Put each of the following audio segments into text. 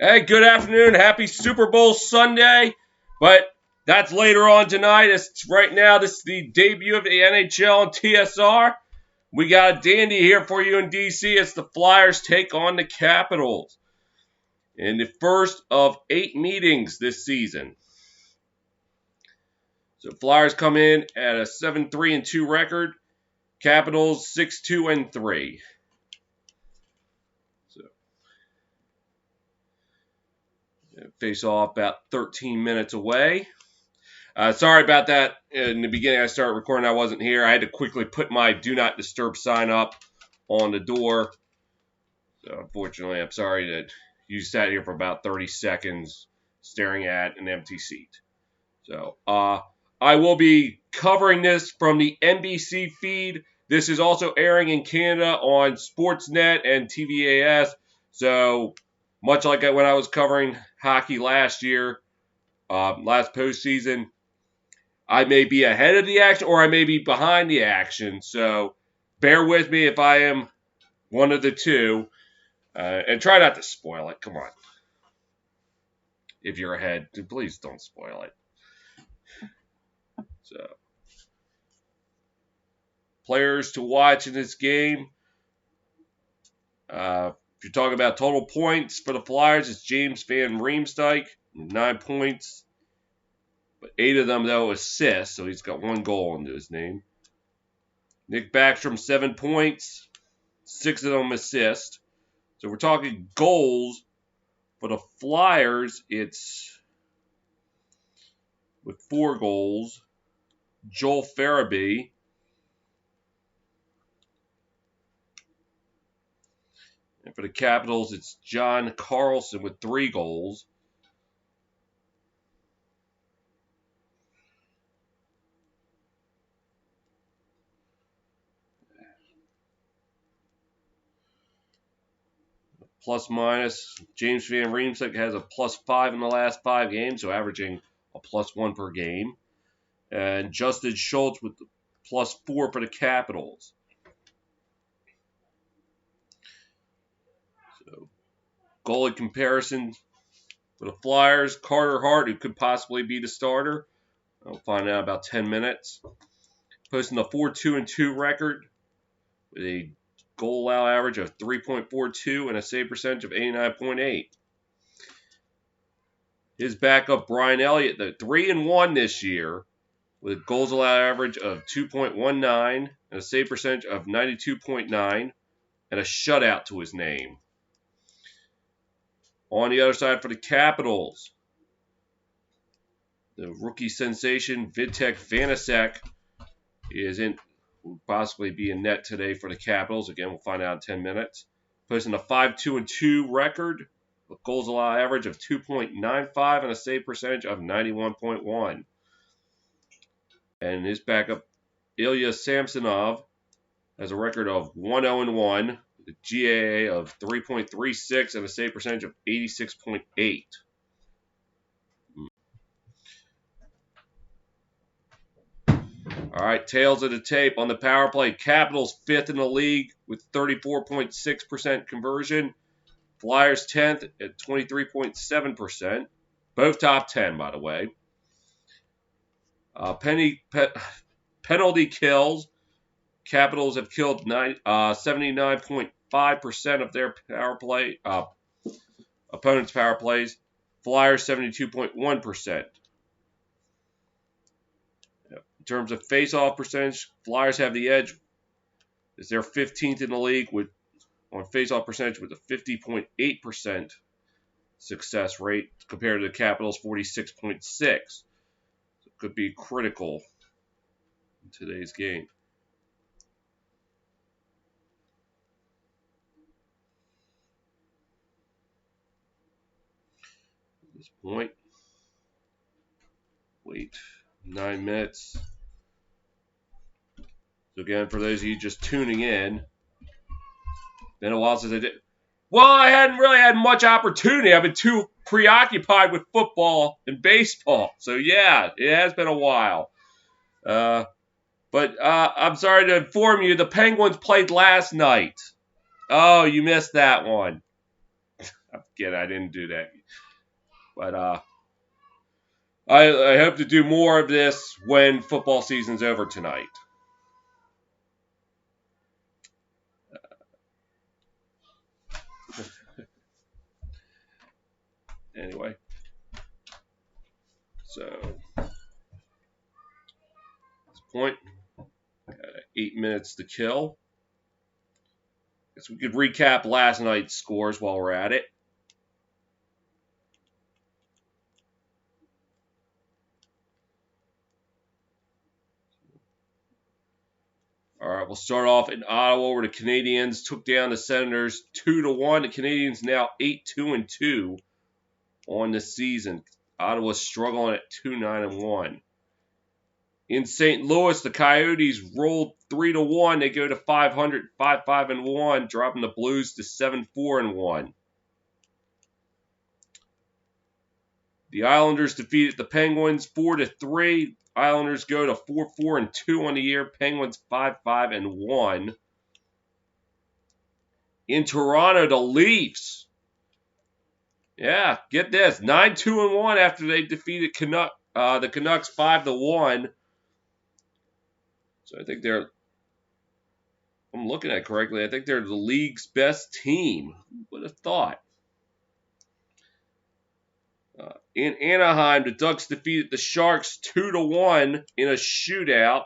Hey, good afternoon. Happy Super Bowl Sunday. But that's later on tonight. It's right now. This is the debut of the NHL and TSR. We got a dandy here for you in DC. It's the Flyers take on the Capitals in the first of 8 meetings this season. So Flyers come in at a 7-3-2 record. Capitals 6-2-3. So face off about 13 minutes away. Sorry about that. In the beginning, I started recording. I wasn't here. I had to quickly put my do not disturb sign up on the door. So unfortunately, I'm sorry that you sat here for about 30 seconds staring at an empty seat. So I will be covering this from the NBC feed. This is also airing in Canada on Sportsnet and TVAS. So much like when I was covering hockey last year, last postseason, I may be ahead of the action or I may be behind the action. So bear with me if I am one of the two. And try not to spoil it. Come on. If you're ahead, please don't spoil it. So, players to watch in this game. If you're talking about total points for the Flyers, it's James Van Riemsdyk, 9 points. But 8 of them, though, assists. So he's got 1 goal into his name. Nick Backstrom, 7 points. 6 of them assists. So we're talking goals. For the Flyers, it's with 4 goals. Joel Farabee. And for the Capitals, it's John Carlson with 3 goals. Plus minus, James Van Riemsdyk has a +5 in the last 5 games, so averaging a +1 per game. And Justin Schultz with the +4 for the Capitals. So, goalie comparisons for the Flyers, Carter Hart, who could possibly be the starter. I'll find out in about 10 minutes. Posting a 4-2-2 record with a goal allow average of 3.42 and a save percentage of 89.8. His backup, Brian Elliott, the 3-1 this year with goals allowed average of 2.19 and a save percentage of 92.9 and a shutout to his name. On the other side for the Capitals, the rookie sensation Vitek Vanacek will possibly be in net today for the Capitals. Again, we'll find out in 10 minutes. Posting a 5-2-2 record with goals allowed average of 2.95 and a save percentage of 91.1. And his backup, Ilya Samsonov, has a record of 1-0-1, with a GAA of 3.36 and a save percentage of 86.8. All right, tails of the tape on the power play. Capitals 5th in the league with 34.6% conversion. Flyers 10th at 23.7%. Both top 10, by the way. Penalty kills. Capitals have killed 79.5% of their power play opponents' power plays. Flyers 72.1%. In terms of face-off percentage, Flyers have the edge. Is they're 15th in the league on face-off percentage with a 50.8% success rate compared to the Capitals' 46.6%. So it could be critical in today's game. At this point, wait 9 minutes. So again, for those of you just tuning in, been a while since I did. Well, I hadn't really had much opportunity. I've been too preoccupied with football and baseball. So yeah, it has been a while. But I'm sorry to inform you, the Penguins played last night. Oh, you missed that one. Again, I didn't do that. But I hope to do more of this when football season's over tonight. Anyway, so at this point, 8 minutes to kill. Guess we could recap last night's scores while we're at it. All right, we'll start off in Ottawa, where the Canadiens took down the Senators 2-1. The Canadiens now 8-2-2 on the season. Ottawa's struggling at 2-9-1. In St. Louis, the Coyotes rolled 3-1. They go to 500, 5-5-1, dropping the Blues to 7-4-1. The Islanders defeated the Penguins 4-3. Islanders go to 4-4-2 on the year. Penguins 5-5-1. In Toronto, the Leafs. Yeah, get this. 9-2-1 after they defeated the Canucks 5-1. So I think I'm looking at it correctly, I think they're the league's best team. Who would have thought? In Anaheim, the Ducks defeated the Sharks 2-1 in a shootout.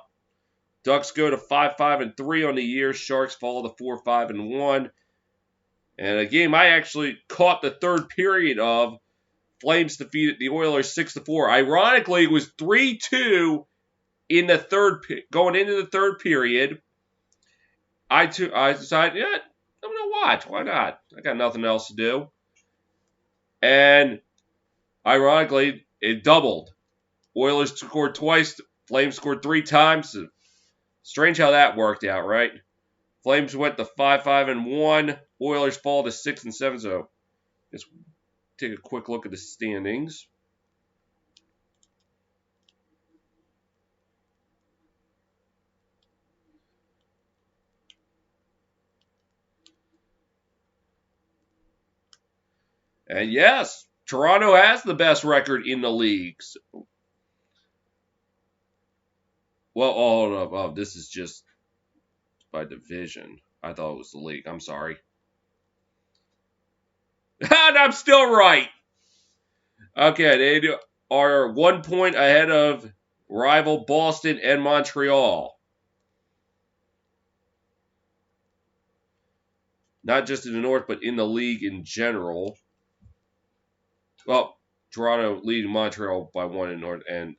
Ducks go to 5-5-3 on the year. Sharks fall to 4-5-1. And a game I actually caught the third period of. Flames defeated the Oilers 6-4. Ironically, it was 3-2 in the going into the third period. I decided, yeah, I'm gonna watch. Why not? I got nothing else to do. And ironically, it doubled. Oilers scored twice. Flames scored 3 times. Strange how that worked out, right? Flames went to 5-5-1. Oilers fall to 6-7. So let's take a quick look at the standings. And yes, Toronto has the best record in the league. Well, oh, this is just by division. I thought it was the league. I'm sorry. And I'm still right. Okay, they are 1 point ahead of rival Boston and Montreal. Not just in the North, but in the league in general. Well, Toronto leading Montreal by 1 in the North, and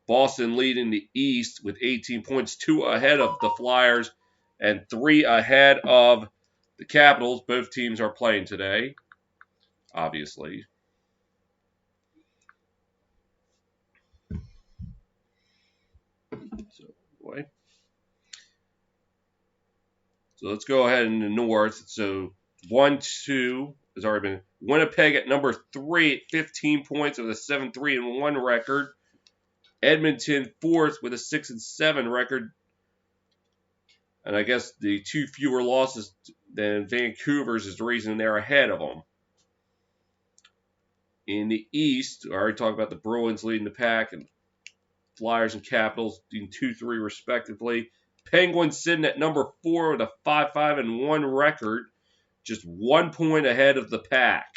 Boston leading the East with 18 points, 2 ahead of the Flyers and 3 ahead of the Capitals. Both teams are playing today, obviously. So let's go ahead in the North. So 1-2 has already been. Winnipeg at number 3 at 15 points with a 7-3-1 record. Edmonton 4th with a 6-7 record. And I guess the 2 fewer losses than Vancouver's is the reason they're ahead of them. In the East, I already talked about the Bruins leading the pack and Flyers and Capitals doing 2-3 respectively. Penguins sitting at number 4 with a 5-5-1 record, just 1 point ahead of the pack.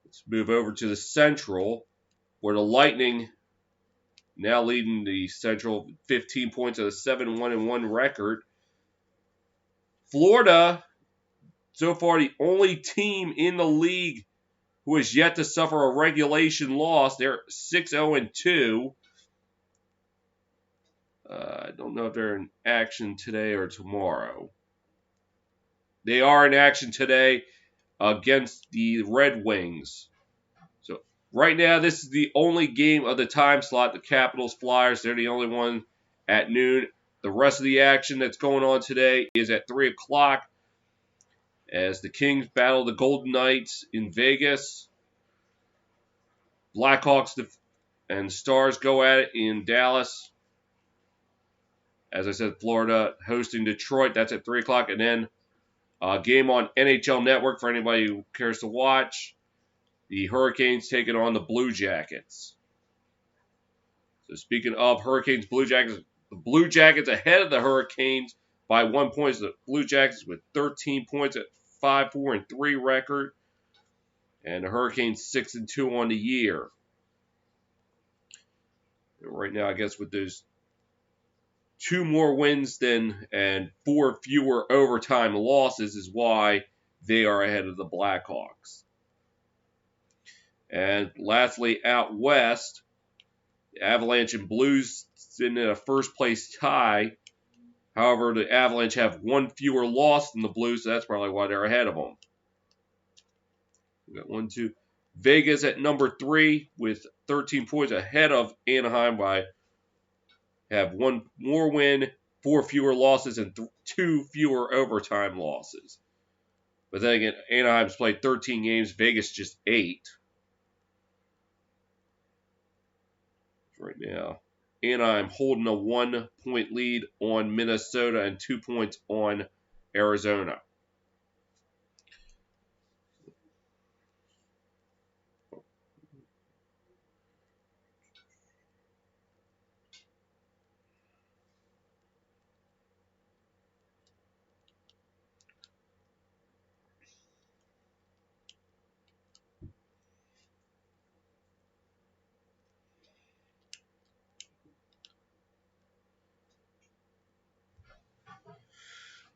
Let's move over to the Central, where the Lightning now leading the Central 15 points at a 7-1-1 record. Florida, so far the only team in the league who has yet to suffer a regulation loss. They're 6-0-2. I don't know if they're in action today or tomorrow. They are in action today against the Red Wings. So right now, this is the only game of the time slot. The Capitals Flyers, they're the only one at noon. The rest of the action that's going on today is at 3 o'clock as the Kings battle the Golden Knights in Vegas. Blackhawks and Stars go at it in Dallas. As I said, Florida hosting Detroit. That's at 3 o'clock. And then Game on NHL Network for anybody who cares to watch. The Hurricanes taking on the Blue Jackets. So speaking of Hurricanes, Blue Jackets, the Blue Jackets ahead of the Hurricanes by 1 point. The Blue Jackets with 13 points at 5-4-3 record. And the Hurricanes 6-2 on the year. And right now, I guess with those 2 more wins and 4 fewer overtime losses is why they are ahead of the Blackhawks. And lastly, out west, the Avalanche and Blues sitting in a first place tie. However, the Avalanche have 1 fewer loss than the Blues, so that's probably why they're ahead of them. We got 1, 2. Vegas at number 3 with 13 points ahead of Anaheim by have 1 more win, 4 fewer losses, and 2 fewer overtime losses. But then again, Anaheim's played 13 games, Vegas just 8. Right now, Anaheim holding a 1-point lead on Minnesota and 2 points on Arizona.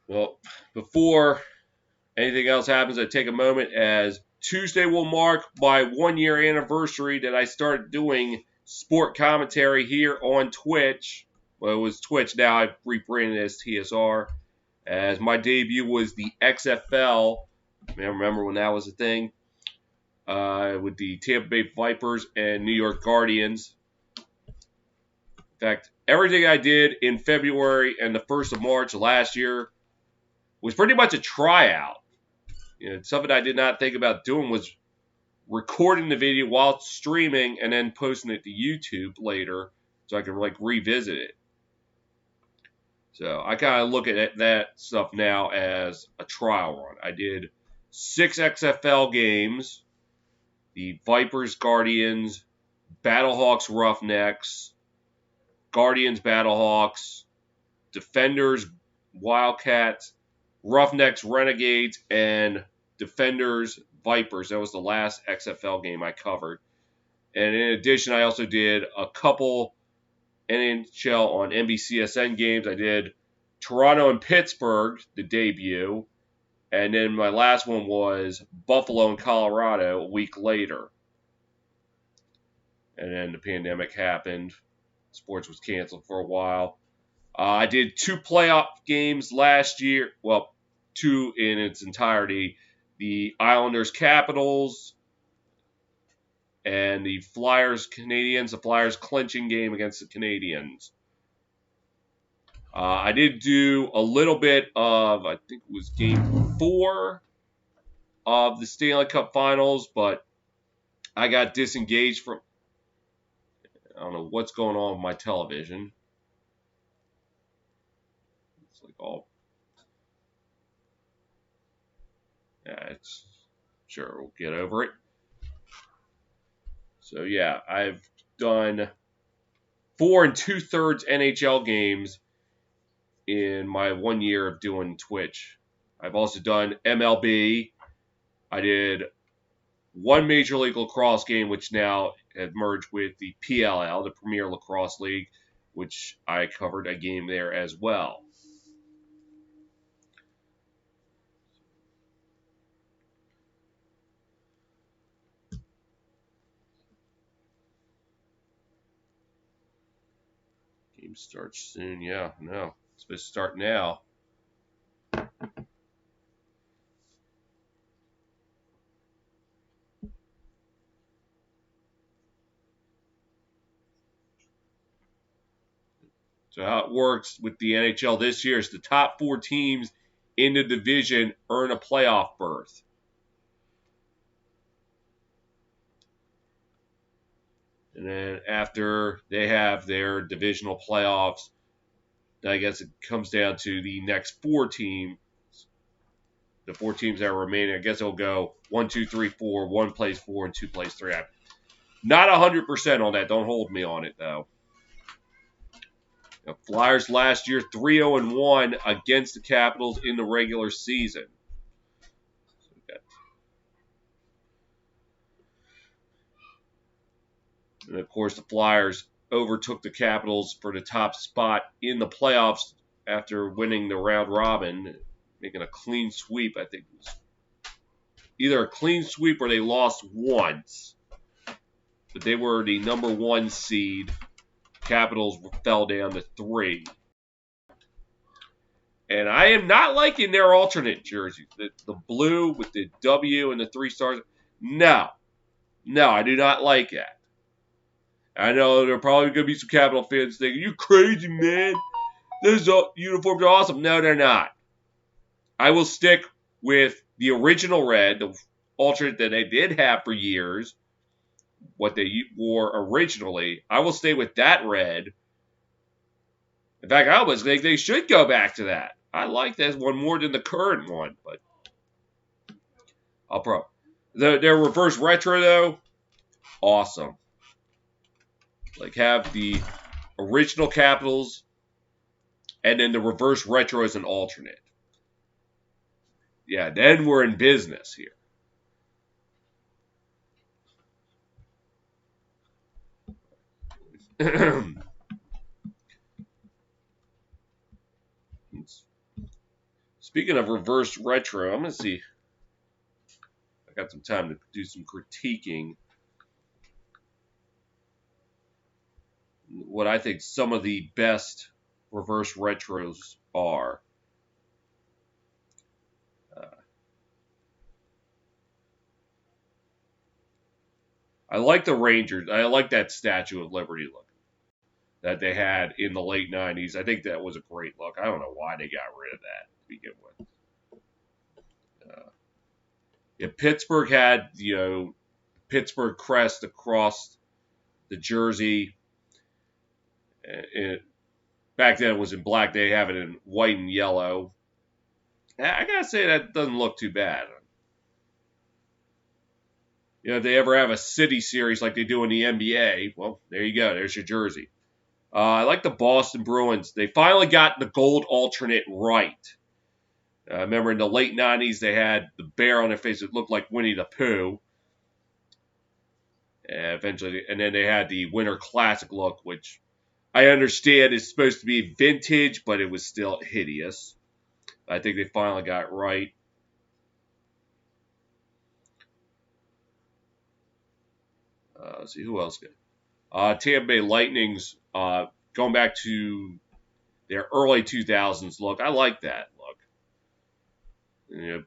Well, before anything else happens, I take a moment as Tuesday will mark my 1-year anniversary that I started doing sport commentary here on Twitch. Well, it was Twitch, now I've rebranded it as TSR. As my debut was the XFL. I remember when that was a thing. With the Tampa Bay Vipers and New York Guardians. In fact, everything I did in February and the 1st of March last year was pretty much a tryout. Something I did not think about doing was recording the video while streaming and then posting it to YouTube later so I could revisit it. So I kind of look at that stuff now as a trial run. I did 6 XFL games. The Vipers, Guardians, Battlehawks, Roughnecks, Guardians, Battlehawks, Defenders, Wildcats, Roughnecks, Renegades, and Defenders, Vipers. That was the last XFL game I covered. And in addition, I also did a couple NHL on NBCSN games. I did Toronto and Pittsburgh, the debut. And then my last one was Buffalo and Colorado a week later. And then the pandemic happened. Sports was canceled for a while. I did 2 playoff games last year. Well, 2 in its entirety. The Islanders Capitals and the Flyers Canadians. The Flyers clinching game against the Canadians. I did do a little bit of, I think it was game 4 of the Stanley Cup Finals, but I got disengaged from, I don't know what's going on with my television. It's like all, yeah, it's, sure, we'll get over it. So yeah, I've done 4 2/3 NHL games in my 1 year of doing Twitch. I've also done MLB. I did 1 Major League Lacrosse game, which now have merged with the PLL, the Premier Lacrosse League, which I covered a game there as well. Game starts soon. Yeah, no. It's supposed to start now. So how it works with the NHL this year is the top 4 teams in the division earn a playoff berth. And then after they have their divisional playoffs, I guess it comes down to the next 4 teams the 4 teams that are remaining. I guess it'll go 1, 2, 3, 4. 1 plays 4 and 2 plays 3. I'm not 100% on that. Don't hold me on it, though. The Flyers last year 3-0-1 against the Capitals in the regular season. And of course, the Flyers overtook the Capitals for the top spot in the playoffs after winning the round robin, making a clean sweep. I think it was either a clean sweep or they lost once. But they were the number 1 seed. Capitals fell down to 3. And I am not liking their alternate jerseys. The blue with the W and the 3 stars. No, I do not like that. I know there are probably going to be some Capital fans thinking, "You crazy, man. Those uniforms are awesome." No, they're not. I will stick with the original red, the alternate that they did have for years, what they wore originally. I will stay with that red. In fact, I almost think they should go back to that. I like that one more than the current one, but I'll probably. Their reverse retro, though, awesome. Like, have the original Capitals and then the reverse retro as an alternate. Yeah, then we're in business here. Speaking of reverse retro, I'm going to see. I got some time to do some critiquing. What I think some of the best reverse retros are. I like the Rangers. I like that Statue of Liberty look that they had in the late 90s. I think that was a great look. I don't know why they got rid of that to begin with. Yeah, Pittsburgh had, Pittsburgh crest across the jersey. Back then it was in black. They have it in white and yellow. I got to say that doesn't look too bad. If they ever have a city series like they do in the NBA, well, there you go. There's your jersey. I like the Boston Bruins. They finally got the gold alternate right. Remember in the late 90s, they had the bear on their face that looked like Winnie the Pooh. And then they had the Winter Classic look, which I understand is supposed to be vintage, but it was still hideous. I think they finally got it right. Let's see, who else got Tampa Bay Lightning's going back to their early 2000s look. I like that look.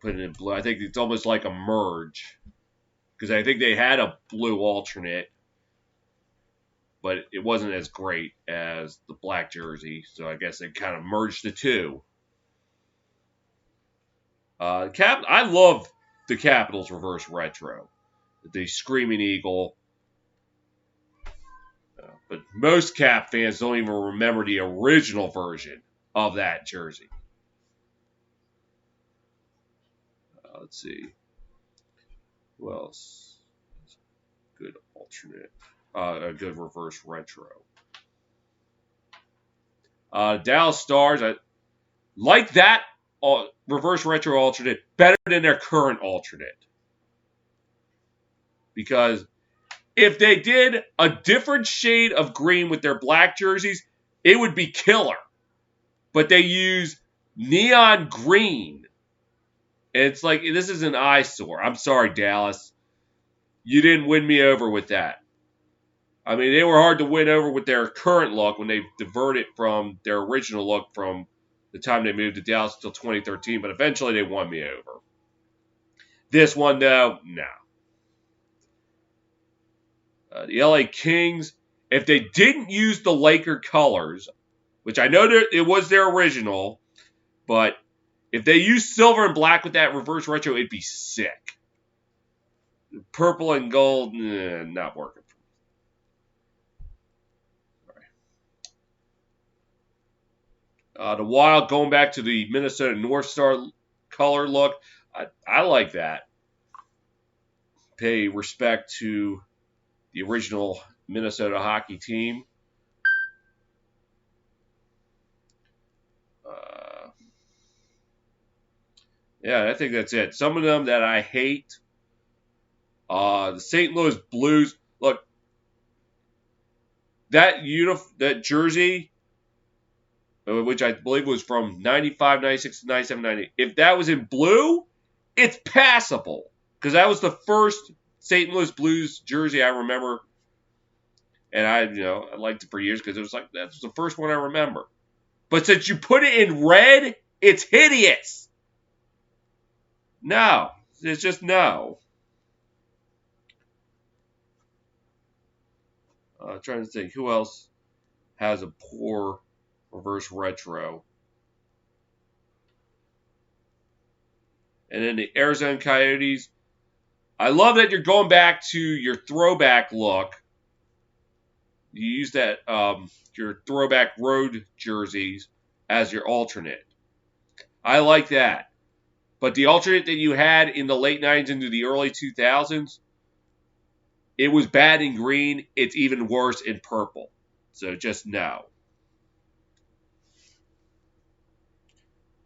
Putting it in blue. I think it's almost like a merge. Because I think they had a blue alternate, but it wasn't as great as the black jersey. So I guess they kind of merged the two. I love the Capitals reverse retro. The Screaming Eagle. But most Cap fans don't even remember the original version of that jersey. Let's see. Who else? Good alternate. A good reverse retro. Dallas Stars. I like that reverse retro alternate better than their current alternate. Because if they did a different shade of green with their black jerseys, it would be killer. But they use neon green. And it's like, this is an eyesore. I'm sorry, Dallas. You didn't win me over with that. I mean, they were hard to win over with their current look when they diverted from their original look from the time they moved to Dallas until 2013. But eventually they won me over. This one, though, no. The LA Kings, if they didn't use the Laker colors, which I know it was their original, but if they used silver and black with that reverse retro, it'd be sick. Purple and gold, not working for me. All right. The Wild going back to the Minnesota North Star color look. I like that. Pay respect to the original Minnesota hockey team. Uh, yeah, I think that's it. Some of them that I hate. The St. Louis Blues. Look, that jersey, which I believe was from 95, 96, 97, 90. If that was in blue, it's passable. Because that was the first St. Louis Blues jersey I remember. And I liked it for years because it was like, that's the first one I remember. But since you put it in red, it's hideous. No. It's just no. Trying to think who else has a poor reverse retro. And then the Arizona Coyotes. I love that you're going back to your throwback look. You use that your throwback road jerseys as your alternate. I like that. But the alternate that you had in the late 90s into the early 2000s, it was bad in green. It's even worse in purple. So just no.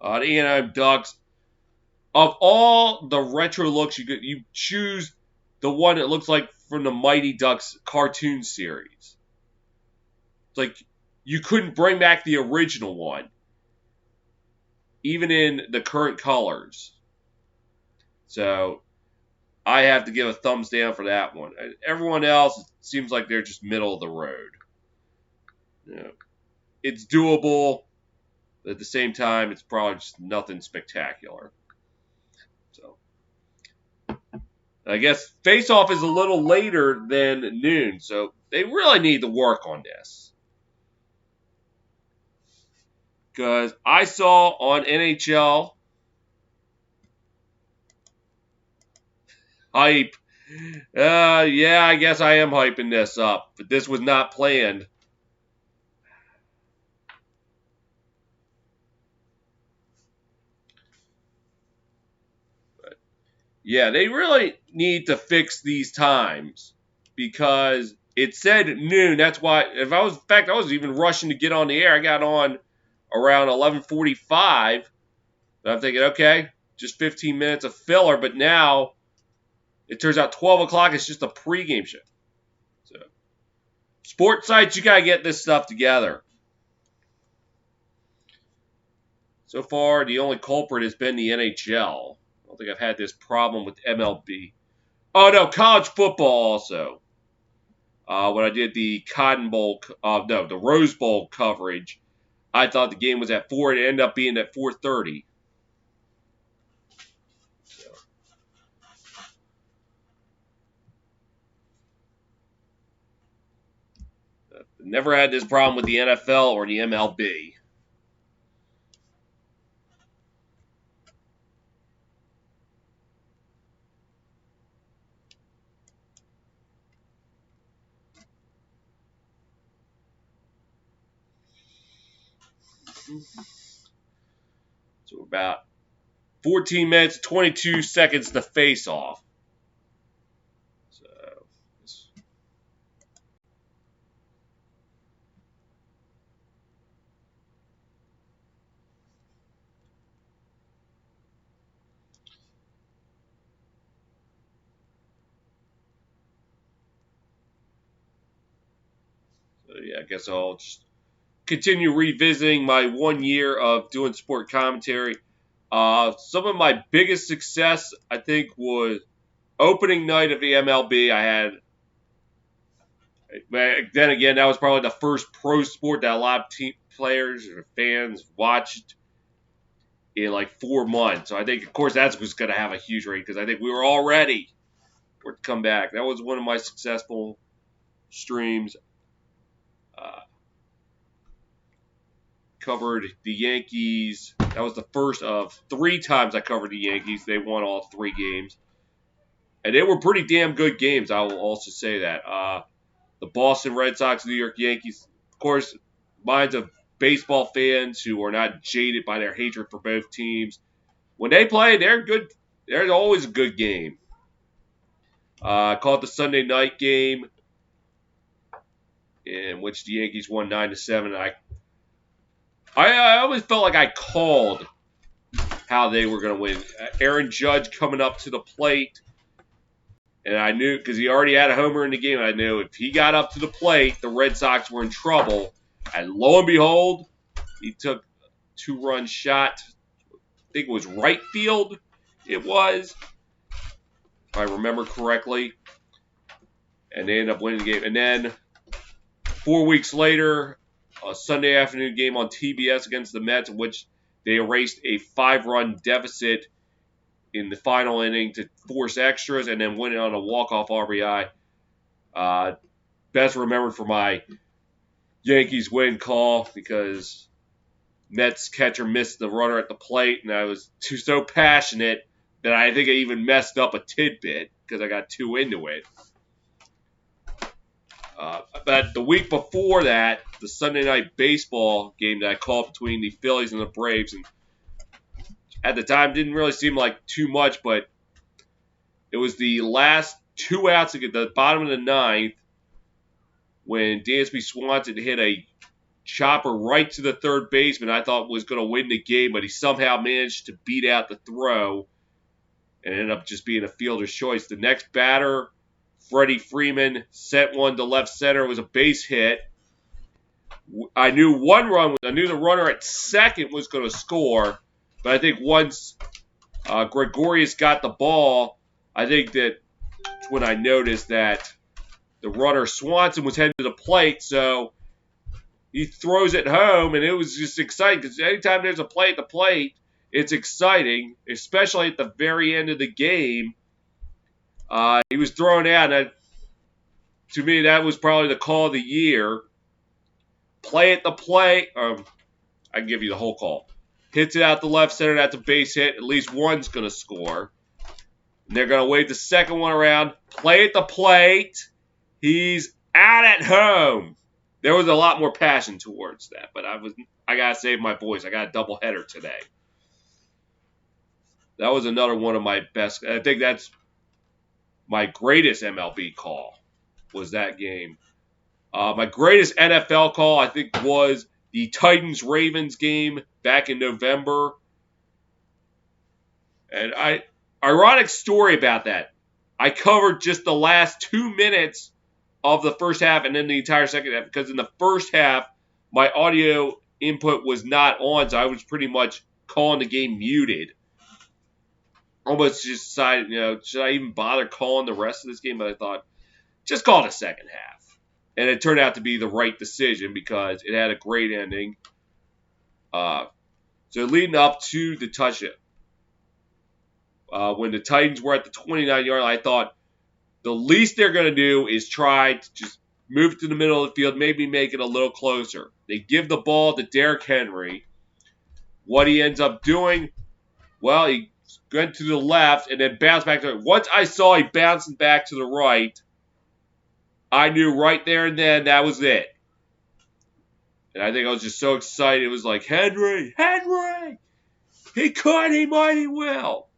The Anaheim Ducks. Of all the retro looks you choose the one that looks like from the Mighty Ducks cartoon series. It's like you couldn't bring back the original one, even in the current colors. So I have to give a thumbs down for that one. Everyone else seems like they're just middle of the road. It's doable. But at the same time, it's probably just nothing spectacular. So I guess face-off is a little later than noon, so they really need to work on this. Because I saw on NHL hype. Yeah, I guess I am hyping this up, but this was not planned. But yeah, they really need to fix these times because it said noon. That's why, in fact, I was even rushing to get on the air. I got on around 11:45. I'm thinking, okay, just 15 minutes of filler, but now it turns out 12 o'clock is just a pregame show. So, sports sites, you got to get this stuff together. So far, the only culprit has been the NHL. I don't think I've had this problem with MLB. Oh, no, college football also. When I did the the Rose Bowl coverage, I thought the game was at 4. It ended up being at 4:30. Never had this problem with the NFL or the MLB. So about 14 minutes, 22 seconds to face off. So yeah, I guess I'll just continue revisiting my 1 year of doing sport commentary. Some of my biggest success, I think, was opening night of the MLB. Then again, that was probably the first pro sport that a lot of team players or fans watched in like 4 months. So I think, of course, that's what's going to have a huge rate because I think we were all ready for it to come back. That was one of my successful streams. Covered the Yankees. That was the first of 3 times I covered the Yankees. They won all 3 games. And they were pretty damn good games, I will also say that. The Boston Red Sox, New York Yankees, of course, minds of baseball fans who are not jaded by their hatred for both teams. when they play, they're good. They're always a good game. I called the Sunday night game in which the Yankees won 9-7. I always felt like I called how they were going to win. Aaron Judge coming up to the plate, and I knew because he already had a homer in the game. I knew if he got up to the plate, the Red Sox were in trouble. And lo and behold, he took a 2-run shot. I think it was right field. It was, if I remember correctly, and they ended up winning the game. And then 4 weeks later, a Sunday afternoon game on TBS against the Mets, in which they erased a 5-run deficit in the final inning to force extras and then win it on a walk-off RBI. Best remembered for my Yankees win call because Mets catcher missed the runner at the plate, and I was so passionate that I think I even messed up a tidbit because I got too into it. But the week before that, the Sunday night baseball game that I called between the Phillies and the Braves, and at the time didn't really seem like too much, but it was the last 2 outs at the bottom of the ninth when Dansby Swanson hit a chopper right to the third baseman I thought was going to win the game, but he somehow managed to beat out the throw and ended up just being a fielder's choice. The next batter, Freddie Freeman, sent one to left center. It was a base hit. I knew the runner at second was going to score, but I think once Gregorius got the ball, I think that's when I noticed that the runner Swanson was heading to the plate, so he throws it home, and it was just exciting because anytime there's a play at the plate, it's exciting, especially at the very end of the game. He was thrown out, and to me, that was probably the call of the year. Play at the plate. I can give you the whole call. Hits it out the left center. That's a base hit. At least one's going to score. And they're going to wave the second one around. Play at the plate. He's out at home. There was a lot more passion towards that, but I got to save my voice. I got a doubleheader today. That was another one of my best. I think that's my greatest MLB call was that game. My greatest NFL call, I think, was the Titans-Ravens game back in November. And ironic story about that. I covered just the last 2 minutes of the first half and then the entire second half because in the first half, my audio input was not on, so I was pretty much calling the game muted. Almost just decided, should I even bother calling the rest of this game? But I thought, just call it a second half. And it turned out to be the right decision because it had a great ending. So leading up to the touchdown, when the Titans were at the 29-yard line, I thought the least they're going to do is try to just move it to the middle of the field, maybe make it a little closer. They give the ball to Derrick Henry. What he ends up doing, well, he went to the left and then bounced back to the right. Once I saw he bouncing back to the right, I knew right there and then that was it. And I think I was just so excited. It was like, Henry! He caught him mighty well.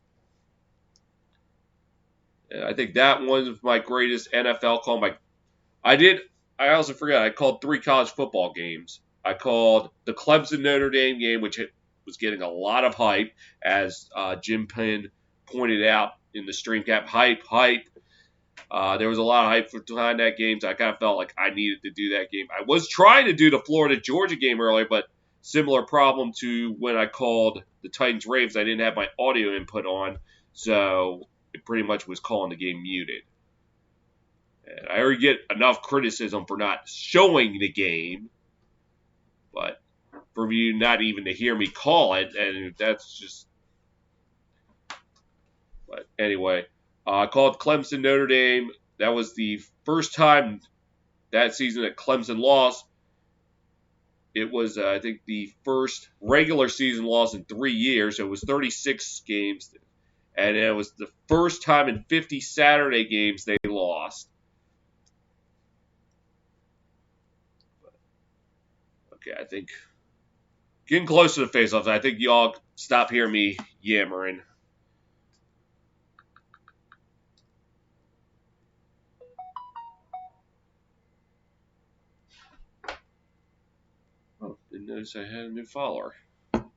And I think that one was my greatest NFL call. I also forgot, I called 3 college football games. I called the Clemson-Notre Dame game, which was getting a lot of hype, as Jim Penn pointed out in the stream cap. Hype. There was a lot of hype behind that game, so I kind of felt like I needed to do that game. I was trying to do the Florida-Georgia game earlier, but similar problem to when I called the Titans-Ravens. I didn't have my audio input on, so it pretty much was calling the game muted. And I already get enough criticism for not showing the game, but for you not even to hear me call it, and that's just... But anyway, I called Clemson Notre Dame. That was the first time that season that Clemson lost. It was, I think, the first regular season loss in 3 years. So it was 36 games. And it was the first time in 50 Saturday games they lost. Okay, I think getting close to the face-offs. I think y'all stop hearing me yammering. Oh, didn't notice I had a new follower. But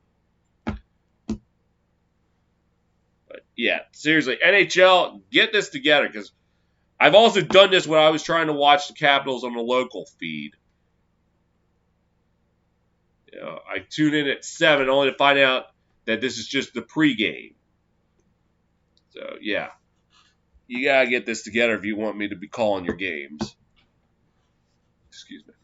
yeah, seriously, NHL, get this together, because I've also done this when I was trying to watch the Capitals on the local feed. You know, I tune in at 7 only to find out that this is just the pregame. So yeah, you gotta get this together if you want me to be calling your games. Excuse me.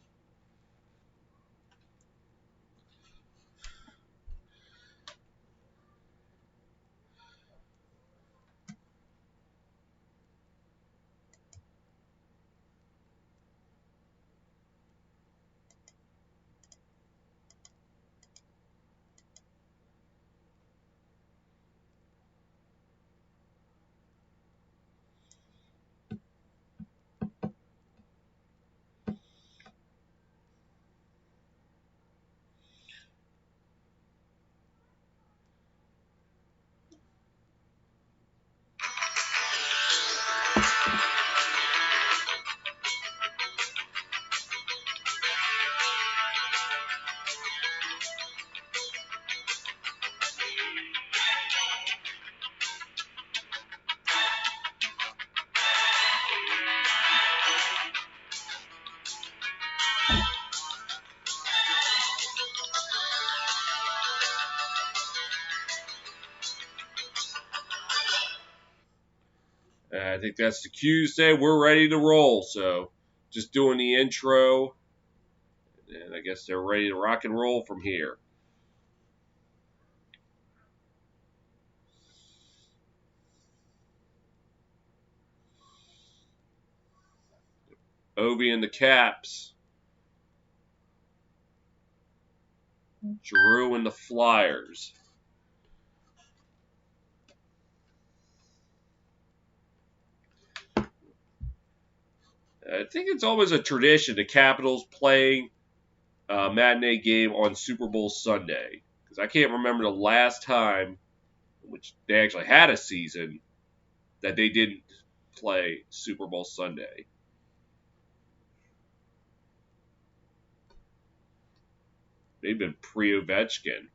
I think that's the cue to say we're ready to roll. So just doing the intro, and I guess they're ready to rock and roll from here. Ovi and the Caps. Giroux and the Flyers. I think it's always a tradition, the Capitals playing a matinee game on Super Bowl Sunday. Because I can't remember the last time, which they actually had a season, that they didn't play Super Bowl Sunday. They've been pre-Ovechkin.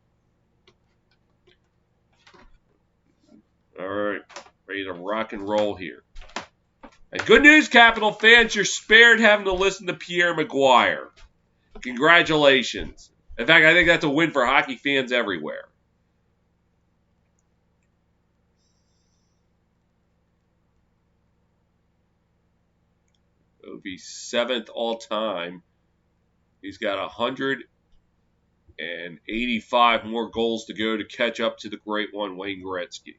All right, ready to rock and roll here. And good news, Capital fans, you're spared having to listen to Pierre Maguire. Congratulations. In fact, I think that's a win for hockey fans everywhere. It would be 7th all time. He's got 185 more goals to go to catch up to the great one, Wayne Gretzky.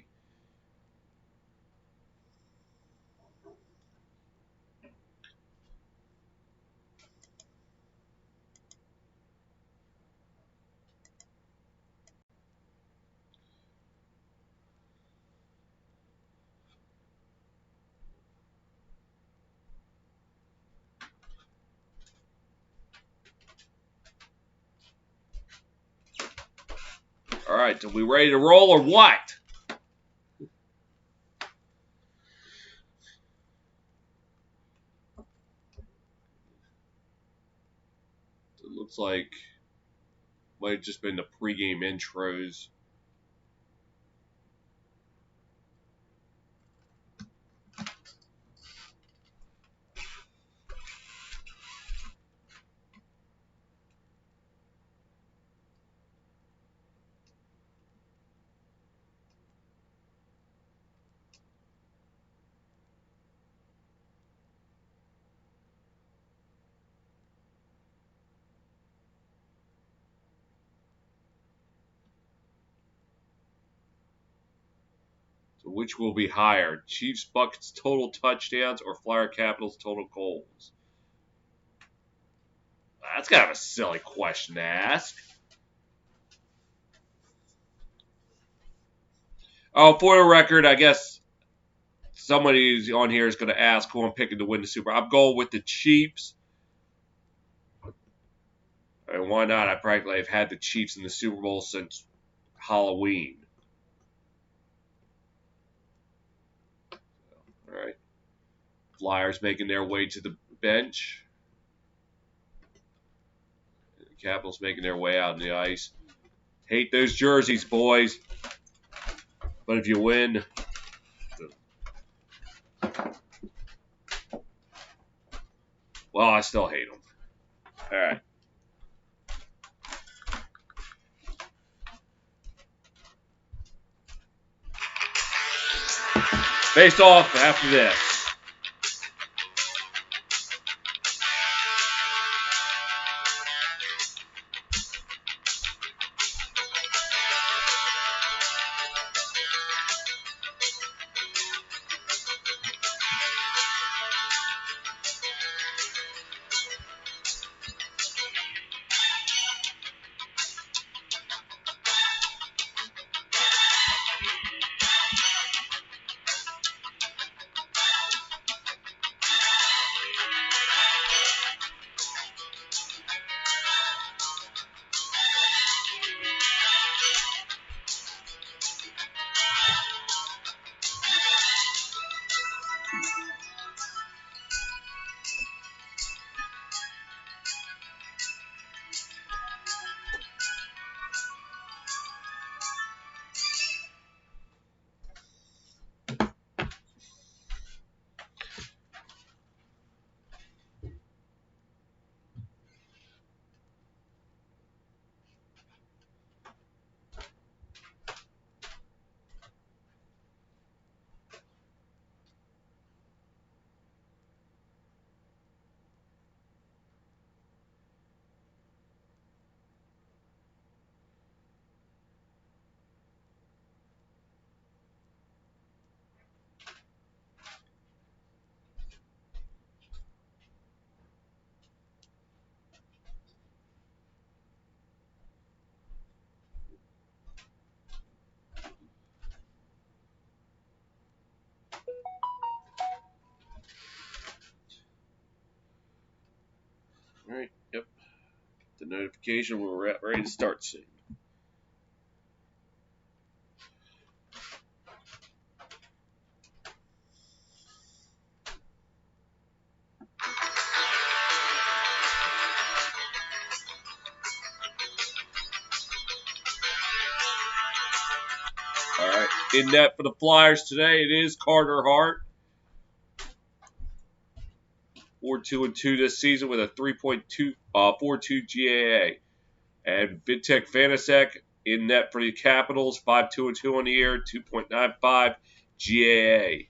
All right, so we ready to roll or what? It looks like might have just been the pregame intros. So which will be higher? Chiefs Bucks total touchdowns or Flyer Capitals total goals? That's kind of a silly question to ask. Oh, for the record, I guess somebody who's on here is going to ask who I'm picking to win the Super Bowl. I'm going with the Chiefs. And why not? I practically have had the Chiefs in the Super Bowl since Halloween. All right. Flyers making their way to the bench. Capitals making their way out on the ice. Hate those jerseys, boys. But if you win, well, I still hate them. All right. Face off after this. All right. Yep. The notification when we're ready to start soon. All right. In net for the Flyers today, it is Carter Hart. 4-2-2 this season with a 3.42 GAA. And Vitek Vanasek in net for the Capitals, 5-2-2 on the year, 2.95 GAA.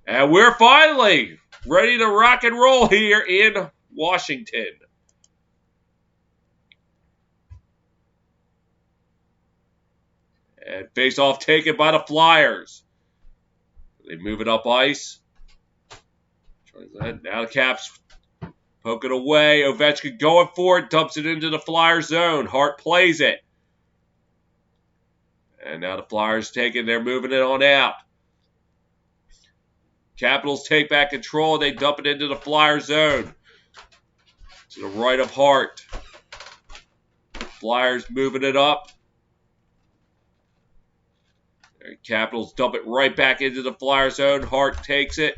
And we're finally ready to rock and roll here in Washington. And face-off taken by the Flyers. They move it up ice. Now the Caps poke it away. Ovechkin going for it. Dumps it into the Flyer zone. Hart plays it. And now the Flyers take it. They're moving it on out. Capitals take back control. They dump it into the Flyer zone. To the right of Hart. Flyers moving it up. Capitals dump it right back into the Flyer zone. Hart takes it.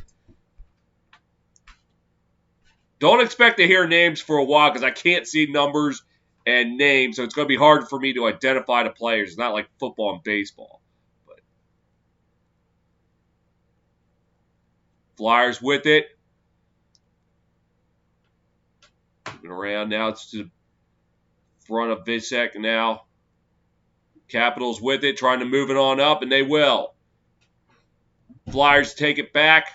Don't expect to hear names for a while because I can't see numbers and names, so it's going to be hard for me to identify the players. It's not like football and baseball. But Flyers with it. Moving around now. It's to the front of Visek now. Capitals with it, trying to move it on up, and they will. Flyers take it back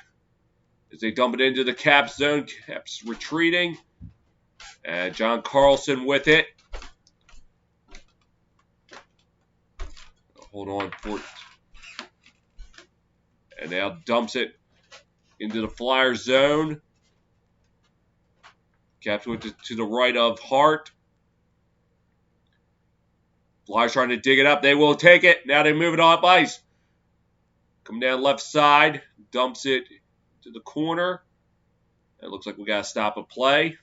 as they dump it into the Caps zone. Caps retreating. And John Carlson with it. Hold on for it. And now dumps it into the Flyers zone. Caps went to the right of Hart. Flyers trying to dig it up. They will take it. Now they move it on ice. Come down left side. Dumps it to the corner. It looks like we got to stop a play.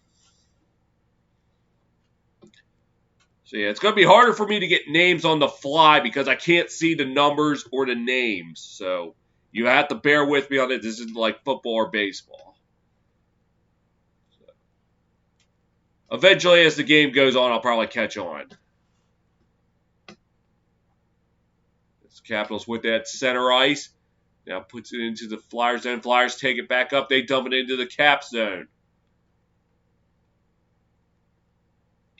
So yeah, it's going to be harder for me to get names on the fly because I can't see the numbers or the names. So you have to bear with me on it. This isn't like football or baseball. So eventually, as the game goes on, I'll probably catch on. It's Capitals with that center ice. Now puts it into the Flyers zone. Flyers take it back up. They dump it into the Cap zone.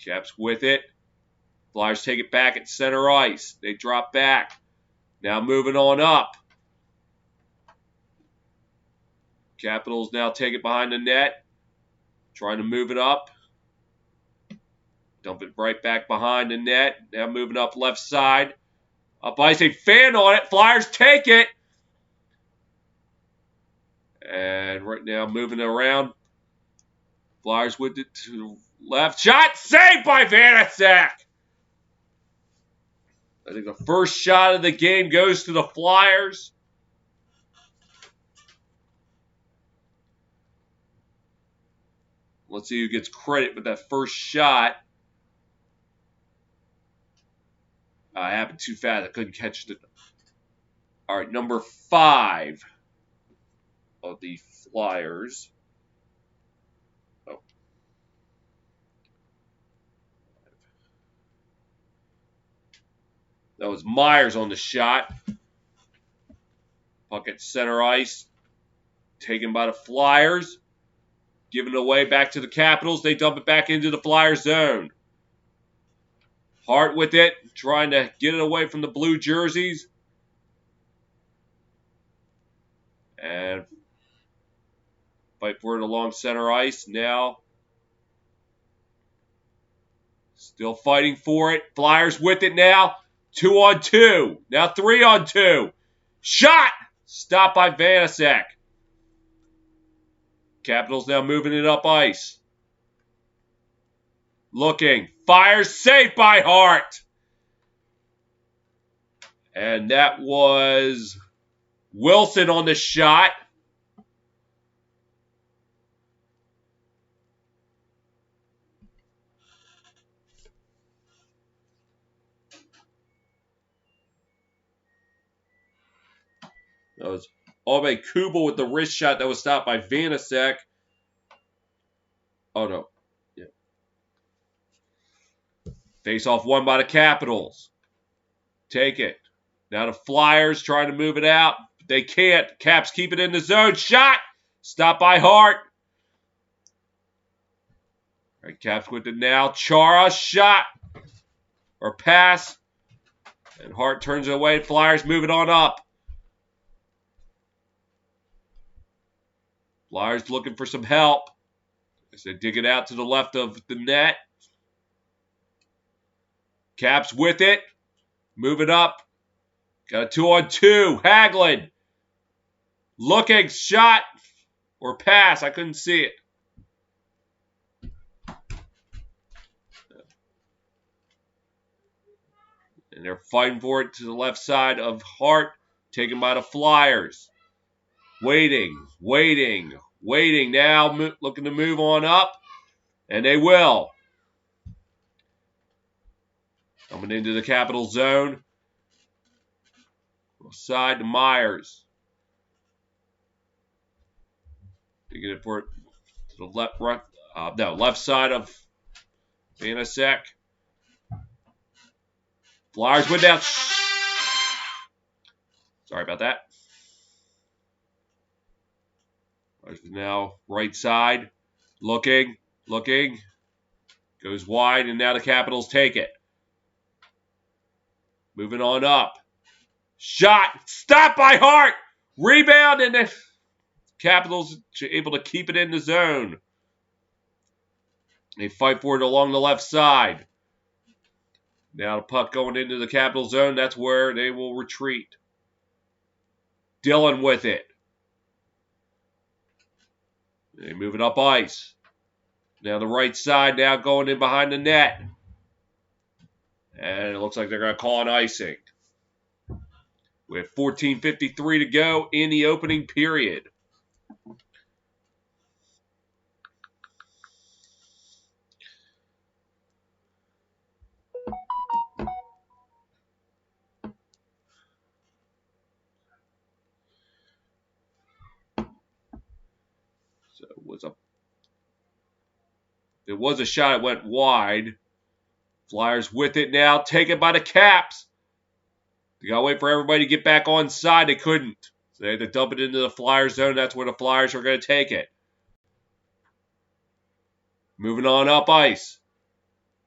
Caps with it. Flyers take it back at center ice. They drop back. Now moving on up. Capitals now take it behind the net. Trying to move it up. Dump it right back behind the net. Now moving up left side. Up ice, a fan on it. Flyers take it. And right now moving around. Flyers with it to the left. Shot saved by Vanacek. I think the first shot of the game goes to the Flyers. Let's see who gets credit with that first shot. I happened too fast. I couldn't catch it. All right, number 5 of the Flyers. Oh. That was Myers on the shot. Puck at center ice. Taken by the Flyers. Given away back to the Capitals. They dump it back into the Flyers zone. Hart with it. Trying to get it away from the blue jerseys. And fight for it along center ice. Now still fighting for it. Flyers with it now. 2-on-2. Now 3-on-2. Shot! Stopped by Vanacek. Capitals now moving it up ice. Looking. Fires saved by Hart. And that was Wilson on the shot. That was Abe Kubel with the wrist shot that was stopped by Vanacek. Oh, no. Yeah. Face-off won by the Capitals. Take it. Now the Flyers trying to move it out. They can't. Caps keep it in the zone. Shot! Stopped by Hart. All right, Caps with it now. Chara, shot. Or pass. And Hart turns it away. Flyers move it on up. Flyers looking for some help. As they dig it out to the left of the net. Caps with it. Move it up. Got a 2-on-2. Hagelin. Looking. Shot. Or pass. I couldn't see it. And they're fighting for it to the left side of Hart. Taken by the Flyers. Waiting. Now looking to move on up. And they will. Coming into the Capital zone. Side to Myers. Taking it for it to the left side of Vanacek. Flyers went down. Sorry about that. Flyers now right side. Looking. Goes wide, and now the Capitals take it. Moving on up. Shot. Stopped by Hart. Rebound, and the Capitals able to keep it in the zone. They fight for it along the left side. Now the puck going into the Capital zone. That's where they will retreat. Dillon with it. They move it up ice. Now the right side now going in behind the net. And it looks like they're going to call an icing. We have 14:53 to go in the opening period. It was a shot. It went wide. Flyers with it now. Taken by the Caps. They got to wait for everybody to get back on side. They couldn't. So they had to dump it into the Flyer zone. That's where the Flyers are going to take it. Moving on up ice.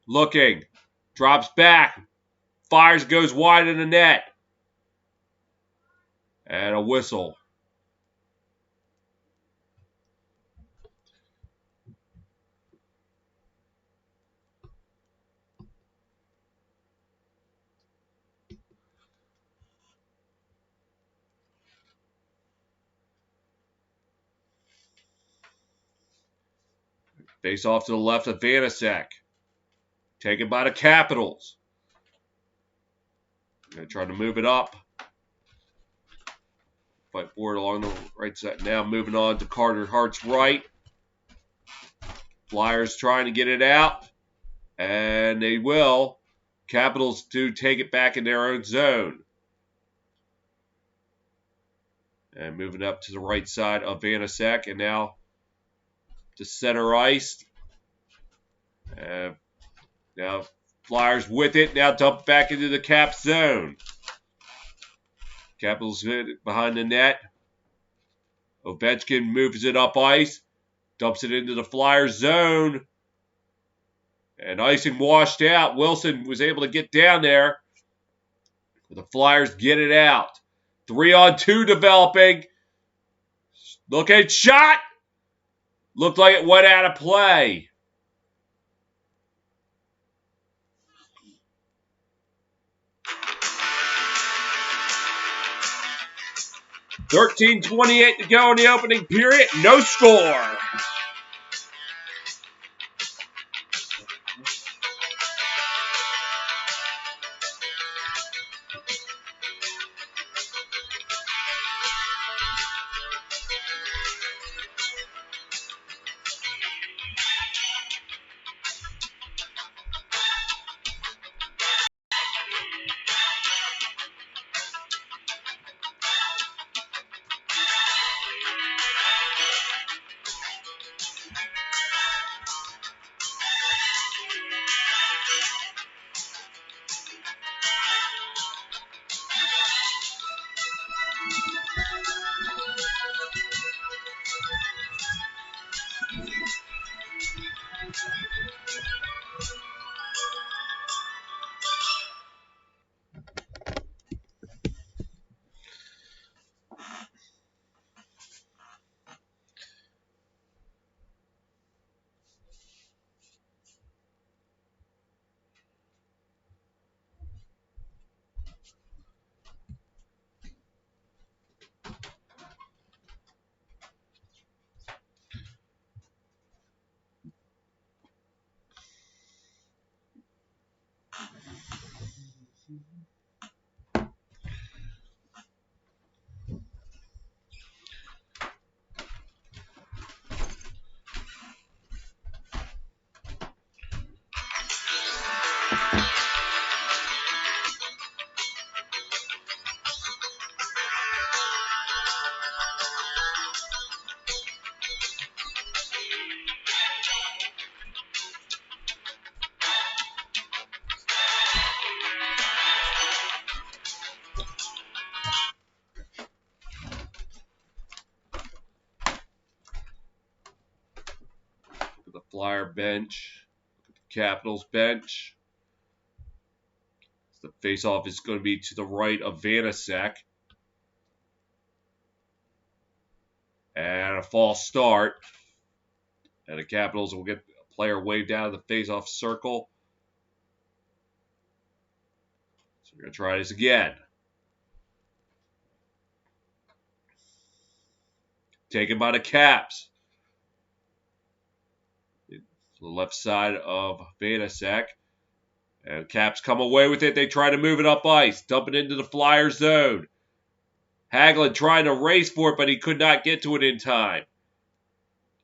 Looking. Drops back. Fires goes wide in the net. And a whistle. Face off to the left of Vanasek. Taken by the Capitals. They're trying to move it up. Fight forward along the right side. Now moving on to Carter Hart's right. Flyers trying to get it out. And they will. Capitals do take it back in their own zone. And moving up to the right side of Vanasek. And now to center ice. Now Flyers with it. Now dump back into the Cap zone. Capitals behind the net. Ovechkin moves it up ice. Dumps it into the Flyers zone. And icing washed out. Wilson was able to get down there. The Flyers get it out. 3-on-2 developing. Look at shot. Looked like it went out of play. $13:28 to go in the opening period. No score. The Flyer bench. Capitals bench. The face-off is going to be to the right of Vanasek. And a false start. And the Capitals will get a player waved out of the face-off circle. So we're going to try this again. Taken by the Caps. To the left side of Vanasek. And Caps come away with it. They try to move it up ice. Dump it into the Flyer zone. Hagelin trying to race for it, but he could not get to it in time.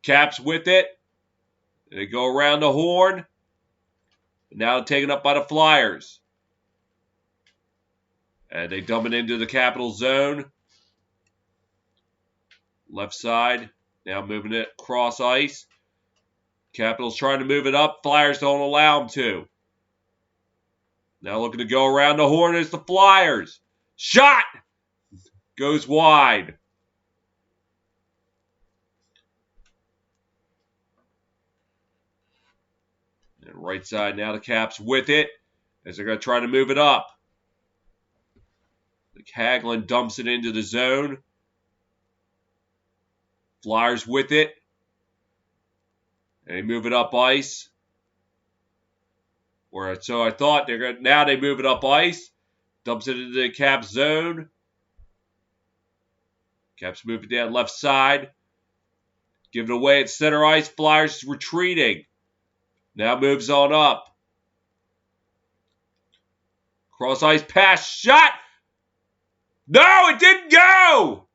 Caps with it. They go around the horn. Now taken up by the Flyers. And they dump it into the Capital zone. Left side. Now moving it across ice. Capitals trying to move it up. Flyers don't allow them to. Now looking to go around the horn is the Flyers. Shot! Goes wide. And right side now the Caps with it as they're going to try to move it up. Hagelin dumps it into the zone. Flyers with it. And they move it up ice. Or so I thought. Now they move it up ice. Dumps it into the Caps zone. Caps move it down left side. Give it away at center ice. Flyers retreating. Now moves on up. Cross ice pass. Shot! No, it didn't go!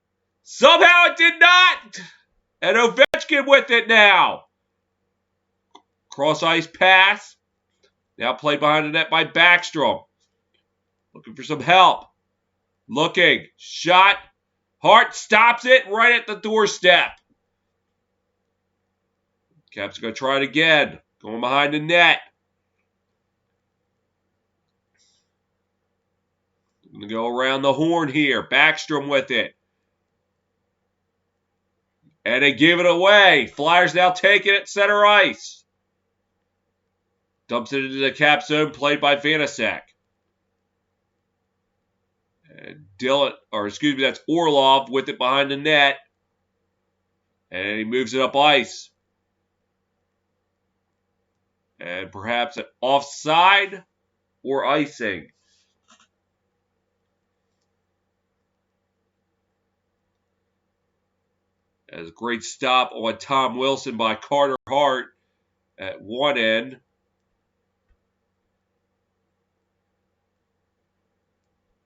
Somehow it did not! And Ovechkin with it now. Cross ice pass. Now played behind the net by Backstrom. Looking for some help. Looking. Shot. Hart stops it right at the doorstep. Caps are going to try it again. Going behind the net. Going to go around the horn here. Backstrom with it. And they give it away. Flyers now take it at center ice. Dumps it into the Cap zone, played by Vanasek. And that's Orlov with it behind the net. And he moves it up ice. And perhaps an offside or icing. As a great stop on Tom Wilson by Carter Hart at one end.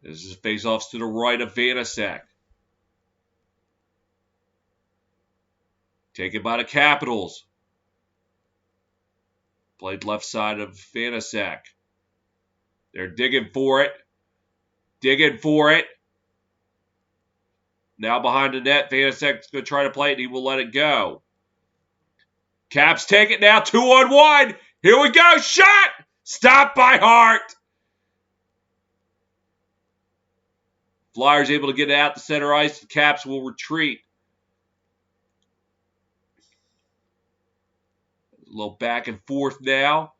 This is face-offs to the right of Vanasek. Taken by the Capitals. Played left side of Vanasek. They're digging for it. Digging for it. Now behind the net, Vanasek's going to try to play it, and he will let it go. Caps take it now, 2-on-1. Here we go, shot! Stopped by Hart. Flyers able to get it out to center ice. The Caps will retreat. A little back and forth now.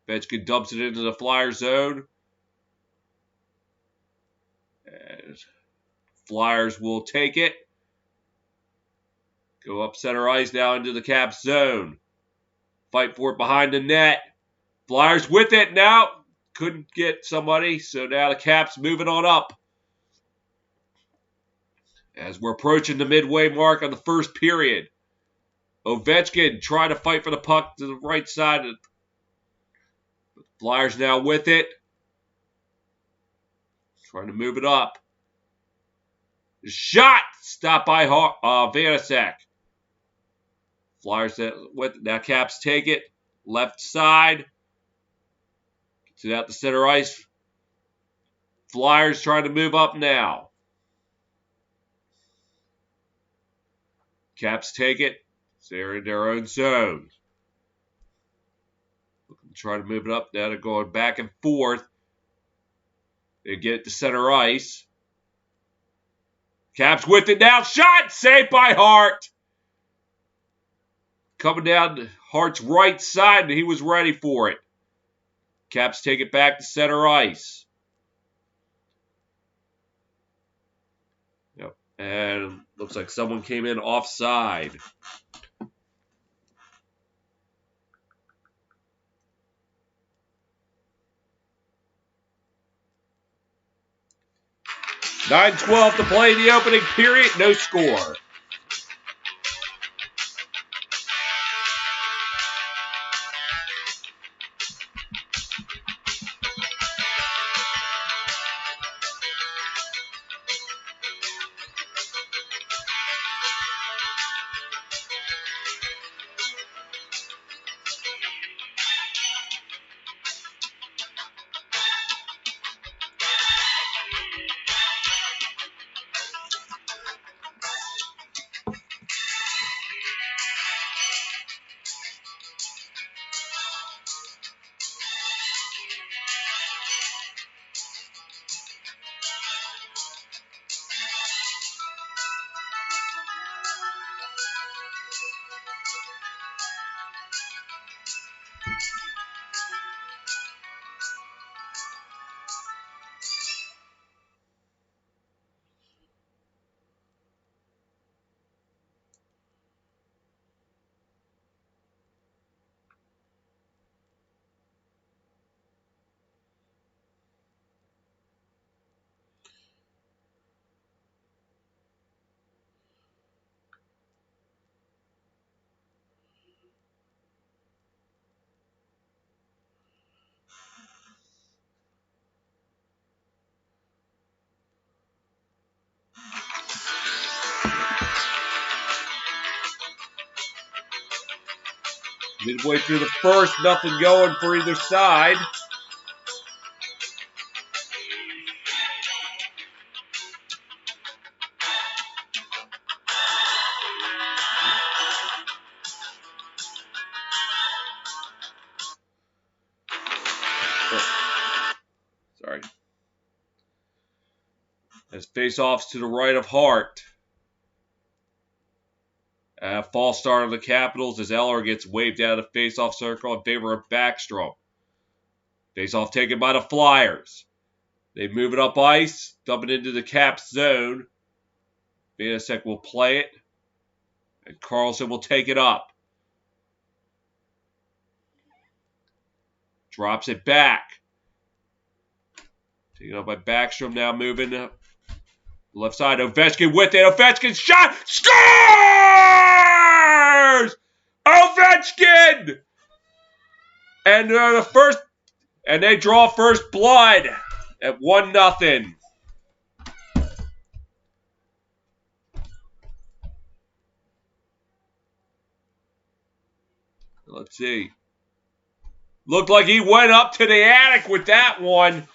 Ovechkin dumps it into the Flyer zone. And Flyers will take it. Go up center ice now into the Caps zone. Fight for it behind the net. Flyers with it now. Couldn't get somebody, so now the Caps moving on up. As we're approaching the midway mark on the first period. Ovechkin trying to fight for the puck to the right side. Flyers now with it. Trying to move it up. Shot! Stopped by Vanasek. Flyers with it. Now Caps take it. Left side. Gets it out to center ice. Flyers trying to move up now. Caps take it. They're in their own zone. Trying to move it up. Now they're going back and forth. They get it to center ice. Caps with it now. Shot! Saved by Hart. Coming down Hart's right side, and he was ready for it. Caps take it back to center ice. Yep. And looks like someone came in offside. .9:12 to play in the opening period. No score. Midway through the first, nothing going for either side. Sorry. As face-offs to the right of Hart. False start of the Capitals as Eller gets waved out of the face-off circle in favor of Backstrom. Face-off taken by the Flyers. They move it up ice, dump it into the Caps zone. Vanasek will play it, and Carlson will take it up. Drops it back. Taken up by Backstrom, now moving up. Left side, Ovechkin with it. Ovechkin shot! Scores! Ovechkin! And the first, and they draw first blood at 1-0. Let's see. Looked like he went up to the attic with that one.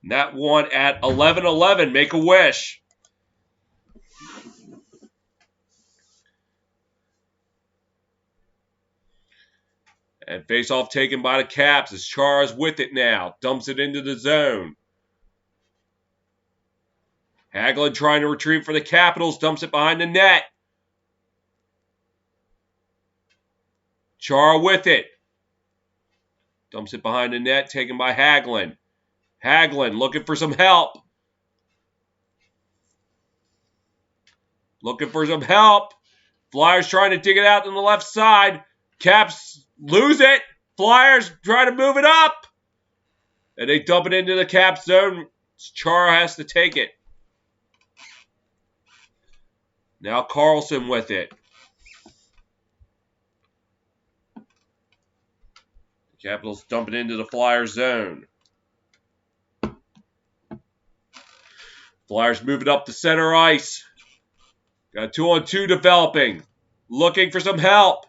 And that one at 11-11. Make a wish. And face-off taken by the Caps as Chara's with it now. Dumps it into the zone. Hagelin trying to retrieve for the Capitals. Dumps it behind the net. Chara with it. Dumps it behind the net. Taken by Hagelin. Hagelin looking for some help. Looking for some help. Flyers trying to dig it out on the left side. Caps lose it. Flyers try to move it up. And they dump it into the Cap zone. Chara has to take it. Now Carlson with it. The Capitals dump it into the Flyers zone. Flyers move it up the center ice. Got a 2-on-2 developing. Looking for some help.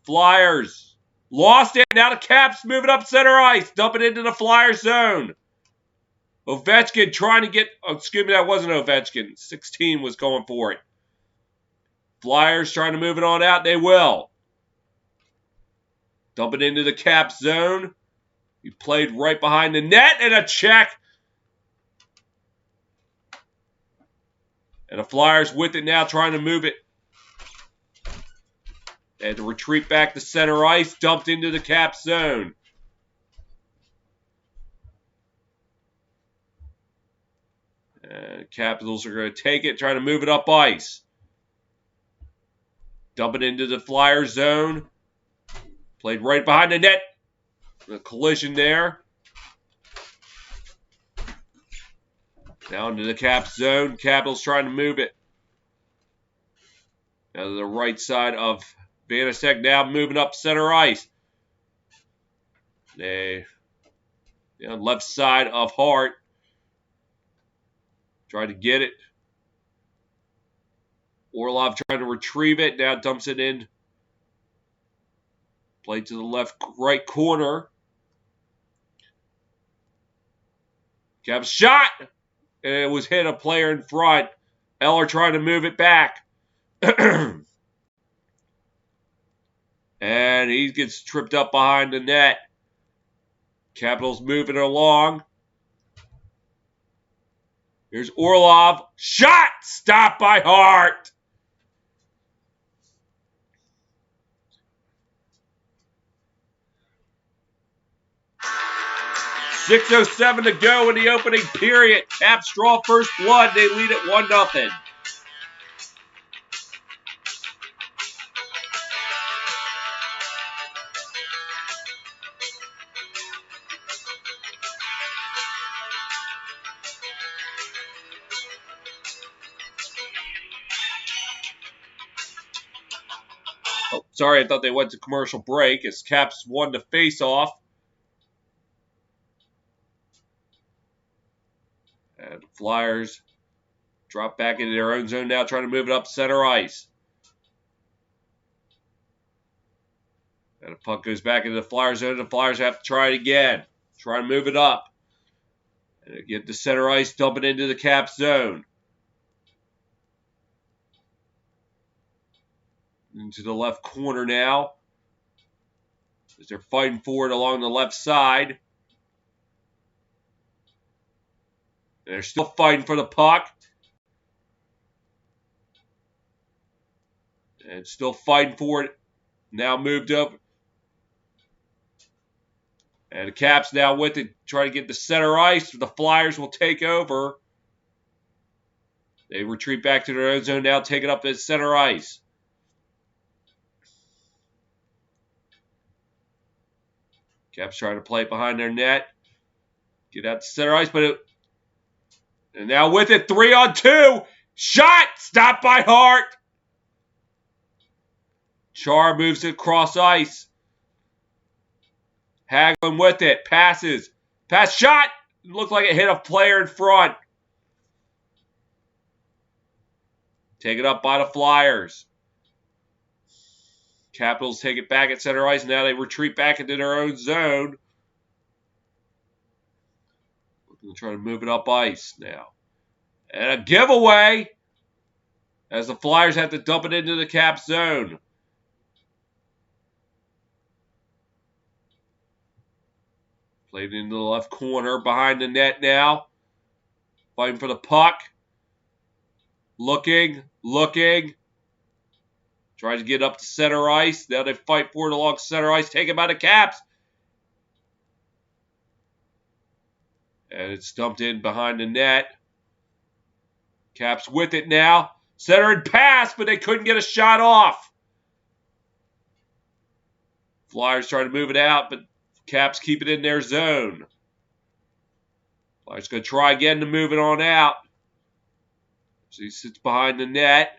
Flyers lost it. Now the Caps move it up center ice. Dump it into the Flyers zone. Ovechkin trying to get... Oh, excuse me, that wasn't Ovechkin. 16 was going for it. Flyers trying to move it on out. They will. Dump it into the Caps zone. He played right behind the net and a check. And the Flyers with it now trying to move it. They had to retreat back to center ice. Dumped into the Cap zone. Capitals are going to take it, trying to move it up ice. Dump it into the Flyer zone. Played right behind the net. A collision there. Now into the Cap zone. Capitals trying to move it. Now to the right side of Vanasek, now moving up center ice. They on left side of Hart. Trying to get it. Orlov trying to retrieve it. Now dumps it in. Play to the left, right corner. Cap shot! And it was hit a player in front. Eller trying to move it back. And he gets tripped up behind the net. Capitals moving along. Here's Orlov. Shot! Stopped by Hart. .6:07 to go in the opening period. Caps draw first blood. They lead at 1-0. Oh, sorry, I thought they went to commercial break as Caps won the face-off. And the Flyers drop back into their own zone now, trying to move it up center ice. And the puck goes back into the Flyers zone. The Flyers have to try it again. Try to move it up. And get the center ice, dump it into the Caps zone. Into the left corner now. As they're fighting for it along the left side. And they're still fighting for the puck. And still fighting for it. Now moved up. And the Caps now with it, trying to get the center ice. The Flyers will take over. They retreat back to their own zone now, taking up the center ice. Caps trying to play it behind their net. Get out the center ice, and now with it, 3-on-2. Shot! Stopped by Hart. Char moves it across ice. Hagelin with it. Passes. Pass shot. Looked like it hit a player in front. Taken up by the Flyers. Capitals take it back at center ice. Now they retreat back into their own zone. Looking to try to move it up ice now. And a giveaway as the Flyers have to dump it into the Caps zone. Played into the left corner behind the net now. Fighting for the puck. Looking. Tries to get up to center ice. Now they fight for it along center ice. Taken by the Caps. And it's dumped in behind the net. Caps with it now. Center and pass, but they couldn't get a shot off. Flyers trying to move it out, but Caps keep it in their zone. Flyers going to try again to move it on out. So he sits behind the net.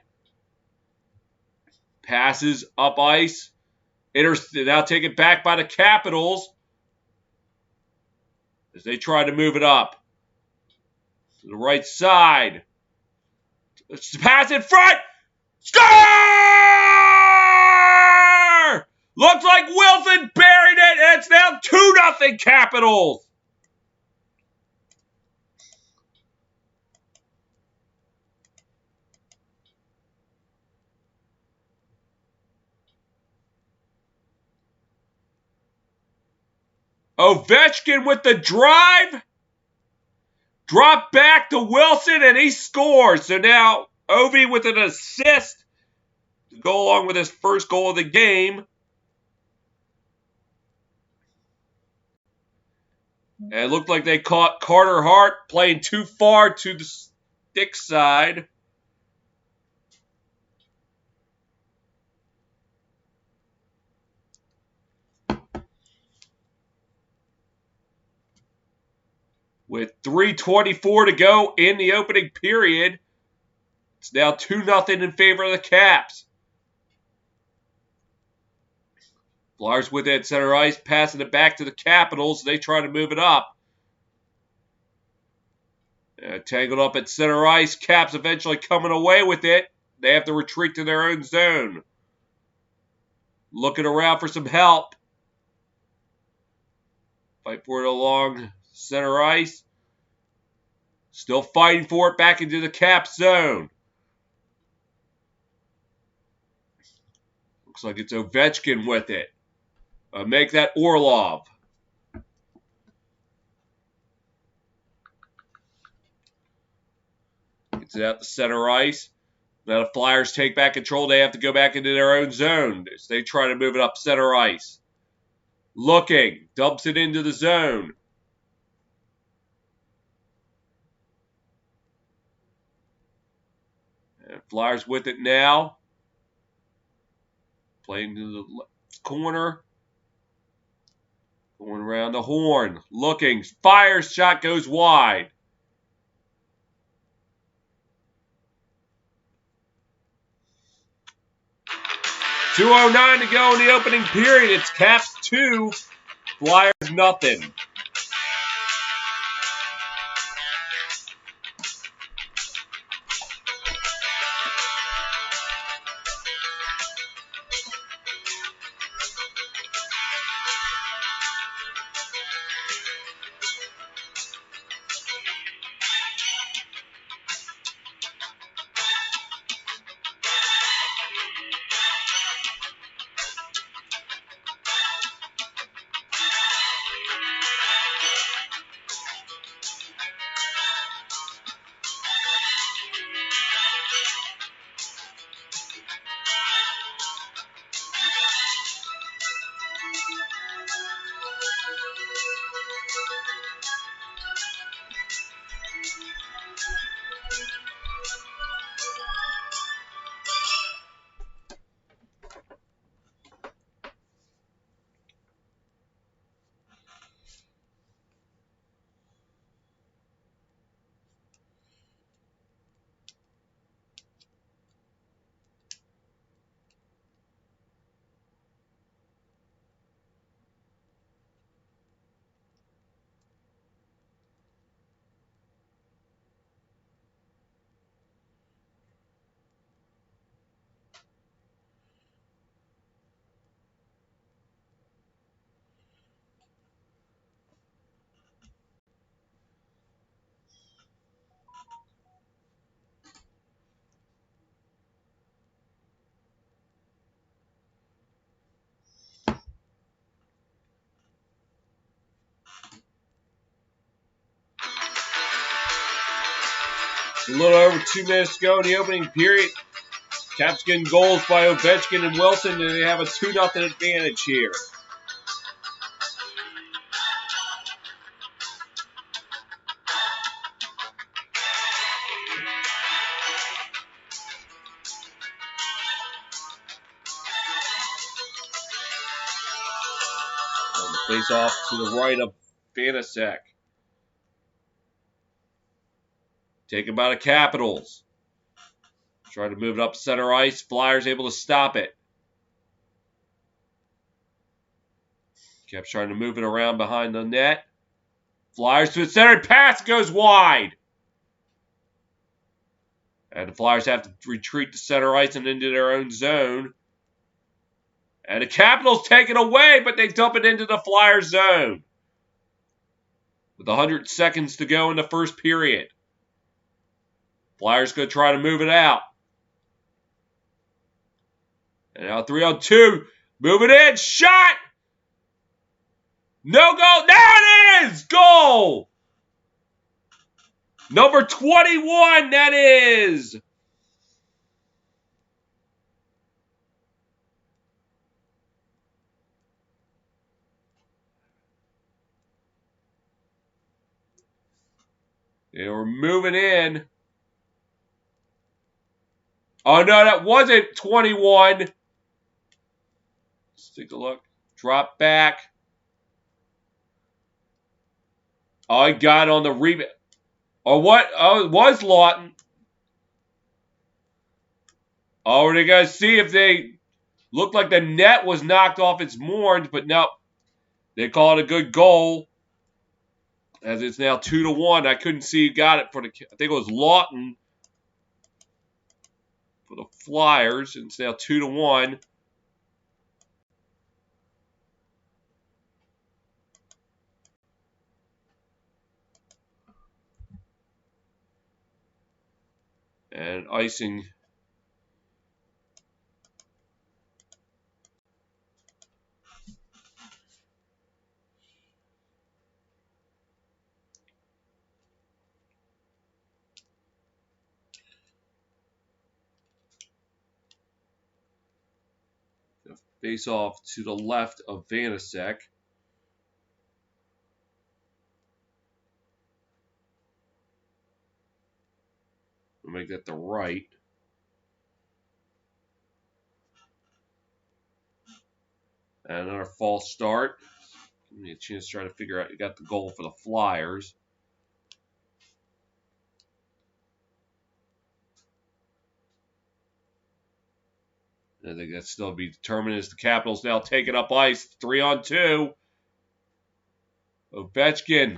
Passes up ice. Now taken back by the Capitals. As they try to move it up. To the right side. Pass in front. Score! Looks like Wilson buried it, and it's now 2-0 Capitals. Ovechkin with the drive. Drop back to Wilson, and he scores. So now Ovi with an assist to go along with his first goal of the game. And it looked like they caught Carter Hart playing too far to the stick side. With 3:24 to go in the opening period, it's now 2-0 in favor of the Caps. Flyers with it at center ice, passing it back to the Capitals. They try to move it up. Tangled up at center ice. Caps eventually coming away with it. They have to retreat to their own zone. Looking around for some help. Fight for it along center ice. Still fighting for it back into the Caps zone. Looks like it's Ovechkin with it. Make that Orlov. Gets it out to center ice. Now the Flyers take back control. They have to go back into their own zone as they try to move it up center ice. Looking. Dumps it into the zone. And Flyers with it now. Playing to the left corner. Going around the horn. Looking. Fires. Shot goes wide. 2:09 to go in the opening period. It's Caps 2, Flyers nothing. A little over 2 minutes to go in the opening period. Caps getting goals by Ovechkin and Wilson, and they have a 2-0 advantage here. On the face-off to the right of Vanasek. Taken by the Capitals. Trying to move it up center ice. Flyers able to stop it. Caps trying to move it around behind the net. Flyers to the center. Pass goes wide. And the Flyers have to retreat to center ice and into their own zone. And the Capitals take it away, but they dump it into the Flyers zone. With 100 seconds to go in the first period. Flyers going to try to move it out. And now 3-on-2. Move it in. Shot! No goal. There it is! Goal! Number 21, that is. They were moving in. Oh, no, that wasn't 21. Let's take a look. Drop back. Oh, I got on the rebound. Oh, what? Oh, it was Lawton. Oh, they're going to see if they looked like the net was knocked off its moorings, but no. They call it a good goal. As it's now 2-1. I couldn't see who got it for the. I think it was Lawton for the Flyers. It's now 2-1. And icing. Face off to the left of Vanasek. We'll make that the right. And another false start. Give me a chance to try to figure out. You got the goal for the Flyers. I think that's still to be determined as the Capitals now taking up ice. 3-on-2. Ovechkin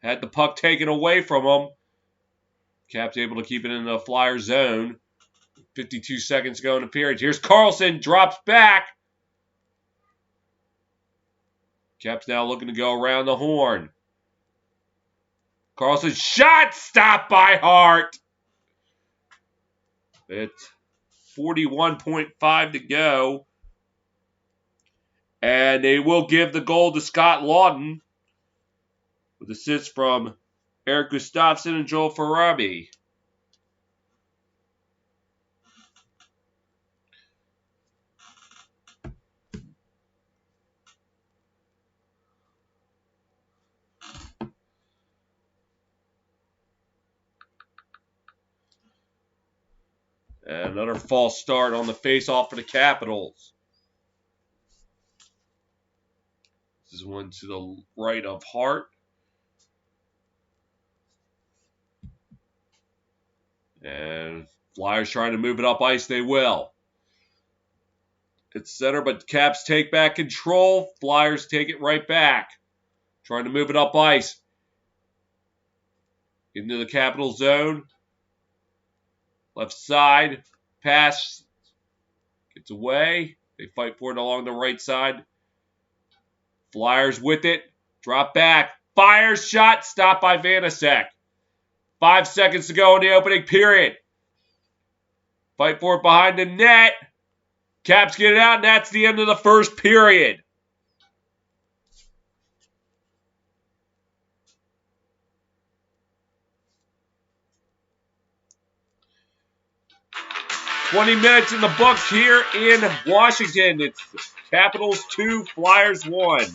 had the puck taken away from him. Caps able to keep it in the Flyer zone. 52 seconds to go in the period. Here's Carlson, drops back. Caps now looking to go around the horn. Carlson shot, stopped by Hart. It's 41.5 to go. And they will give the goal to Scott Lawton with assists from Eric Gustafsson and Joel Farabi. And another false start on the face-off for the Capitals. This is one to the right of Hart. And Flyers trying to move it up ice, they will. It's center, but Caps take back control. Flyers take it right back. Trying to move it up ice. Into the Capital zone. Left side. Pass. Gets away. They fight for it along the right side. Flyers with it. Drop back. Fires shot. Stopped by Vanasek. 5 seconds to go in the opening period. Fight for it behind the net. Caps get it out, and that's the end of the first period. $20 in the books here in Washington. It's Capitals 2, Flyers 1.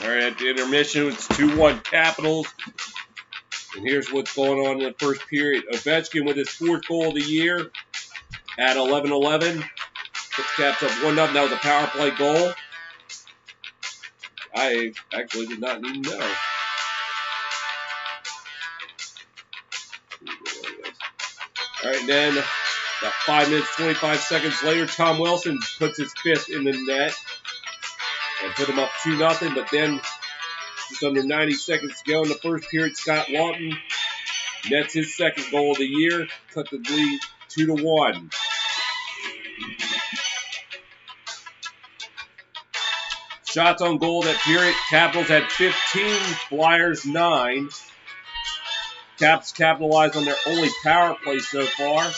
All right, at the intermission, it's 2-1 Capitals. And here's what's going on in the first period. Ovechkin with his 4th goal of the year at 11-11. Puts Caps up 1-0. That was a power play goal. I actually did not even know. All right, then about 5 minutes, 25 seconds later, Tom Wilson puts his 5th in the net and put him up 2-0. But then, just under 90 seconds to go in the first period, Scott Laughton nets his 2nd goal of the year, cut the lead 2-1. Shots on goal that period, Capitals had 15, Flyers 9. Caps capitalized on their only power play so far.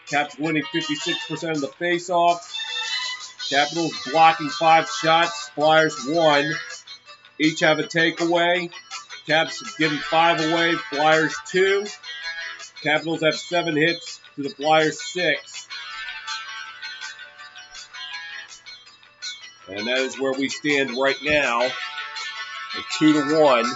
Caps winning 56% of the faceoffs. Capitals blocking 5 shots, Flyers 1. Each have a takeaway. Caps giving 5 away, Flyers 2. Capitals have 7 hits to the Flyers 6. And that is where we stand right now at 2-1.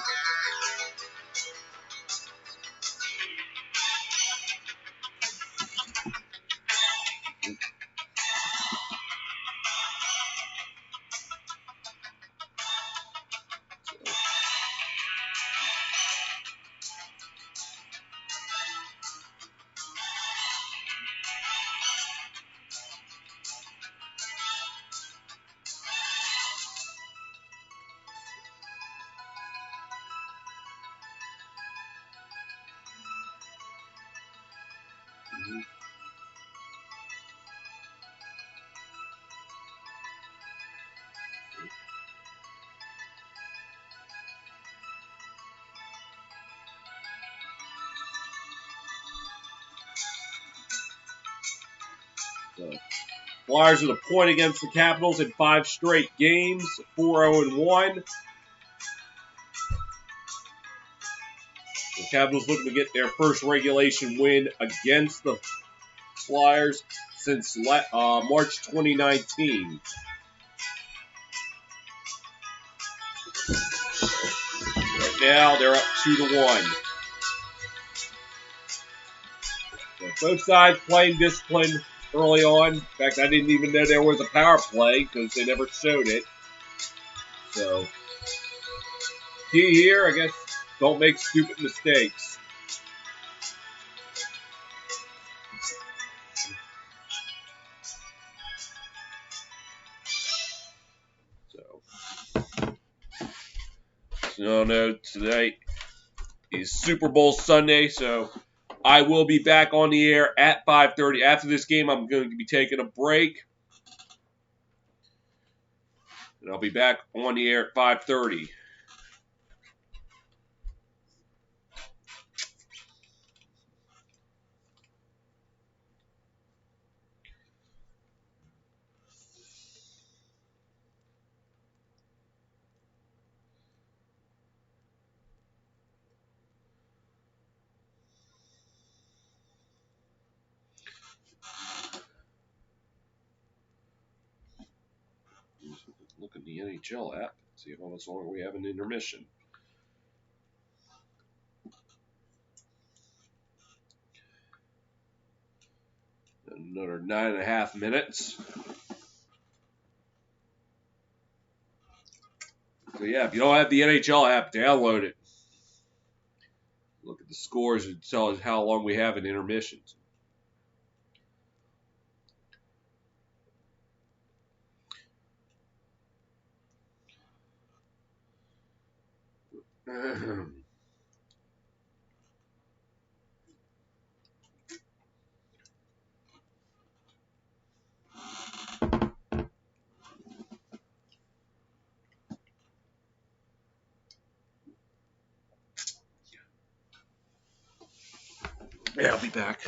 So, Flyers with a point against the Capitals in 5 straight games, 4-0-1. The Capitals looking to get their first regulation win against the Flyers since March 2019. Right now, they're up 2-1. So both sides playing discipline early on. In fact, I didn't even know there was a power play because they never showed it. So, key here, I guess, don't make stupid mistakes. So no, tonight is Super Bowl Sunday, so I will be back on the air at 5:30. After this game, I'm going to be taking a break. And I'll be back on the air at 5:30. Look at the NHL app, see how much longer we have an intermission. Another 9.5 minutes. So yeah, if you don't have the NHL app, download it. Look at the scores and tell us how long we have in intermissions. Yeah, I'll be back.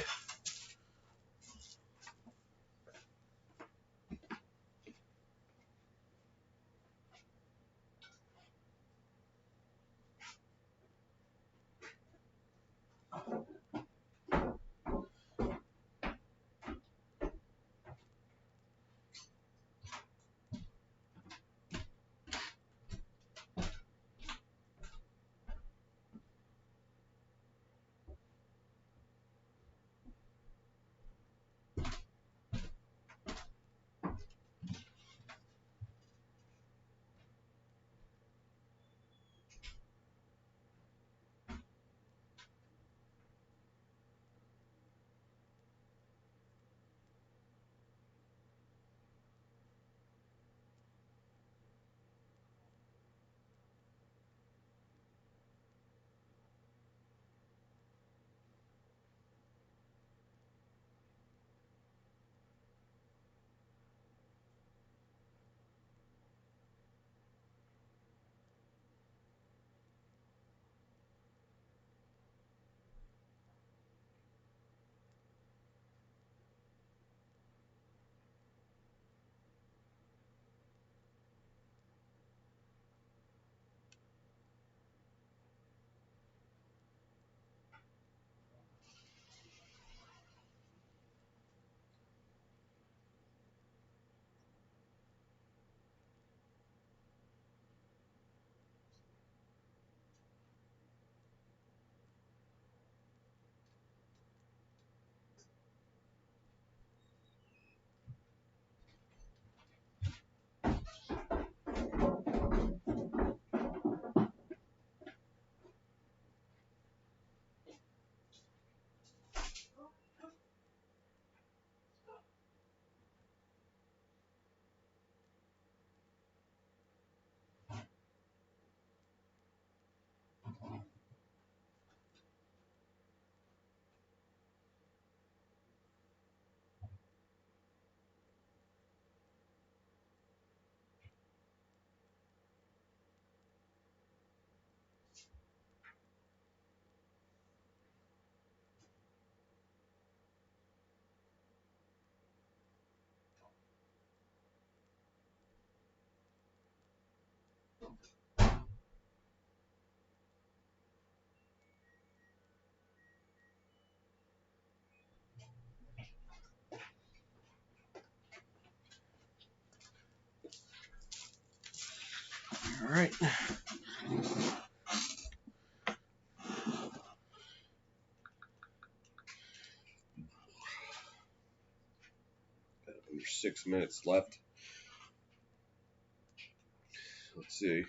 right. Under 6 minutes left. Let's see.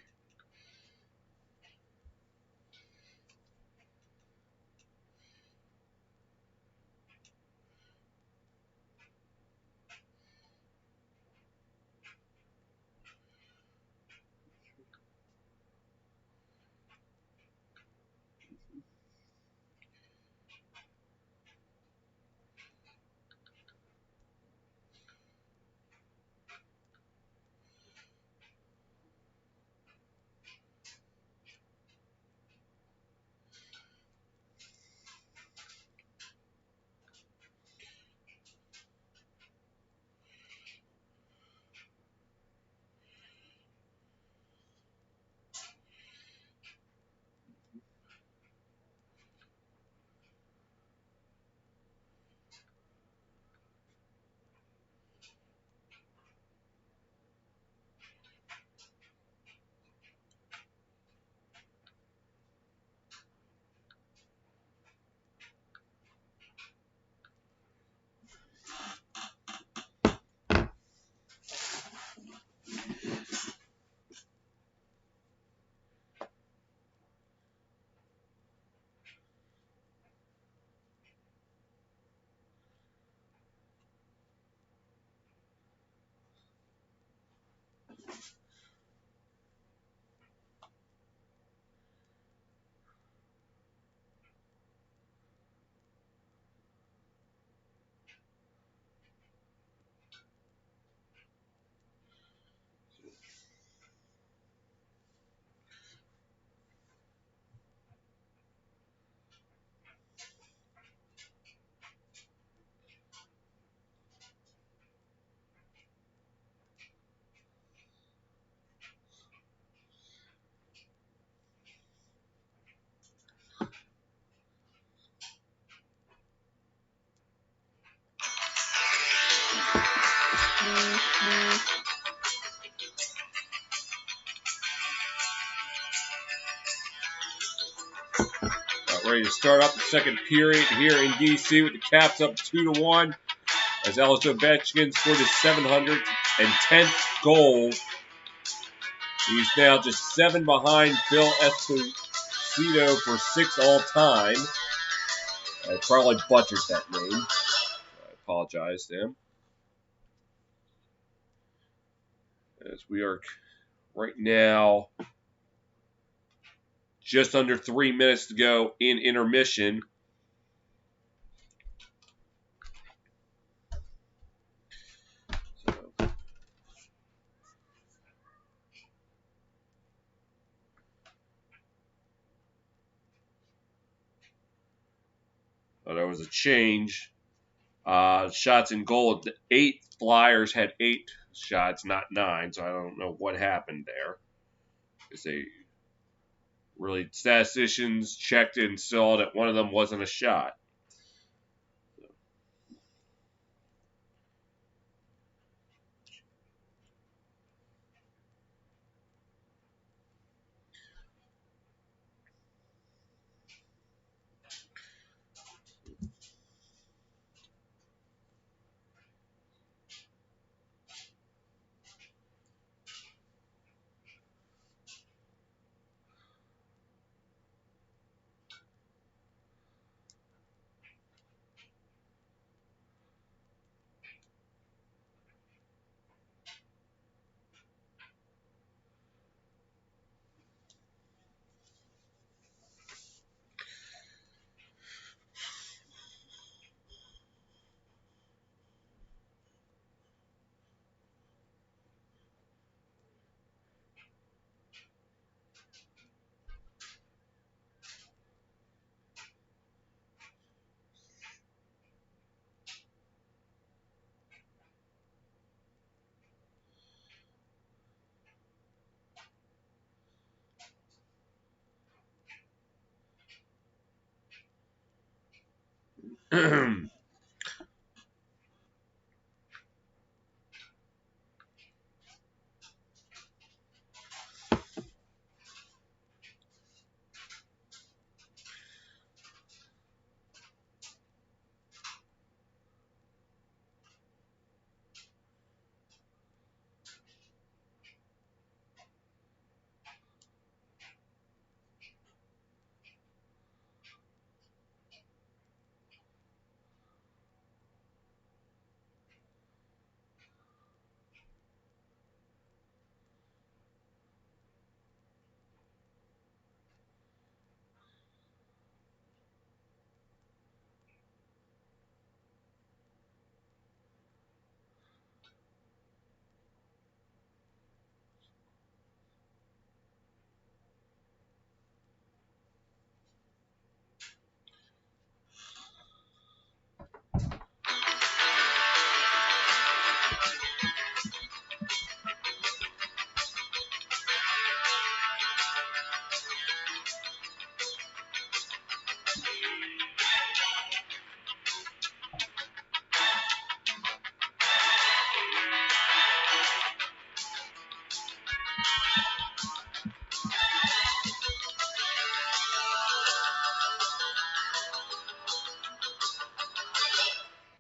Ready to start up the second period here in DC with the Caps up 2-1 as Ellis Ovechkin scored his 710th goal. He's now just 7 behind Phil Esposito for 6 all-time. I probably butchered that name. I apologize to him. As we are right now just under 3 minutes to go in intermission. There was a change. Shots in goal. 8 Flyers had 8 shots, not 9, so I don't know what happened there. Because they really, statisticians checked and saw that one of them wasn't a shot.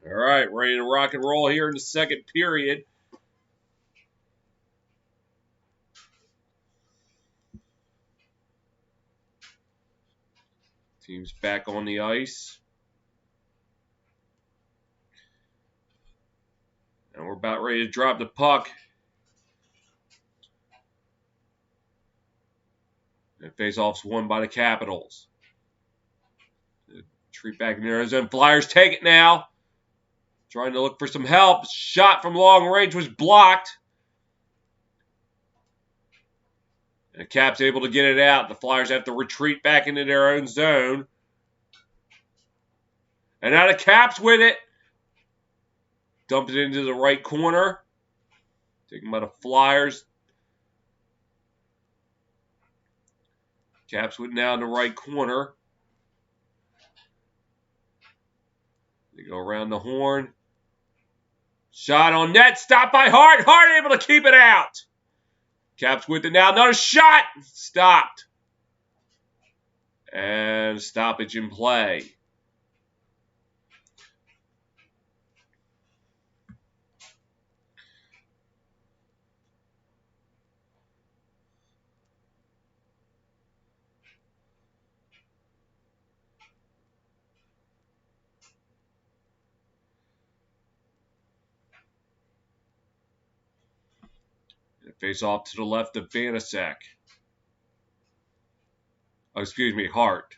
All right, ready to rock and roll here in the second period. Team's back on the ice. And we're about ready to drop the puck. And face-off's won by the Capitals. Retreat back in their own zone. Flyers take it now. Trying to look for some help. Shot from long range was blocked. And the Caps able to get it out. The Flyers have to retreat back into their own zone. And now the Caps with it. Dump it into the right corner. Taken by the Flyers. Caps with it now in the right corner. They go around the horn. Shot on net. Stopped by Hart. Hart able to keep it out. Caps with it now. Another shot. Stopped. And stoppage in play. Face off to the left of Vanasek. Oh, excuse me, Hart.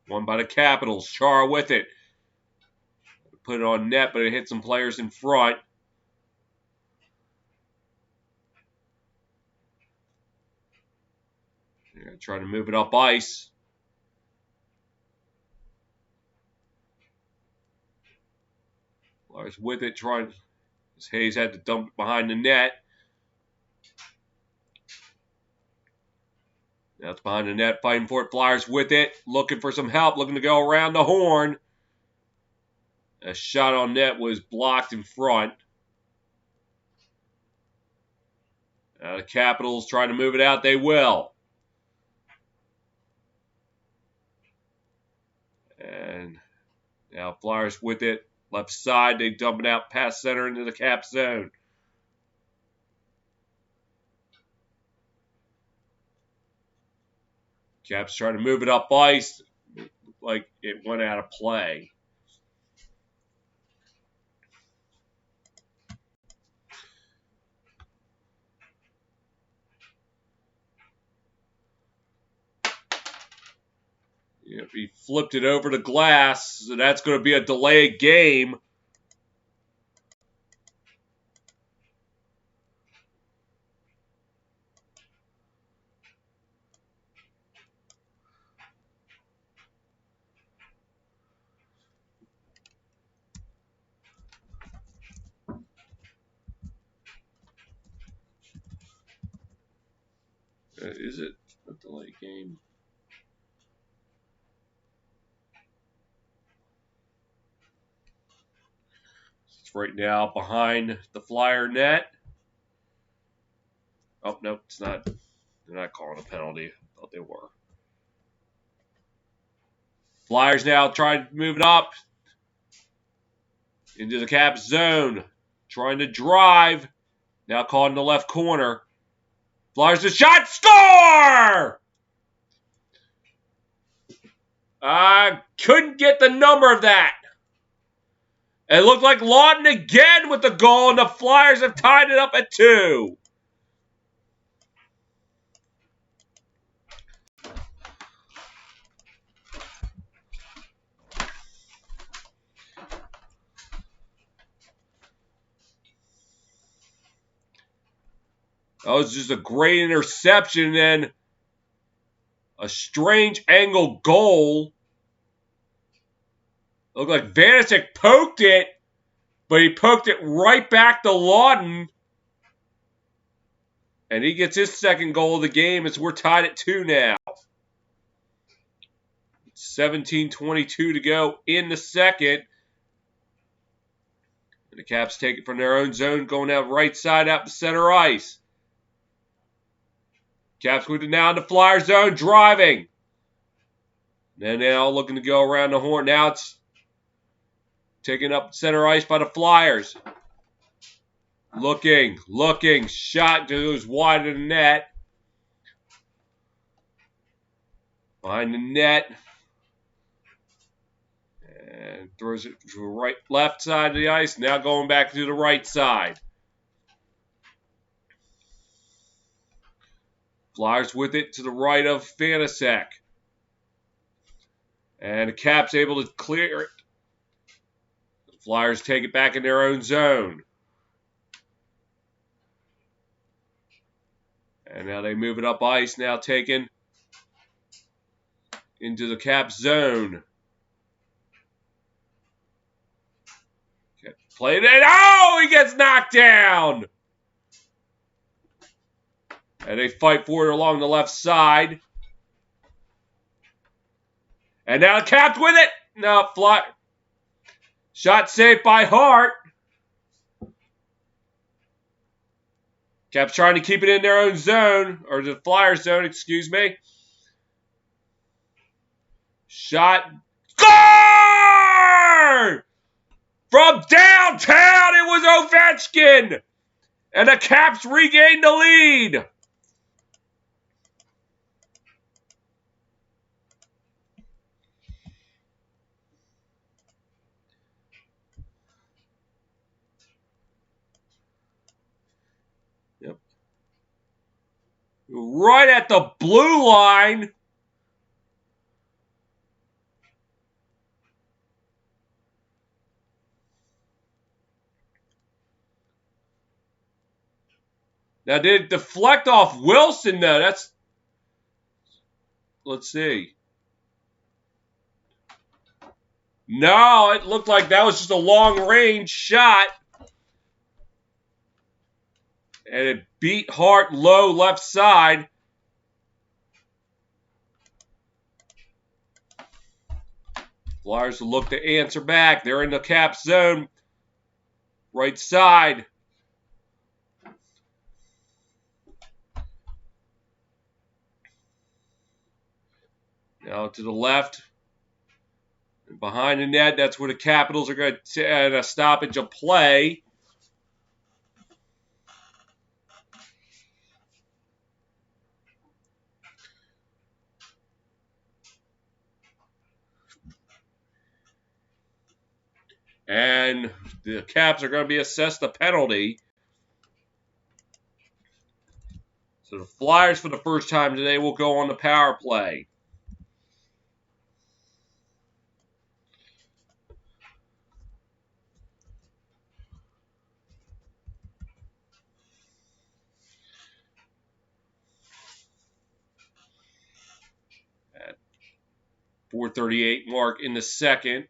Won by the Capitals. Chara with it. Put it on net, but it hit some players in front. Trying to move it up ice. Flyers with it, trying. Hayes had to dump it behind the net. Now it's behind the net, fighting for it. Flyers with it, looking for some help, looking to go around the horn. A shot on net was blocked in front. The Capitals trying to move it out. They will. And now Flyers with it. Left side, they dump it out past center into the Cap zone. Caps trying to move it up ice. Looked like it went out of play. If he flipped it over the glass, so that's going to be a delayed game. Is it a delayed game? It's right now behind the Flyer net. Oh, no, it's not. They're not calling a penalty. I thought they were. Flyers now trying to move it up into the Cap zone. Trying to drive. Now caught in the left corner. Flyers a shot. Score! Couldn't get the number of that. It looked like Lawton again with the goal, and the Flyers have tied it up at 2. That was just a great interception and a strange angle goal. Looked like Vanasek poked it, but he poked it right back to Lawton. And he gets his second goal of the game as we're tied at 2 now. 17:22 to go in the second. And the Caps take it from their own zone, going out right side out to center ice. Caps with it now in the Flyer zone, driving. And now looking to go around the horn. Now it's taken up center ice by the Flyers. Looking. Shot goes wide of the net. Behind the net. And throws it to the left side of the ice. Now going back to the right side. Flyers with it to the right of Fanasek. And the Caps able to clear it. The Flyers take it back in their own zone. And now they move it up ice. Now taken into the Caps zone. Played it. Oh, he gets knocked down. And they fight for it along the left side. And now the Caps with it. No, shot saved by Hart. Caps trying to keep it in their own zone, or the Flyers zone, excuse me. Shot. Score! From downtown, it was Ovechkin. And the Caps regained the lead. Yep. Right at the blue line. Now, did it deflect off Wilson, though? Let's see. No, it looked like that was just a long-range shot. And it beat Hart low left side. Flyers will look to answer back. They're in the Caps zone. Right side. Now to the left. And behind the net, that's where the Capitals are going to add a stoppage of play. And the Caps are going to be assessed a penalty. So the Flyers, for the first time today, will go on the power play. At 4:38 mark in the second.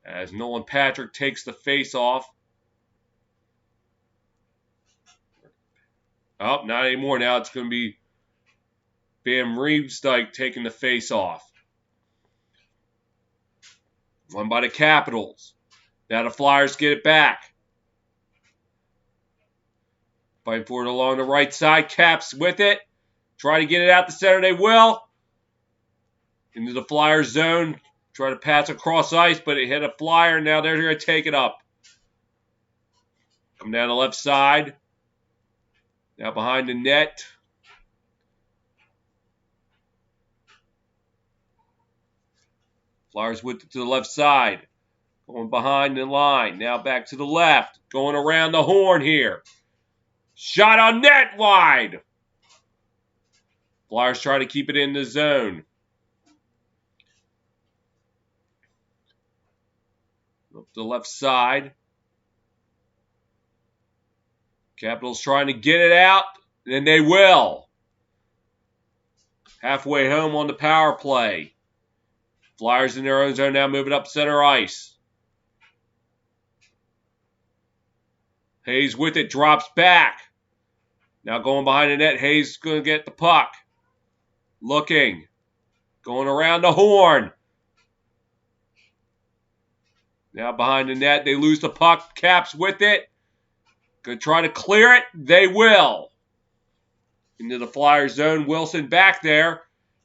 As Nolan Patrick takes the face-off. Oh, not anymore. Now it's going to be Van Riemsdyk taking the face-off. Won by the Capitals. Now the Flyers get it back. Fighting for it along the right side. Caps with it. Try to get it out the center. They will. Into the Flyers zone. Try to pass across ice, but it hit a Flyer. Now they're going to take it up. Come down the left side. Now behind the net. Flyers with it to the left side. Going behind the line. Now back to the left. Going around the horn here. Shot on net wide. Flyers try to keep it in the zone. Up the left side. Capitals trying to get it out, and they will. Halfway home on the power play. Flyers in their own zone now moving up center ice. Hayes with it, drops back. Now going behind the net, Hayes is going to get the puck. Looking. Going around the horn. Now behind the net, they lose the puck. Caps with it. Going to try to clear it. They will. Into the Flyers zone. Wilson back there.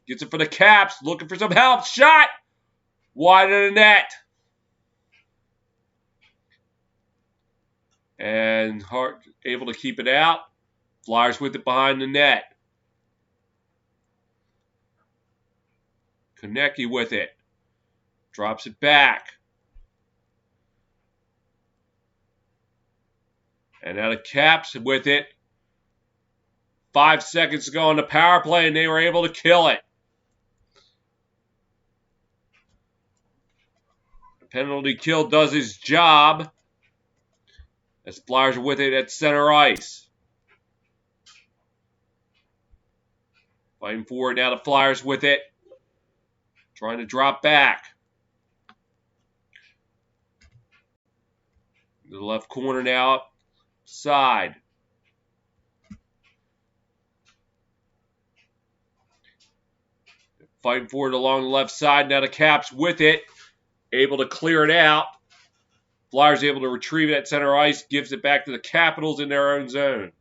Gets it for the Caps. Looking for some help. Shot! Wide of the net. And Hart able to keep it out. Flyers with it behind the net. Konecny with it. Drops it back. And now the Caps with it. 5 seconds to go on the power play, and they were able to kill it. The penalty kill does his job. As Flyers are with it at center ice. Fighting forward now, the Flyers with it. Trying to drop back. To the left corner now. Side. Fighting forward along the left side. Now the Caps with it. Able to clear it out. Flyers able to retrieve it at center ice. Gives it back to the Capitals in their own zone.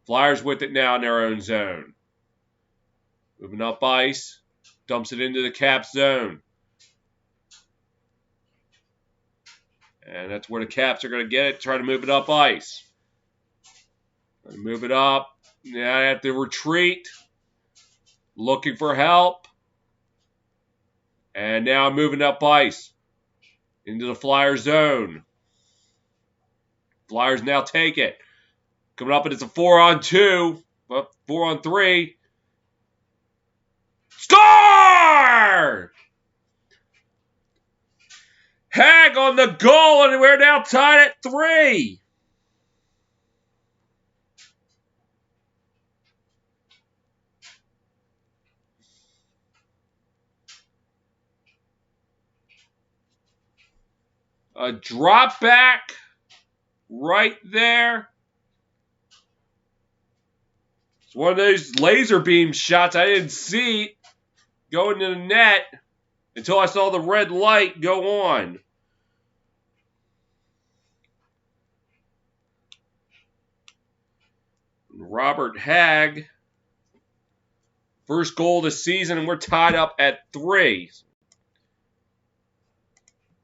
Flyers with it now in their own zone. Moving up ice. Dumps it into the Caps zone. And that's where the Caps are going to get it. Try to move it up ice. Move it up. Now they have to retreat. Looking for help. And now moving up ice. Into the Flyers zone. Flyers now take it. Coming up, and it's a 4-on-2. 4-on-3. Score! Hag on the goal, and we're now tied at 3. A drop back right there. It's one of those laser beam shots I didn't see go into the net until I saw the red light go on. Robert Hag. First goal of the season, and we're tied up at 3.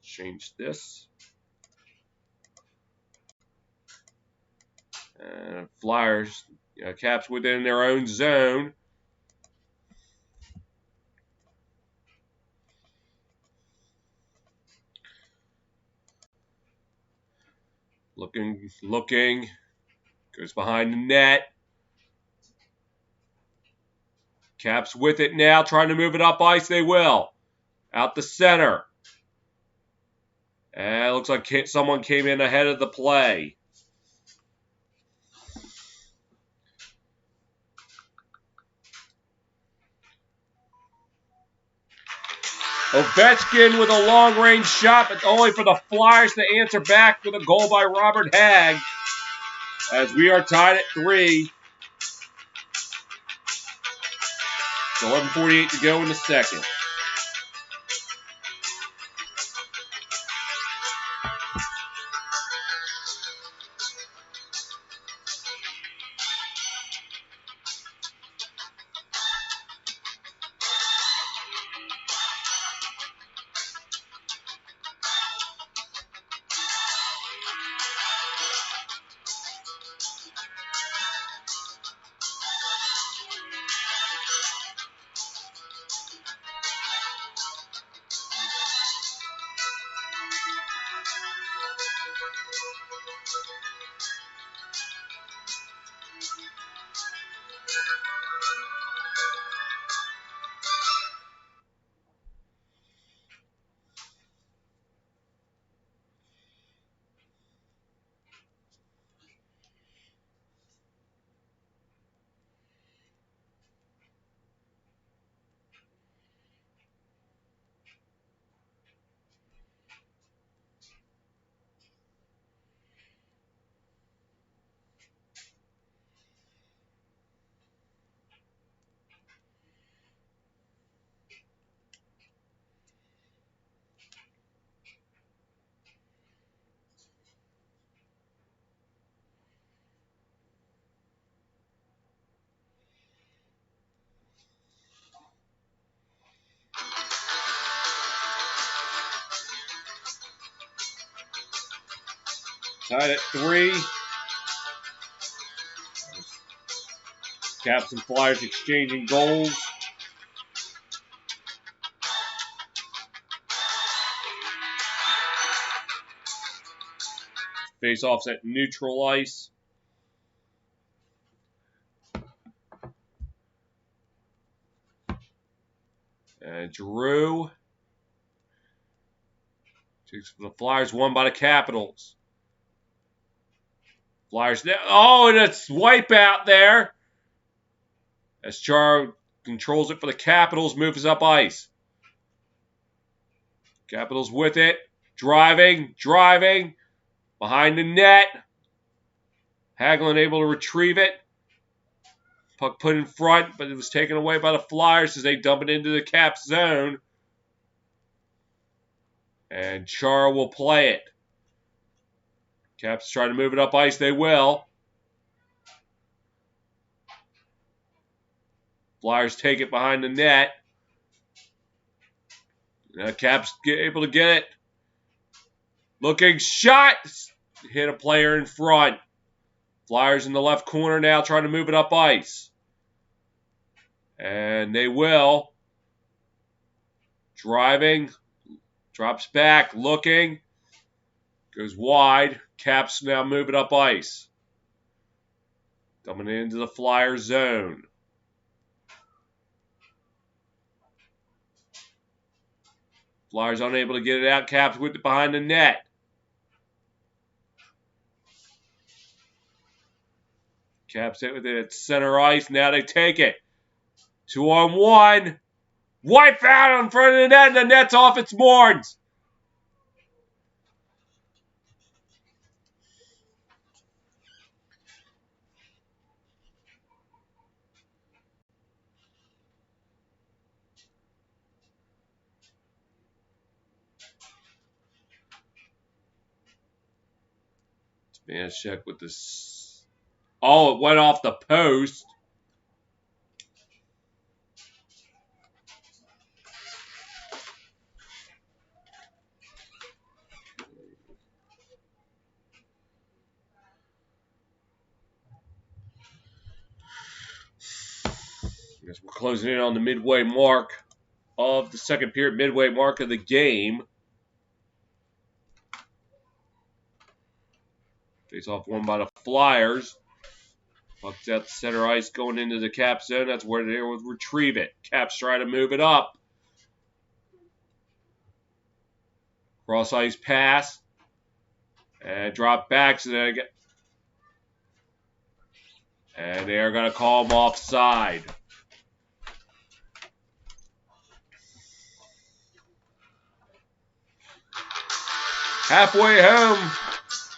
Change this. Flyers, Caps within their own zone. Looking. Goes behind the net. Caps with it now, trying to move it up ice. They will. Out the center. And it looks like someone came in ahead of the play. Ovechkin with a long-range shot, but only for the Flyers to answer back with a goal by Robert Hag. As we are tied at 3. It's 11:48 to go in the second. Tied at 3. Caps and Flyers exchanging goals. Face-offs at neutral ice. And Drew takes the Flyers, won by the Capitals. Flyers now. Oh, and it's wipeout there. As Char controls it for the Capitals, moves up ice. Capitals with it. Driving. Behind the net. Hagelin able to retrieve it. Puck put in front, but it was taken away by the Flyers as they dump it into the Caps zone. And Char will play it. Caps try to move it up ice. They will. Flyers take it behind the net. Caps able to get it. Looking shot. Hit a player in front. Flyers in the left corner now trying to move it up ice. And they will. Driving. Drops back. Looking. Goes wide. Caps now move it up ice. Dumping it into the Flyer zone. Flyers unable to get it out. Caps with it behind the net. Caps hit with it at center ice. Now they take it. 2-on-1. Wipe out in front of the net, and the net's off its boards. Let's check with this. Oh, it went off the post. I guess we're closing in on the midway mark of the second period, midway mark of the game. Face off won by the Flyers. Puck's out the center ice going into the Cap zone. That's where they will retrieve it. Caps try to move it up. Cross ice pass. And drop back so they get. And they are going to call them offside. Halfway home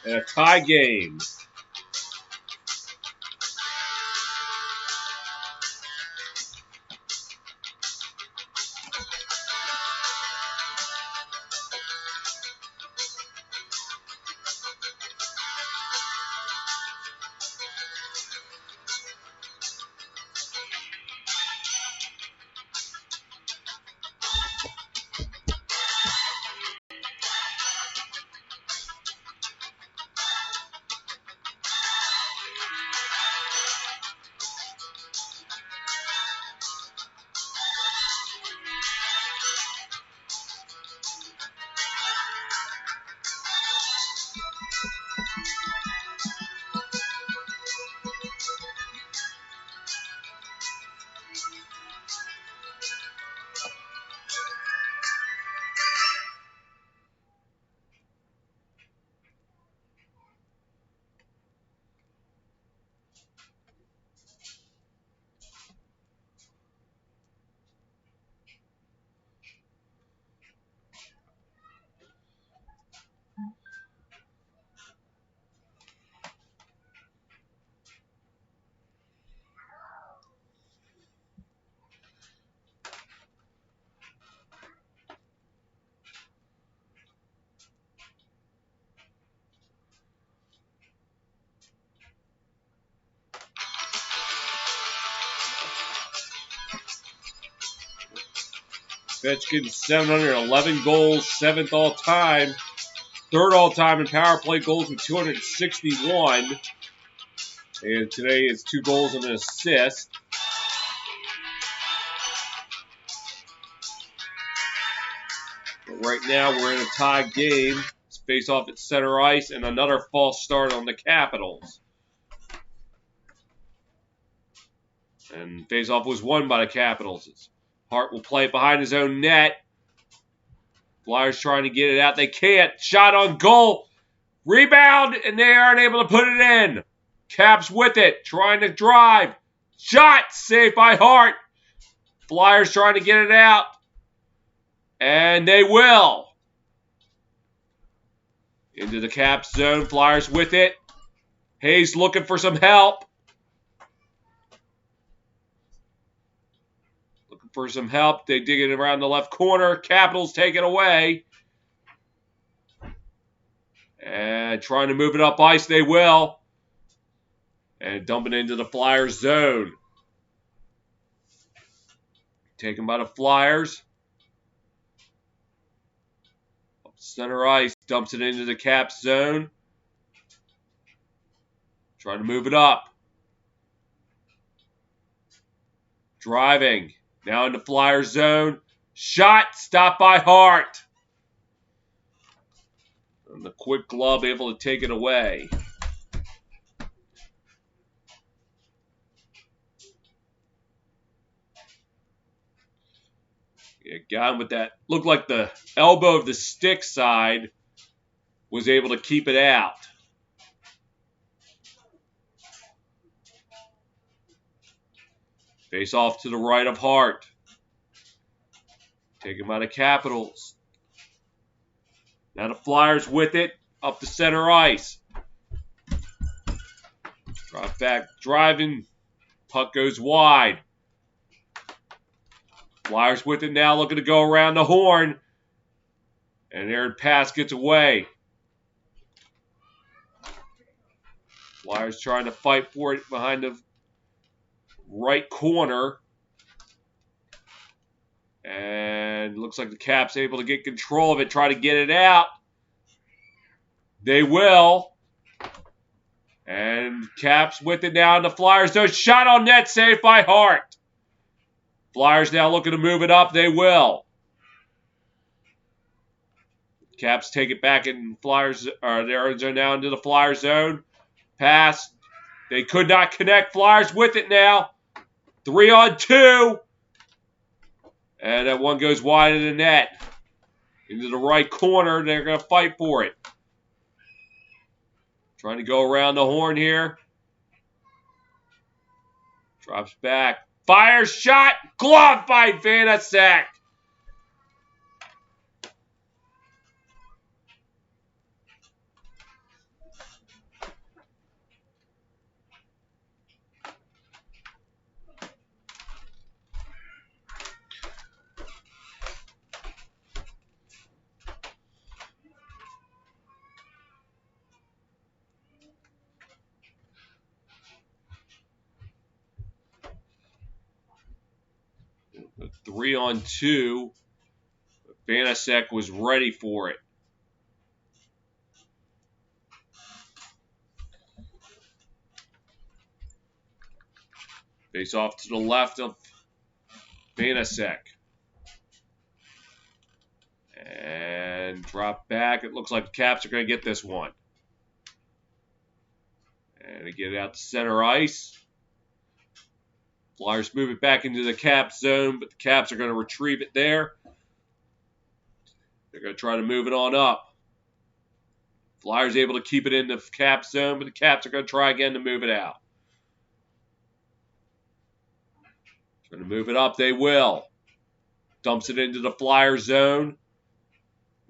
in a tie game. Ovechkin, 711 goals, 7th all time. third all-time in power play goals with 261. And today it's 2 goals and an assist. But right now we're in a tie game. It's face off at center ice and another false start on the Capitals. And face off was won by the Capitals. Hart will play it behind his own net. Flyers trying to get it out. They can't. Shot on goal. Rebound, and they aren't able to put it in. Caps with it, trying to drive. Shot, saved by Hart. Flyers trying to get it out. And they will. Into the Caps zone. Flyers with it. Hayes looking for some help. Looking for some help. They dig it around the left corner. Capitals take it away. And trying to move it up ice. They will. And dump it into the Flyers zone. Taken by the Flyers. Up center ice. Dumps it into the Caps zone. Trying to move it up. Driving. Now in the Flyers zone. Shot. Stopped by Hart. And the quick glove able to take it away. Yeah, got him with that. Looked like the elbow of the stick side was able to keep it out. Face off to the right of Hart. Taken by the Capitals. Now the Flyers with it. Up the center ice. Drop back. Driving. Puck goes wide. Flyers with it now, looking to go around the horn. And Aaron pass gets away. Flyers trying to fight for it behind the right corner. And looks like the Caps able to get control of it, try to get it out. They will. And Caps with it now in the Flyers. No shot on net, saved by Hart. Flyers now looking to move it up. They will. Caps take it back in Flyers, or they're now into the Flyers zone. Pass. They could not connect. Flyers with it now. 3-on-2. And that one goes wide of the net. Into the right corner. They're going to fight for it. Trying to go around the horn here. Drops back. Fires shot. Glove by Vanacek. The 3-on-2. Vanacek was ready for it. Face off to the left of Vanacek. And drop back. It looks like the Caps are going to get this one. And they get it out to center ice. Flyers move it back into the Caps zone, but the Caps are going to retrieve it there. They're going to try to move it on up. Flyers able to keep it in the Caps zone, but the Caps are going to try again to move it out. Trying to move it up, they will. Dumps it into the Flyers zone.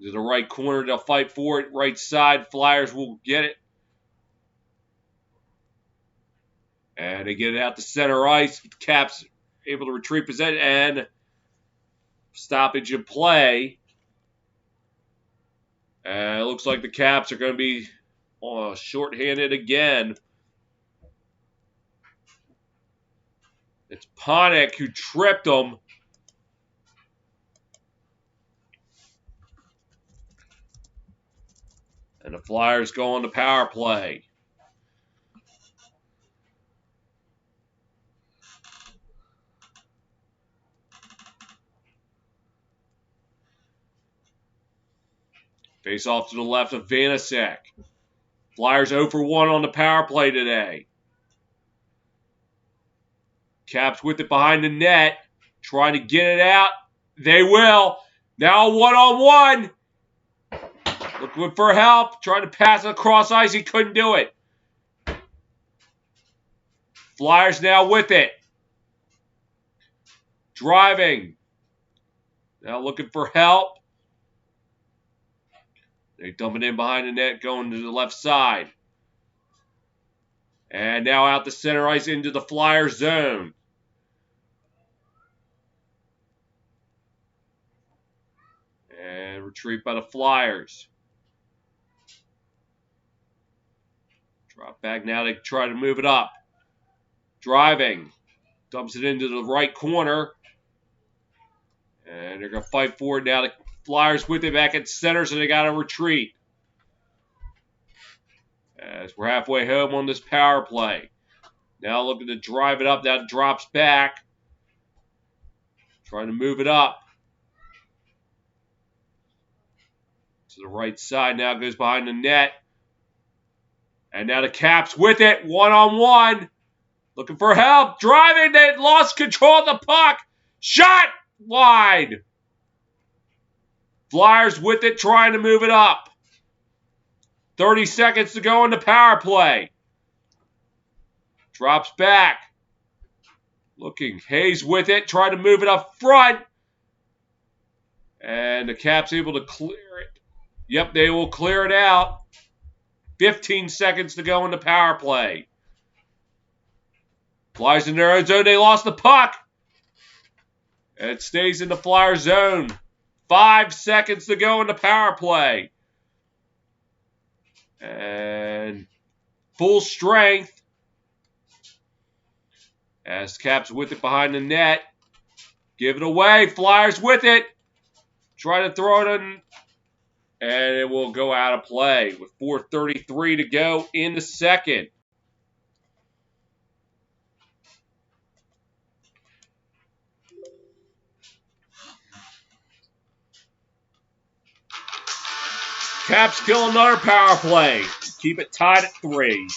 To the right corner, they'll fight for it. Right side, Flyers will get it. And they get it out to center ice. The Caps able to retrieve possession and stoppage of play. And it looks like the Caps are going to be shorthanded again. It's Panik who tripped them. And the Flyers go on the power play. Face off to the left of Vanasek. Flyers 0 for 1 on the power play today. Caps with it behind the net. Trying to get it out. They will. Now one-on-one. Looking for help. Trying to pass it across ice. He couldn't do it. Flyers now with it. Driving. Now looking for help. They dump it in behind the net, going to the left side. And now out the center ice into the Flyer zone. And retrieved by the Flyers. Drop back now. They try to move it up. Driving. Dumps it into the right corner. And they're going to fight for it now. The Flyers with it back at center, so they got to retreat. As we're halfway home on this power play. Now looking to drive it up. That drops back. Trying to move it up. To the right side now, goes behind the net. And now the Caps with it. One-on-one. Looking for help. Driving. They lost control of the puck. Shot wide. Flyers with it, trying to move it up. 30 seconds to go in the power play. Drops back. Looking. Hayes with it, trying to move it up front. And the Caps able to clear it. Yep, they will clear it out. 15 seconds to go in the power play. Flyers in their own zone. They lost the puck. And it stays in the Flyer zone. 5 seconds to go in the power play. And full strength. As Caps with it behind the net. Give it away. Flyers with it. Try to throw it in. And it will go out of play with 4:33 to go in the second. Caps kill another power play. Keep it tied at 3.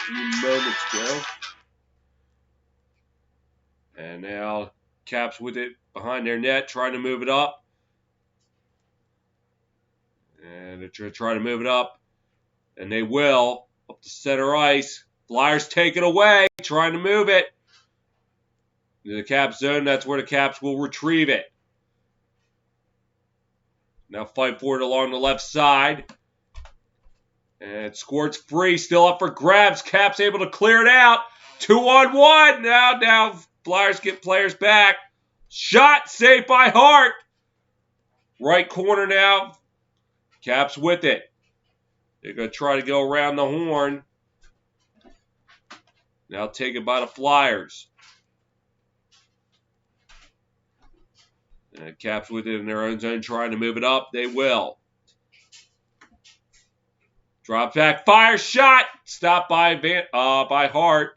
Few moments ago. And now Caps with it behind their net, trying to move it up. And they're trying to move it up. And they will Up to center ice. Flyers take it away, trying to move it. Into the Caps zone, that's where the Caps will retrieve it. Now fight for it along the left side. And Squirt's free, still up for grabs. Caps able to clear it out. 2-on-1. Now Flyers get players back. Shot saved by Hart. Right corner now. Caps with it. They're going to try to go around the horn. Now taken by the Flyers. And Caps with it in their own zone, trying to move it up. They will. Drop back, fire shot. Stopped by Hart.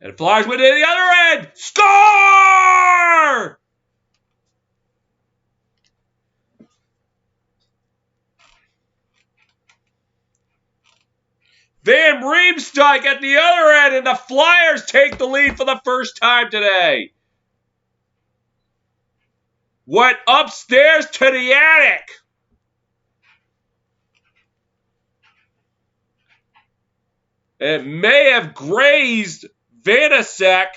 And the Flyers with it at the other end. Score! Van Riemsdyk at the other end, and the Flyers take the lead for the first time today. Went upstairs to the attic. It may have grazed Vanasek.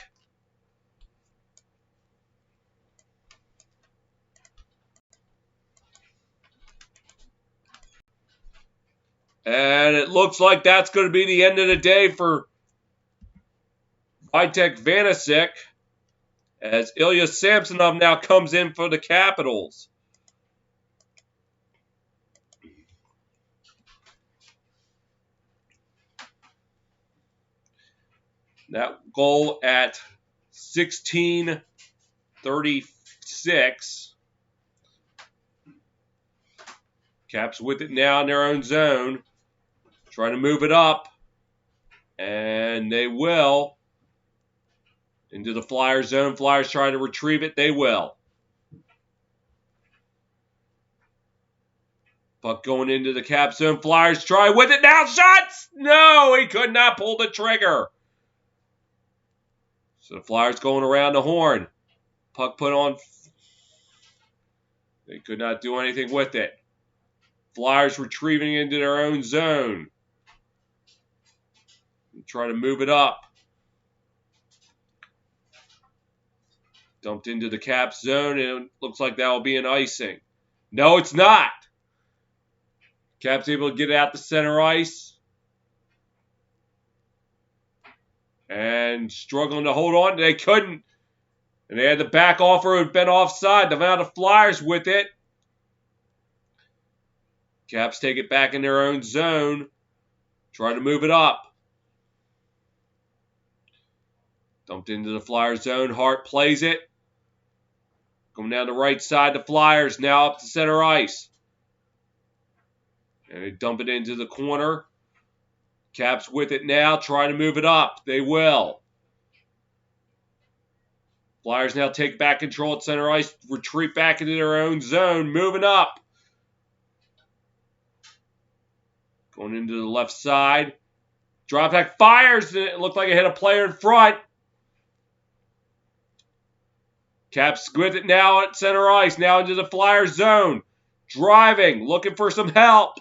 And it looks like that's going to be the end of the day for Vitek Vanasek, as Ilya Samsonov now comes in for the Capitals. That goal at 16:36. Caps with it now in their own zone. Trying to move it up. And they will. Into the Flyers zone. Flyers trying to retrieve it. They will. Puck going into the Cap zone. Flyers try with it now. Shots! No, he could not pull the trigger. So the Flyers going around the horn. Puck put on. They could not do anything with it. Flyers retrieving into their own zone. Try to move it up. Dumped into the Caps zone, and it looks like that will be an icing. No, it's not. Caps able to get it out to center ice. And struggling to hold on. They couldn't. And they had the back offer who had been offside. Now the Flyers with it. Caps take it back in their own zone. Try to move it up. Dumped into the Flyers zone. Hart plays it. Going down the right side. The Flyers now up to center ice. And they dump it into the corner. Caps with it now. Trying to move it up. They will. Flyers now take back control at center ice. Retreat back into their own zone. Moving up. Going into the left side. Drop back, fires. And it looked like it hit a player in front. Caps with it now at center ice. Now into the Flyers zone. Driving. Looking for some help.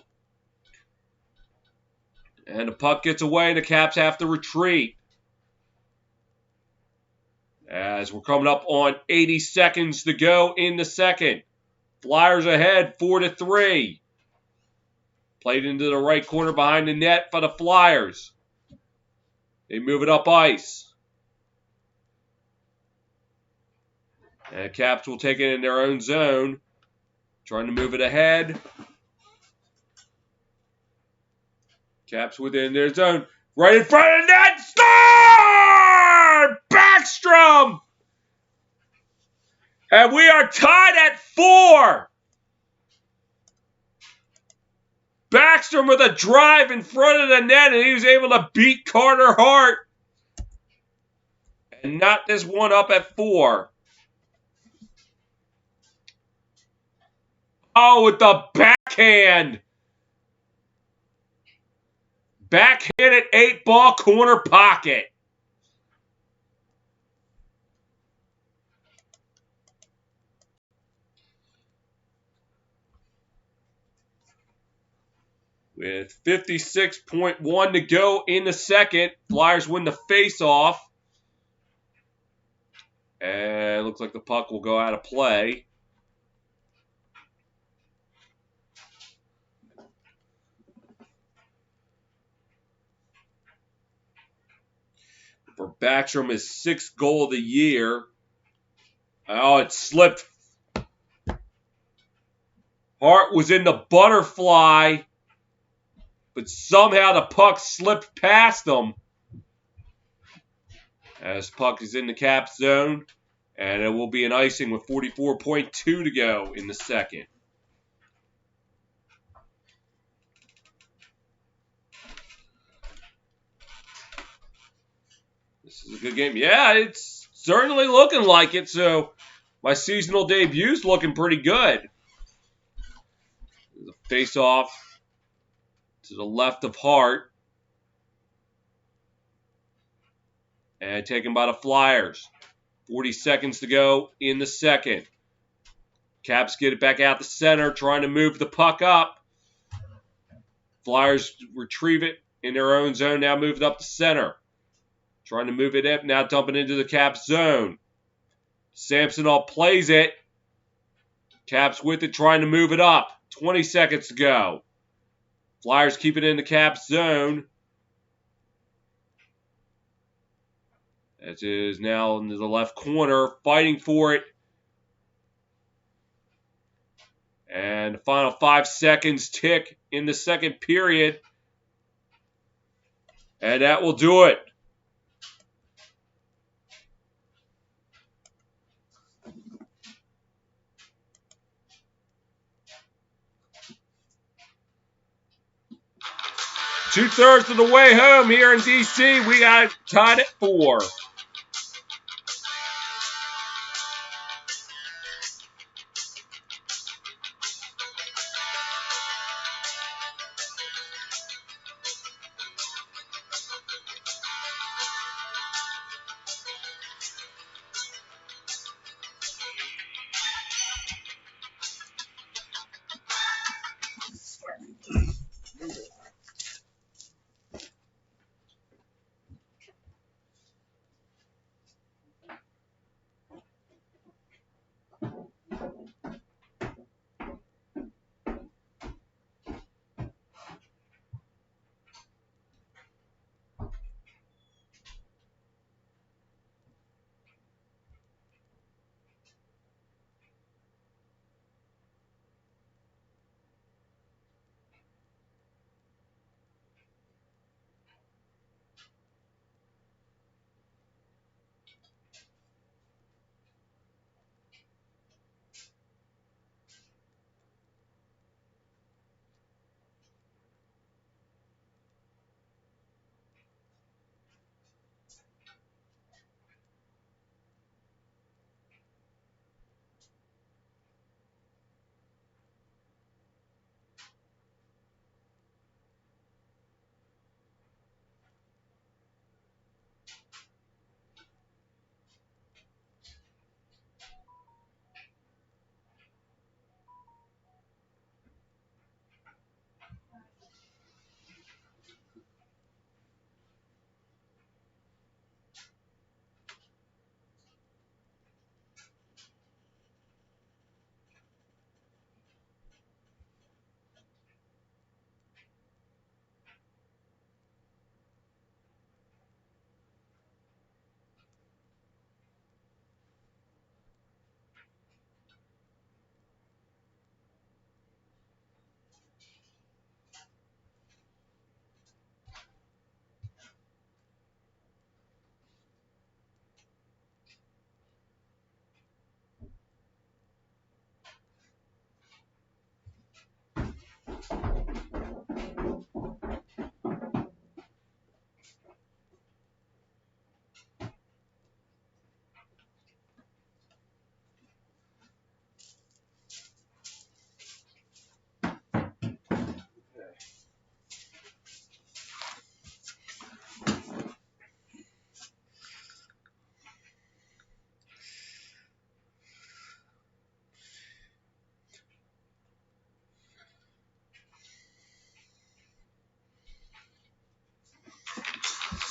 And the puck gets away. And the Caps have to retreat. As we're coming up on 80 seconds to go in the second. Flyers ahead 4-3. Played into the right corner behind the net for the Flyers. They move it up ice. And Caps will take it in their own zone. Trying to move it ahead. Caps within their zone. Right in front of the net. Score! Backstrom! And we are tied at 4. Backstrom with a drive in front of the net, and he was able to beat Carter Hart. And knot this one up at 4. Oh, with the backhand. Backhand at 8-ball corner pocket. We With 56.1 to go in the second, Flyers win the face-off. And it looks like the puck will go out of play. For Backstrom, his 6th goal of the year. Oh, it slipped. Hart was in the butterfly, but somehow the puck slipped past him. As puck is in the cap zone, and it will be an icing with 44.2 to go in the second. This is a good game. Yeah, it's certainly looking like it, so my seasonal debut's looking pretty good. The face-off to the left of Hart. And taken by the Flyers. 40 seconds to go in the second. Caps get it back out the center, trying to move the puck up. Flyers retrieve it in their own zone, now moving up the center. Trying to move it up, now dumping into the Caps zone. Samsonov plays it. Caps with it, trying to move it up. 20 seconds to go. Flyers keep it in the Caps zone. As is now into the left corner, fighting for it. And the final 5 seconds tick in the second period. And that will do it. Two-thirds of the way home here in D.C. We got tied at 4.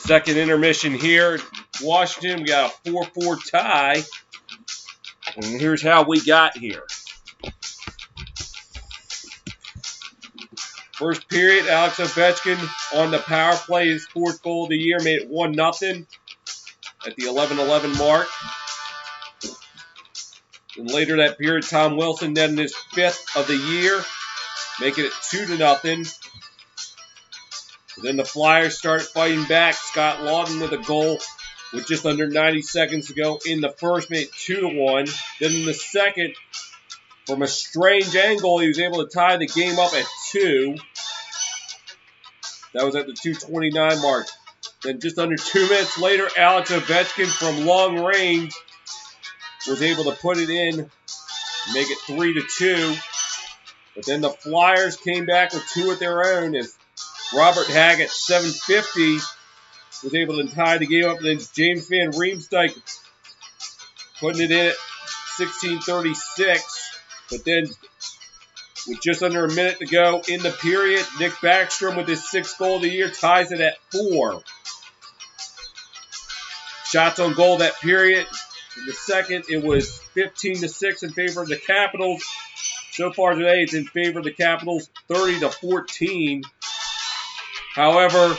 Second intermission here. Washington, we got a 4-4 tie. And here's how we got here. First period, Alex Ovechkin on the power play, his fourth goal of the year, made it 1-0 at the 11-11 mark. And later that period, Tom Wilson netted his fifth of the year, making it 2-0. Then the Flyers started fighting back. Scott Laughton with a goal with just under 90 seconds to go in the first, made it 2-1. Then in the second, from a strange angle, he was able to tie the game up at 2. That was at the 2:29 mark. Then just under 2 minutes later, Alex Ovechkin from long range was able to put it in, make it 3-2. But then the Flyers came back with 2 of their own as Robert Haggett, 750, was able to tie the game up. And then James Van Riemsdyk putting it in at 16:36. But then with just under a minute to go in the period, Nick Backstrom with his 6th goal of the year ties it at 4. Shots on goal that period. In the second, it was 15-6 in favor of the Capitals. So far today, it's in favor of the Capitals, 30-14. However,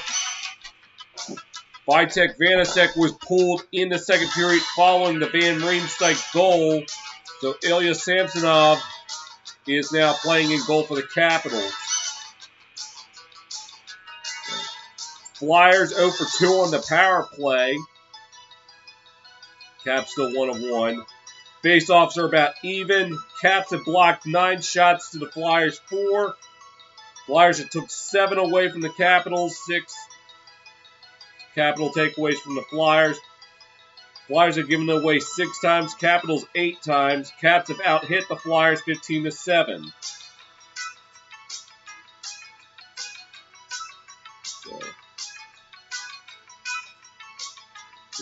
Vitek Vanacek was pulled in the second period following the Van Riemsdyk goal. So Ilya Samsonov is now playing in goal for the Capitals. Flyers 0 for 2 on the power play. Caps still 1 of 1. Faceoffs are about even. Caps have blocked 9 shots to the Flyers 4. Flyers have took 7 away from the Capitals, 6 Capital takeaways from the Flyers. Flyers have given away 6 times, Capitals 8 times. Caps have out-hit the Flyers 15-7.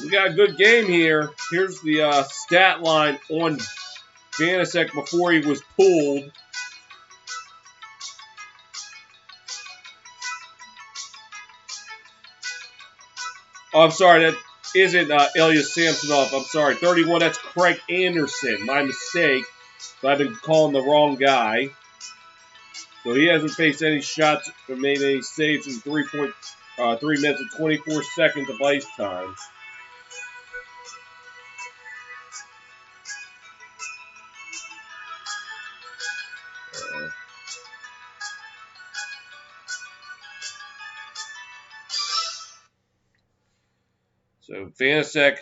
We got a good game here. Here's the stat line on Vanacek before he was pulled. Oh, I'm sorry, that isn't Ilya Samsonov. I'm sorry, 31, that's Craig Anderson. My mistake. So I've been calling the wrong guy. So he hasn't faced any shots or made any saves in 3 minutes and 24 seconds of ice time. So Vanacek,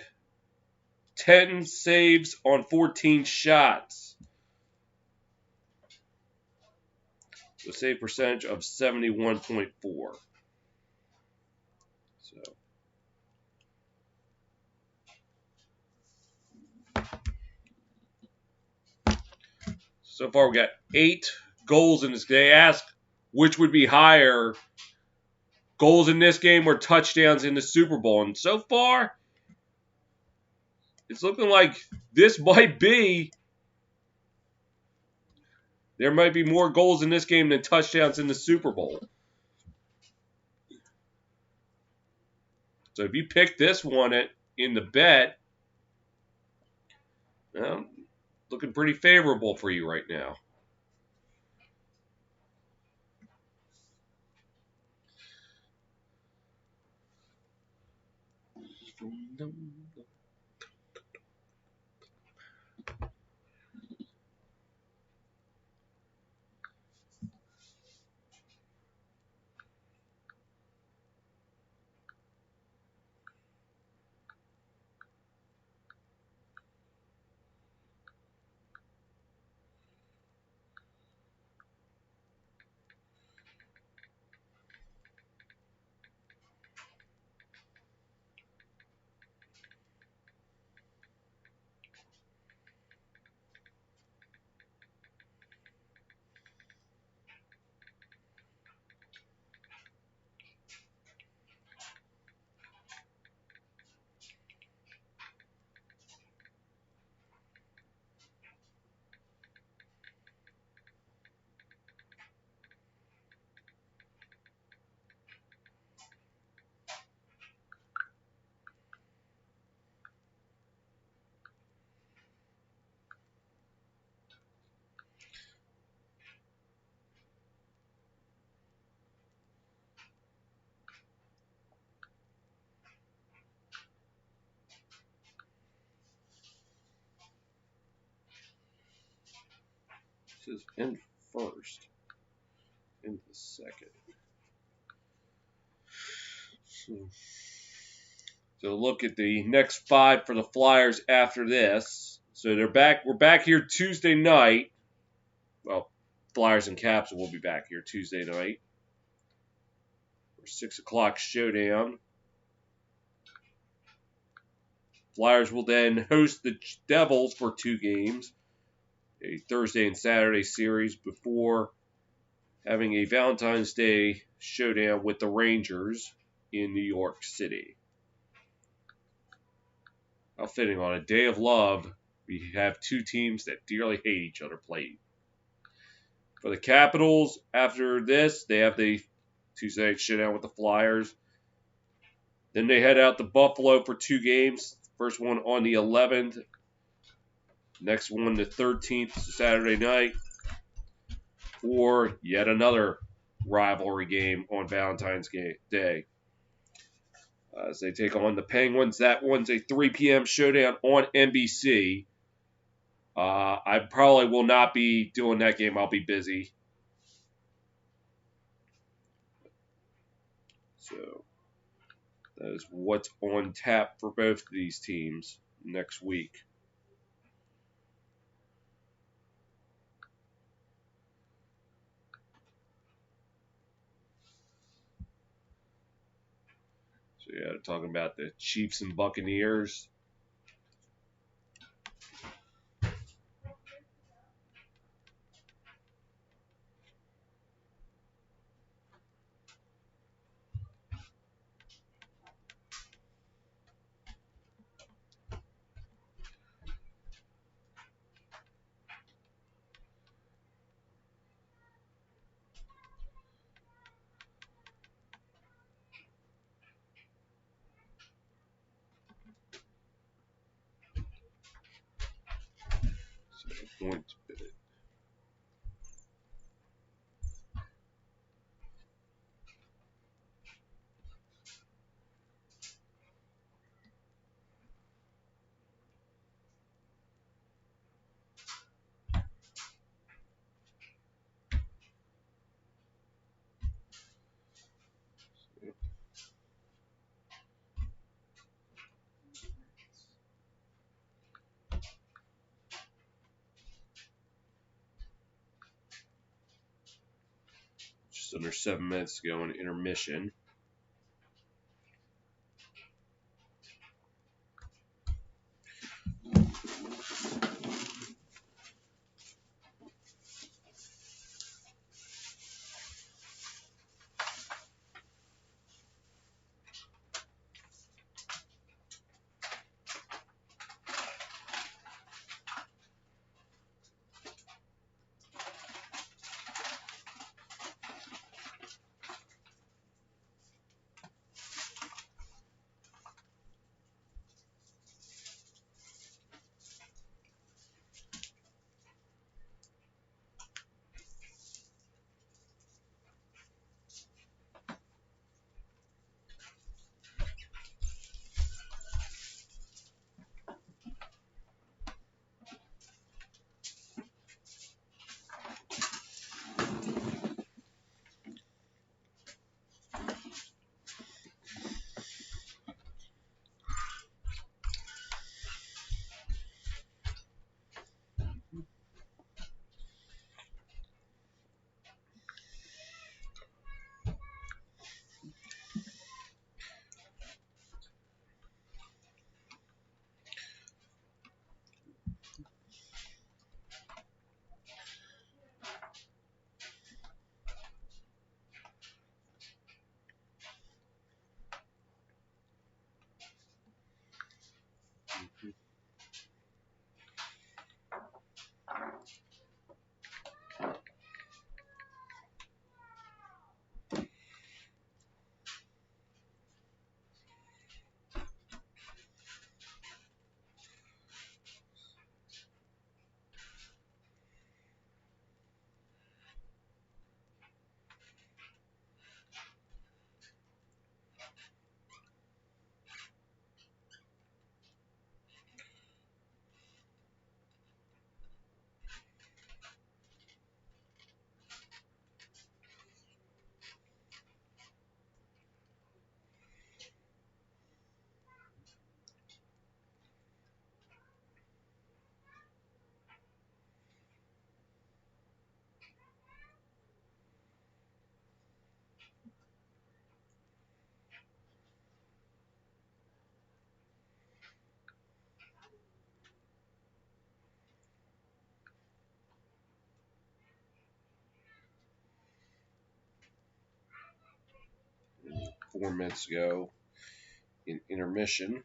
10 saves on 14 shots. The save percentage of 71.4. So far we got 8 goals in this game. They ask which would be higher, goals in this game or touchdowns in the Super Bowl. And so far, it's looking like this might be, there might be more goals in this game than touchdowns in the Super Bowl. So if you pick this one in the bet, well, looking pretty favorable for you right now. says end first. End the second. So look at the next 5 for the Flyers after this. So they're back. We're back here Tuesday night. Well, Flyers and Caps will be back here Tuesday night for 6 o'clock showdown. Flyers will then host the Devils for 2 games, a Thursday and Saturday series before having a Valentine's Day showdown with the Rangers in New York City. How fitting, on a day of love, we have 2 teams that dearly hate each other play. For the Capitals, after this, they have the Tuesday night showdown with the Flyers. Then they head out to Buffalo for 2 games. First one on the 11th. Next one the 13th, Saturday night. For yet another rivalry game on Valentine's Day. As they take on the Penguins. That one's a 3 p.m. showdown on NBC. I probably will not be doing that game. I'll be busy. So that is what's on tap for both of these teams next week. So yeah, talking about the Chiefs and Buccaneers. So points bid. Just under 7 minutes to go in intermission. 4 minutes ago in intermission.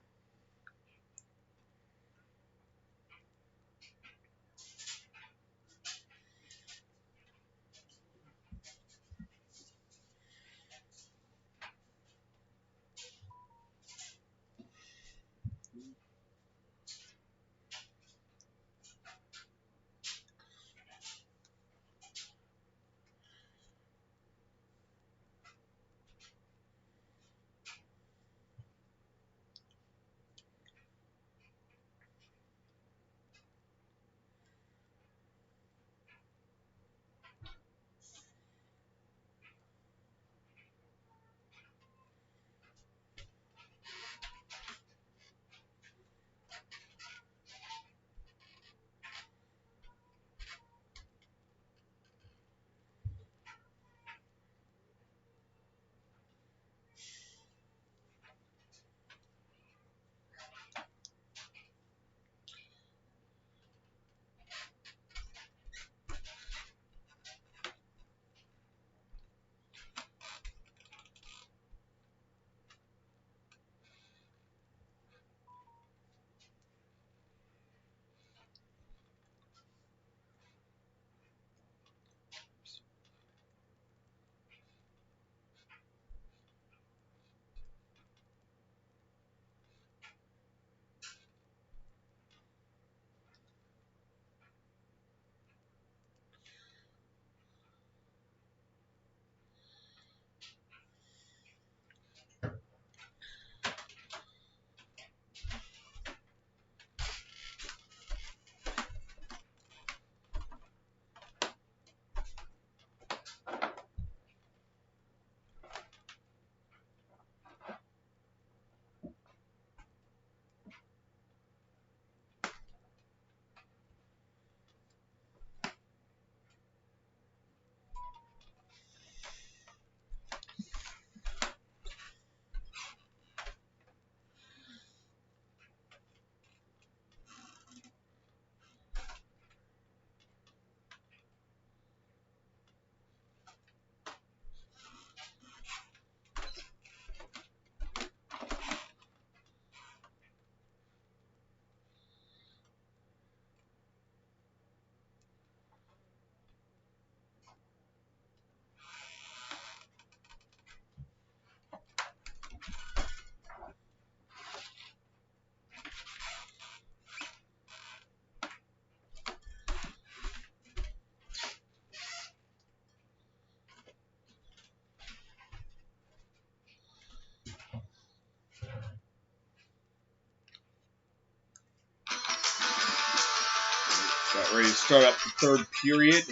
Got ready to start up the third period.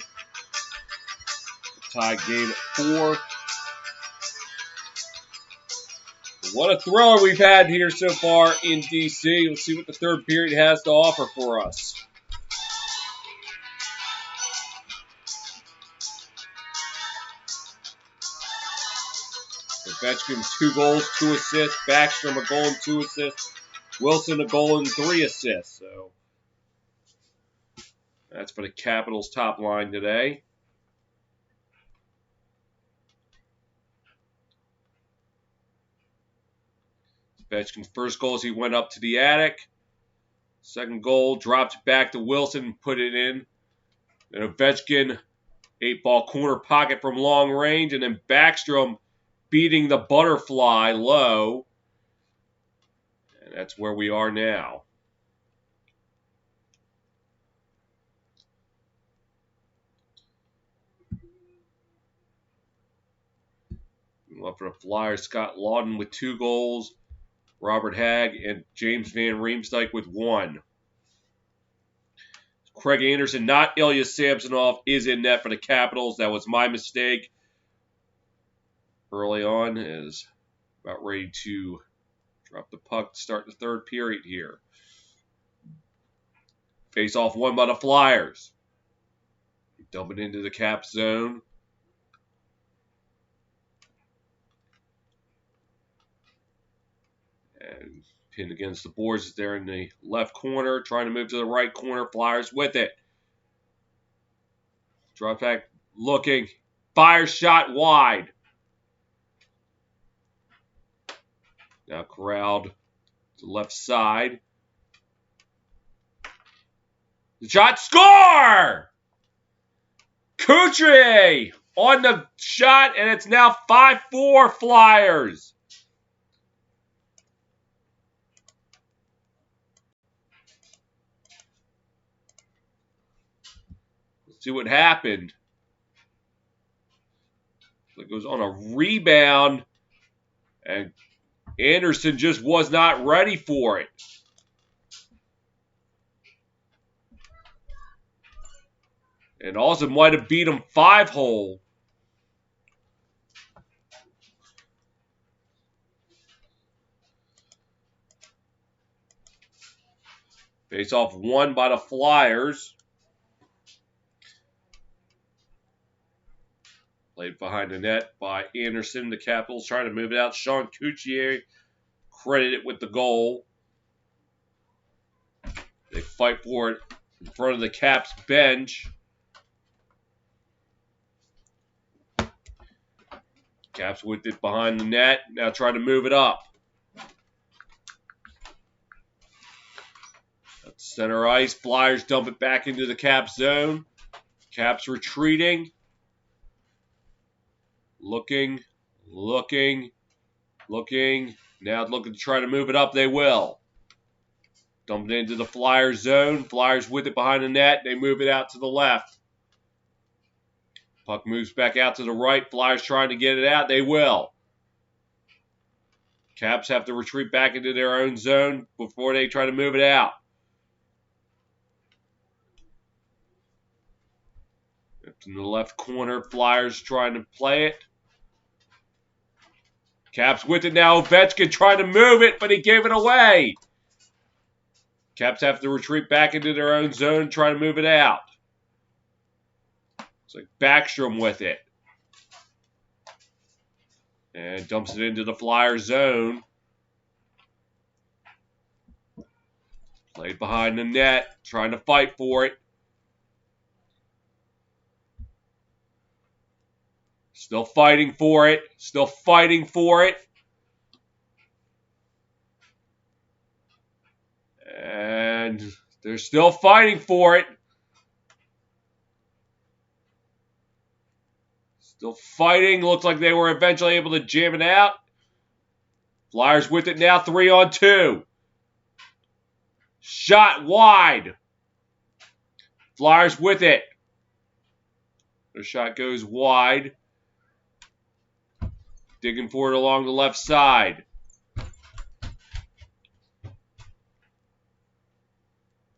Tie game at 4. What a thriller we've had here so far in DC. Let's see what the third period has to offer for us. Ovechkin 2 goals, 2 assists. Backstrom a goal and 2 assists. Wilson a goal and 3 assists. So that's for the Capitals top line today. Ovechkin's first goal as he went up to the attic. Second goal, dropped back to Wilson, put it in. Then Ovechkin, 8-ball corner pocket from long range. And then Backstrom beating the butterfly low. And that's where we are now. Well, for the Flyers, Scott Lawton with 2 goals. Robert Hagg and James Van Riemsdyk with 1. Craig Anderson, not Ilya Samsonov, is in net for the Capitals. That was my mistake early on. Is about ready to drop the puck to start the third period here. Face off won by the Flyers. Dump it into the Cap zone. And pinned against the boards there in the left corner. Trying to move to the right corner. Flyers with it. Drop back looking. Fire shot wide. Now corralled to the left side. The shot, score! Couturier on the shot, and it's now 5-4 Flyers. Let's see what happened. It goes on a rebound, and Anderson just was not ready for it. And also might have beat him 5-hole. Face-off won by the Flyers. Played behind the net by Anderson. The Capitals trying to move it out. Sean Couturier credited with the goal. They fight for it in front of the Caps bench. Caps with it behind the net. Now trying to move it up. At center ice. Flyers dump it back into the Caps zone. Caps retreating. Looking. Now looking to try to move it up. They will. Dump it into the Flyers zone. Flyers with it behind the net. They move it out to the left. Puck moves back out to the right. Flyers trying to get it out. They will. Caps have to retreat back into their own zone before they try to move it out. It's in the left corner. Flyers trying to play it. Caps with it now. Ovechkin trying to move it, but he gave it away. Caps have to retreat back into their own zone, try to move it out. It's like Backstrom with it. And dumps it into the Flyer zone. Played behind the net, trying to fight for it. Still fighting for it. And they're still fighting for it. Still fighting. Looks like they were eventually able to jam it out. Flyers with it now, 3-on-2. Shot wide. Flyers with it. The shot goes wide. Digging for it along the left side.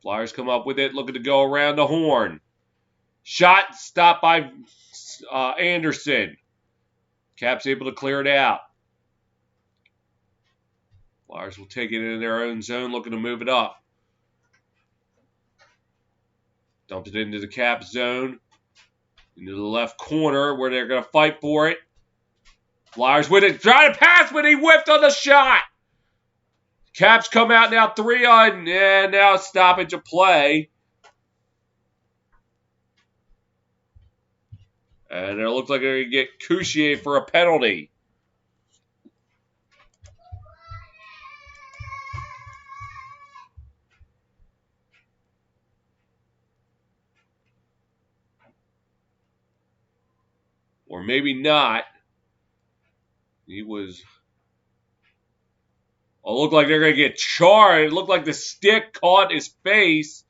Flyers come up with it, looking to go around the horn. Shot stopped by Anderson. Caps able to clear it out. Flyers will take it in their own zone, looking to move it up. Dumped it into the Caps zone. Into the left corner where they're going to fight for it. Flyers with it. Trying to pass, but he whiffed on the shot. Caps come out now 3-on, and now stoppage of play. And it looks like they're going to get Couturier for a penalty. Or maybe not. He was... Oh, it looked like they're going to get charred. It looked like the stick caught his face.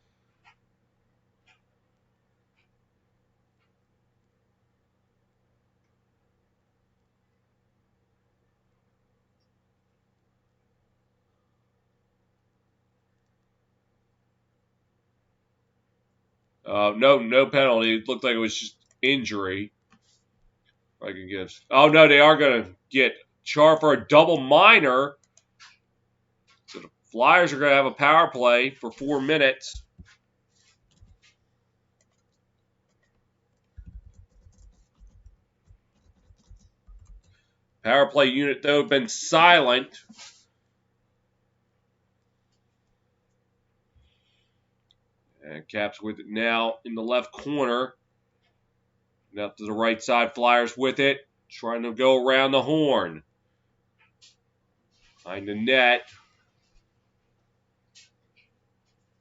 No penalty. It looked like it was just injury. I can guess. Oh, no, they are going to get charged for a double minor. So the Flyers are going to have a power play for 4 minutes. Power play unit, though, been silent. And Caps with it now in the left corner. Now to the right side, Flyers with it. Trying to go around the horn. Behind the net.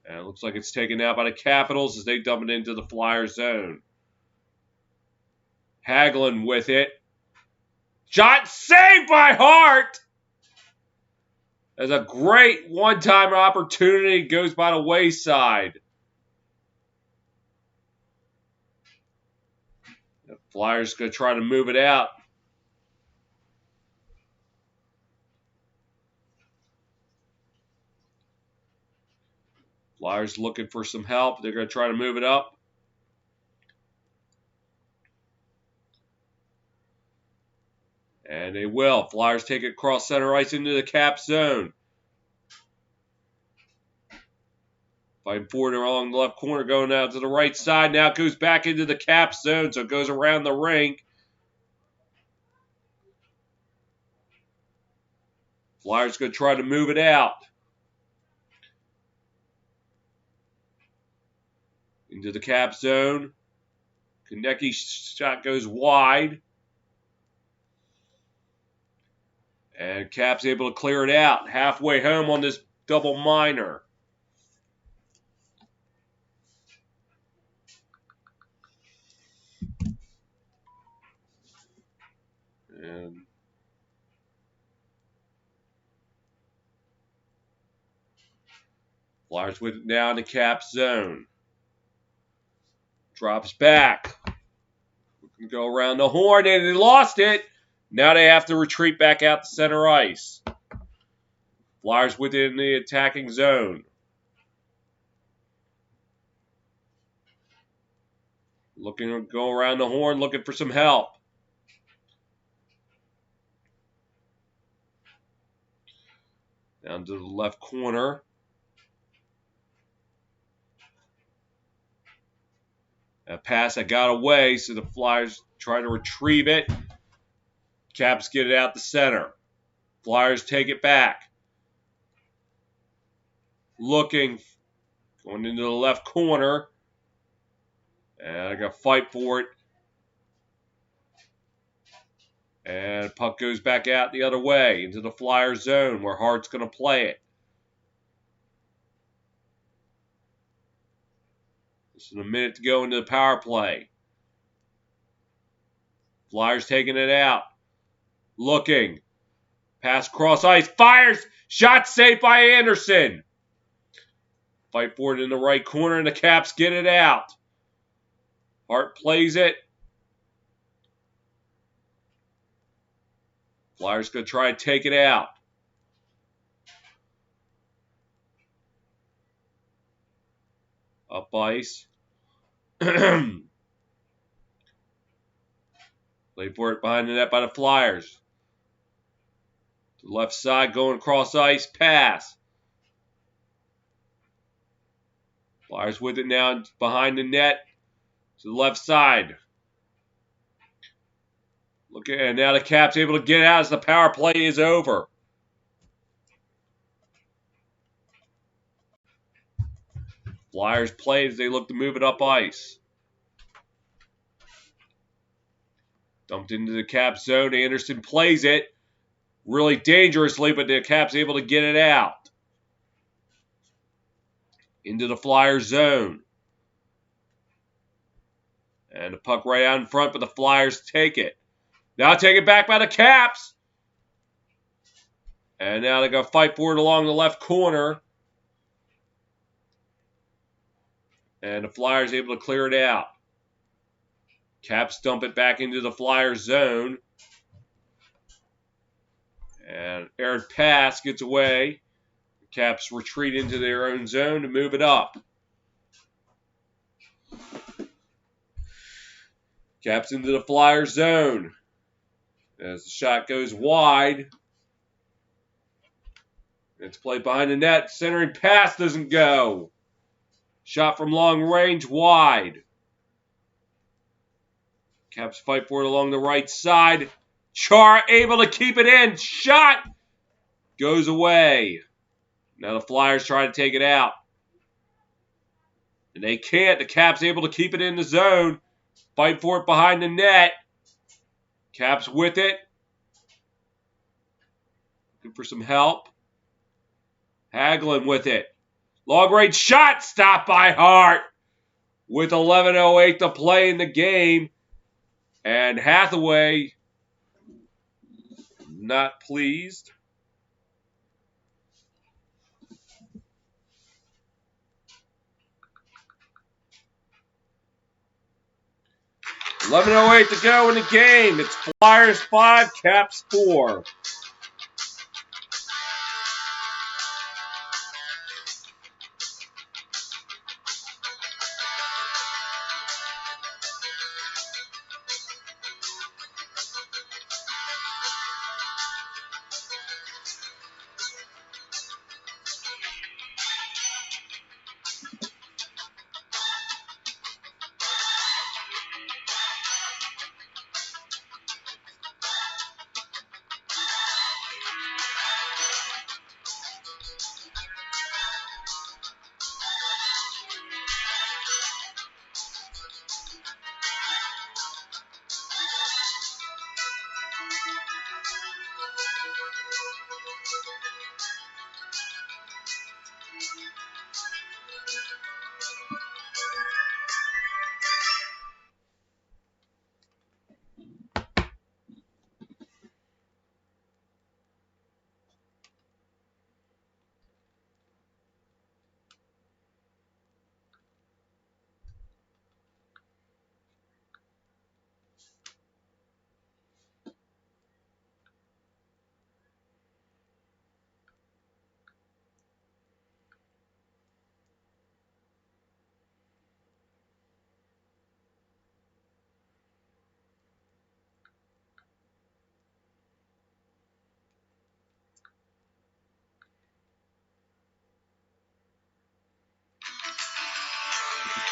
And it looks like it's taken out by the Capitals as they dump it into the Flyer zone. Hagelin with it. Shot saved by Hart! As a great one-time opportunity goes by the wayside. The Flyers going to try to move it out. Flyers looking for some help. They're going to try to move it up. And they will. Flyers take it across center ice into the Cap zone. Fighting forward along the left corner, going out to the right side. Now it goes back into the Cap zone, so it goes around the rink. Flyers going to try to move it out. Into the Cap zone. Konecny's shot goes wide. And Cap's able to clear it out. Halfway home on this double minor. And Flyers with it now in the Cap zone. Drops back. We can go around the horn, and they lost it. Now they have to retreat back out to center ice. Flyers within the attacking zone. Looking to go around the horn, looking for some help. Down to the left corner. A pass that got away, so the Flyers try to retrieve it. Caps get it out the center. Flyers take it back. Looking, going into the left corner. And I got to fight for it. And the puck goes back out the other way into the Flyer zone where Hart's going to play it. This is a minute to go into the power play. Flyers taking it out. Looking. Pass across ice. Fires. Shot saved by Anderson. Fight for it in the right corner, and the Caps get it out. Hart plays it. Flyers going to try to take it out. Up ice. Play for it behind the net by the Flyers. To the left side, going across ice, pass. Flyers with it now behind the net. To the left side. Look at, and now the Caps able to get out as the power play is over. Flyers play as they look to move it up ice. Dumped into the Cap zone. Anderson plays it really dangerously, but the Cap's able to get it out. Into the Flyer zone. And the puck right out in front, but the Flyers take it. Now take it back by the Caps. And now they're going to fight for it along the left corner. And the Flyers able to clear it out. Caps dump it back into the Flyer zone. And errant pass gets away. The Caps retreat into their own zone to move it up. Caps into the Flyer zone. As the shot goes wide. It's played behind the net. Centering pass doesn't go. Shot from long range wide. Caps fight for it along the right side. Char able to keep it in. Shot goes away. Now the Flyers try to take it out. And they can't. The Caps able to keep it in the zone. Fight for it behind the net. Caps with it. Looking for some help. Hagelin with it. Long range shot stopped by Hart with 11:08 to play in the game. And Hathaway not pleased. $11:08 to go in the game. It's Flyers 5, Caps 4.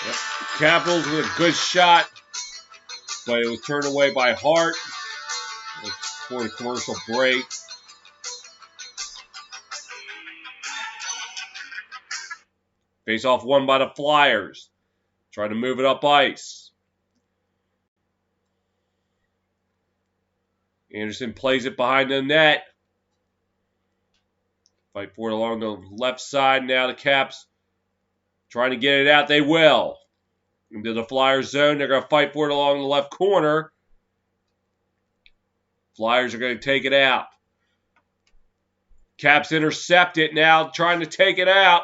Yep. Capitals with a good shot, but it was turned away by Hart for the commercial break. Face-off won by the Flyers. Trying to move it up ice. Anderson plays it behind the net. Fight for it along the left side. Now the Caps trying to get it out. They will. Into the Flyers zone. They're going to fight for it along the left corner. Flyers are going to take it out. Caps intercept it now, trying to take it out.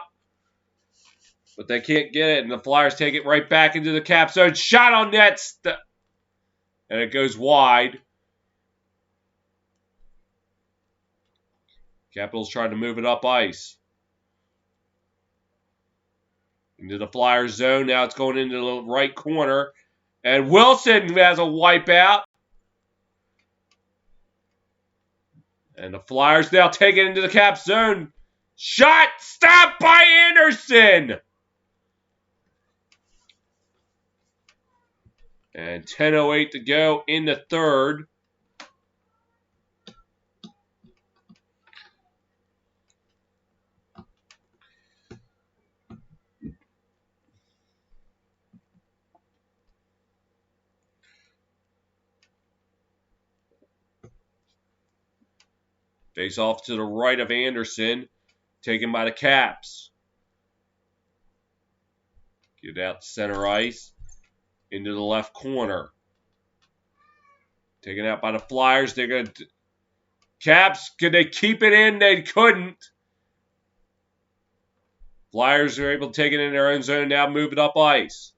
But they can't get it, and the Flyers take it right back into the Caps zone. Shot on net. And it goes wide. Capitals trying to move it up ice. Into the Flyers zone. Now it's going into the right corner. And Wilson has a wipeout. And the Flyers now take it into the Caps zone. Shot stopped by Anderson. And 10:08 to go in the third. Face off to the right of Anderson. Taken by the Caps. Get out center ice. Into the left corner. Taken out by the Flyers. They're going to... Caps, could they keep it in? They couldn't. Flyers are able to take it in their own zone. Now move it up ice.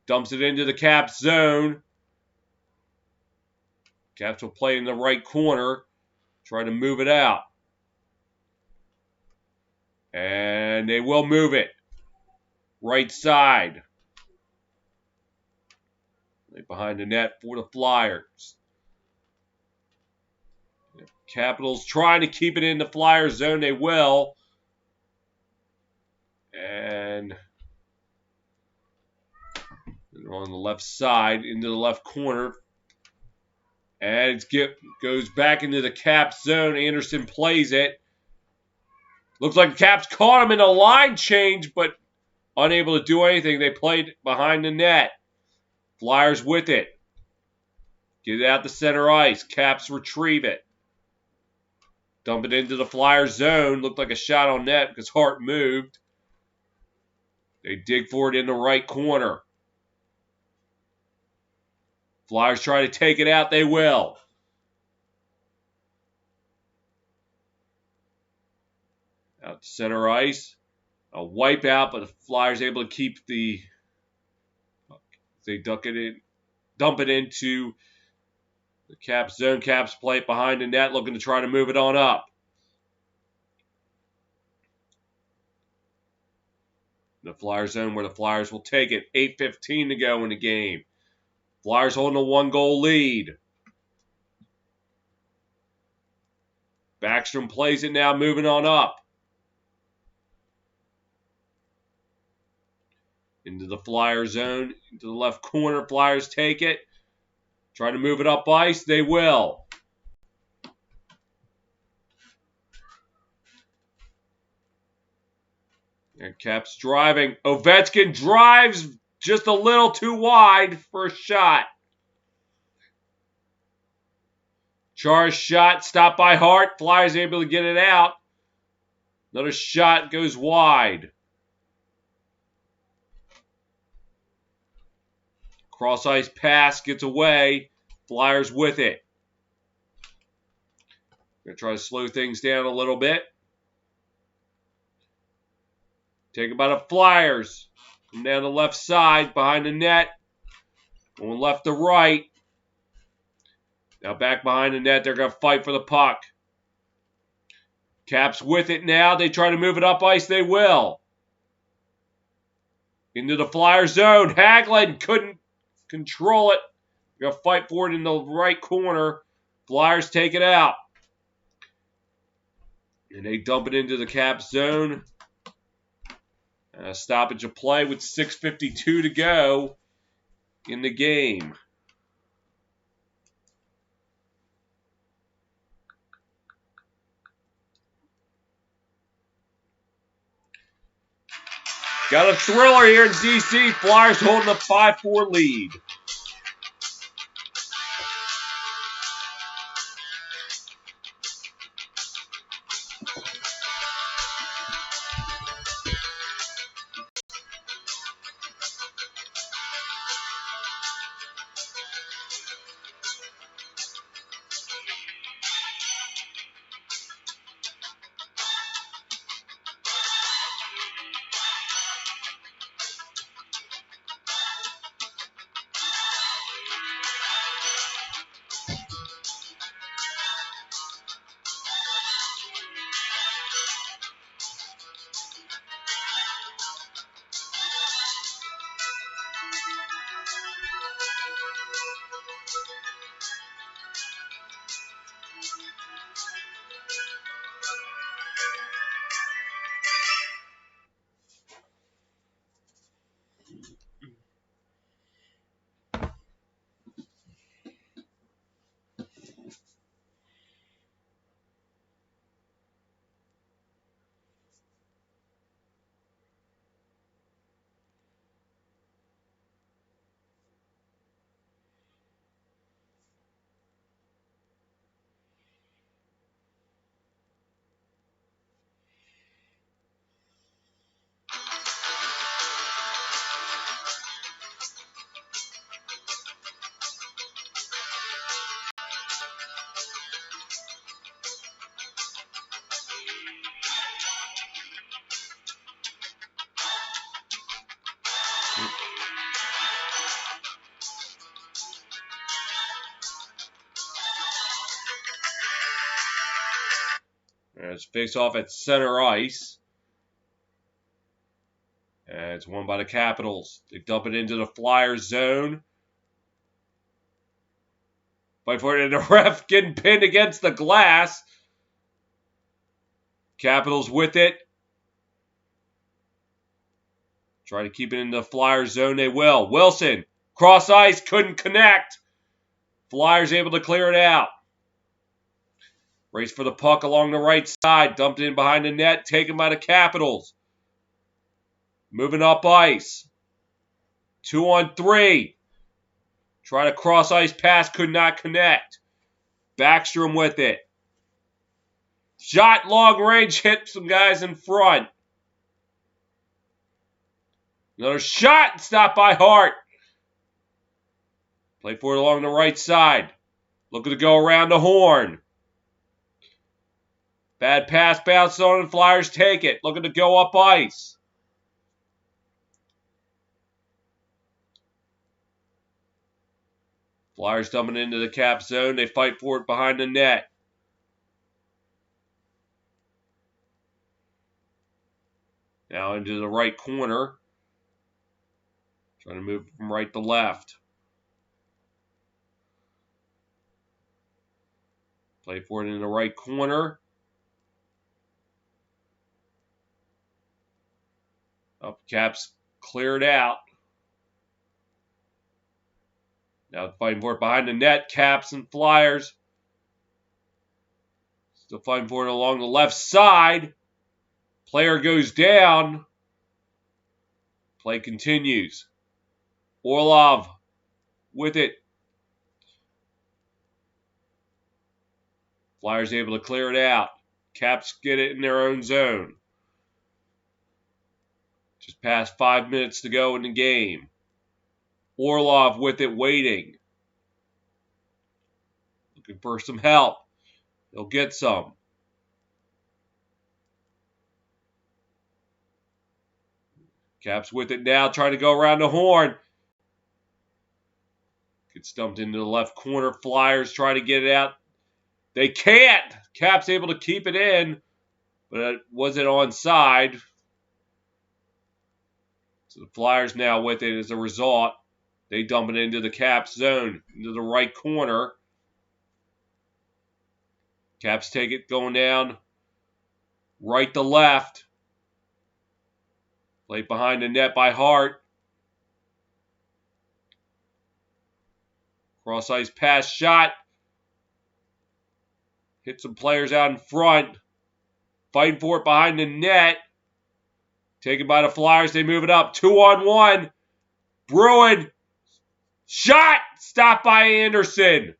Dumps it into the Caps zone. Caps will play in the right corner. Try to move it out. And they will move it. Right side. Behind the net for the Flyers. Capitals trying to keep it in the Flyers zone. They will. And on the left side, into the left corner. And it goes back into the Caps zone. Anderson plays it. Looks like the Caps caught him in a line change, but unable to do anything. They played behind the net. Flyers with it. Get it out the center ice. Caps retrieve it. Dump it into the Flyers zone. Looked like a shot on net because Hart moved. They dig for it in the right corner. Flyers try to take it out. They will. Out to center ice. A wipeout, but the Flyers able to keep the... They dump it into the Caps zone. Caps play it behind the net, looking to try to move it on up. The Flyers zone where the Flyers will take it. 8:15 to go in the game. Flyers holding a 1-goal lead. Backstrom plays it now, moving on up. Into the Flyers zone, into the left corner. Flyers take it. Try to move it up ice. They will. And Caps driving. Ovechkin drives just a little too wide for a shot. Char's shot stopped by Hart. Flyers able to get it out. Another shot goes wide. Cross ice pass gets away. Flyers with it. Gonna try to slow things down a little bit. Taken by the Flyers. Come down the left side behind the net. Going left to right. Now back behind the net. They're going to fight for the puck. Caps with it now. They try to move it up ice. They will. Into the Flyer zone. Hagelin couldn't control it. They're going to fight for it in the right corner. Flyers take it out. And they dump it into the Caps zone. Stoppage of play with 6:52 to go in the game. Got a thriller here in DC. Flyers holding a 5-4 lead. It's face off at center ice. And it's won by the Capitals. They dump it into the Flyers zone. Fight for it, and the ref getting pinned against the glass. Capitals with it. Try to keep it in the Flyers zone. They will. Wilson, cross ice, couldn't connect. Flyers able to clear it out. Race for the puck along the right side. Dumped in behind the net. Taken by the Capitals. Moving up ice. 2-on-3. Try to cross ice pass. Could not connect. Backstrom with it. Shot long range, hit some guys in front. Another shot, stopped by Hart. Play for it along the right side. Looking to go around the horn. Bad pass, bounces on, and Flyers take it. Looking to go up ice. Flyers dumping into the cap zone. They fight for it behind the net. Now into the right corner. Trying to move from right to left. Play for it in the right corner. Up, Caps cleared out. Now fighting for it behind the net. Caps and Flyers. Still fighting for it along the left side. Player goes down. Play continues. Orlov with it. Flyers able to clear it out. Caps get it in their own zone. Just past 5 minutes to go in the game. Orlov with it, waiting. Looking for some help. He'll get some. Caps with it now, trying to go around the horn. Gets dumped into the left corner. Flyers try to get it out. They can't. Caps able to keep it in, but it wasn't onside. So the Flyers now with it as a result. They dump it into the Caps zone, into the right corner. Caps take it going down right to left. Played behind the net by Hart. Cross ice pass shot. Hit some players out in front. Fighting for it behind the net. Taken by the Flyers. They move it up. 2-on-1. Bruin. Shot. Stopped by Anderson.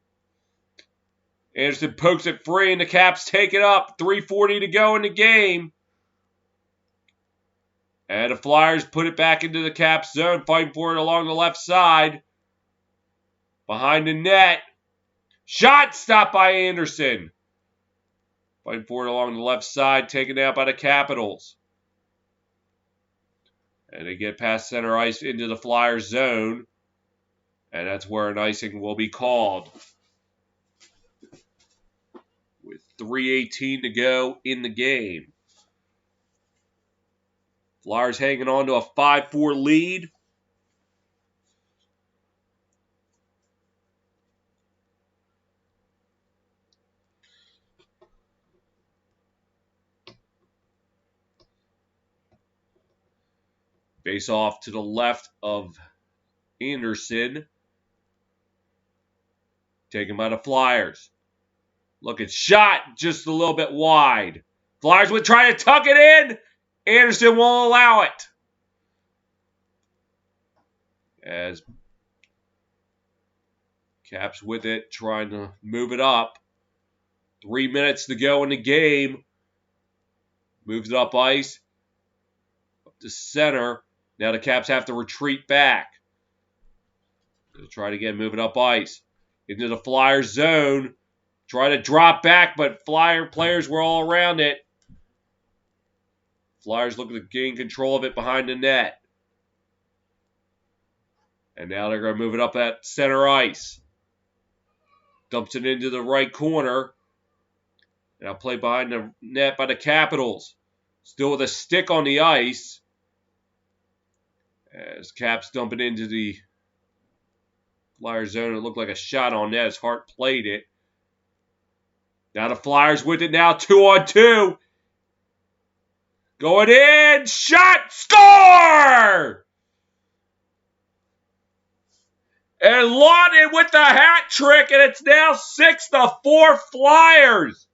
Anderson pokes it free and the Caps take it up. 3:40 to go in the game. And the Flyers put it back into the Caps zone. Fighting for it along the left side. Behind the net. Shot. Stopped by Anderson. Fighting for it along the left side. Taken out by the Capitals. And they get past center ice into the Flyers zone. And that's where an icing will be called. With 3:18 to go in the game. Flyers hanging on to a 5-4 lead. Face off to the left of Anderson. Taken by the Flyers. Looking shot just a little bit wide. Flyers would try to tuck it in. Anderson won't allow it. As Caps with it, trying to move it up. 3 minutes to go in the game. Moves it up ice. Up to center. Now the Caps have to retreat back. They'll try to get moving up ice. Into the Flyers zone. Try to drop back, but Flyer players were all around it. Flyers looking to gain control of it behind the net. And now they're going to move it up at center ice. Dumps it into the right corner. Now played behind the net by the Capitals. Still with a stick on the ice. As Caps dump it into the Flyers zone. It looked like a shot on net as Hart played it. Now the Flyers with it now. 2-on-2. Going in. Shot. Score! And Lawton with the hat trick. And it's now 6-4 Flyers.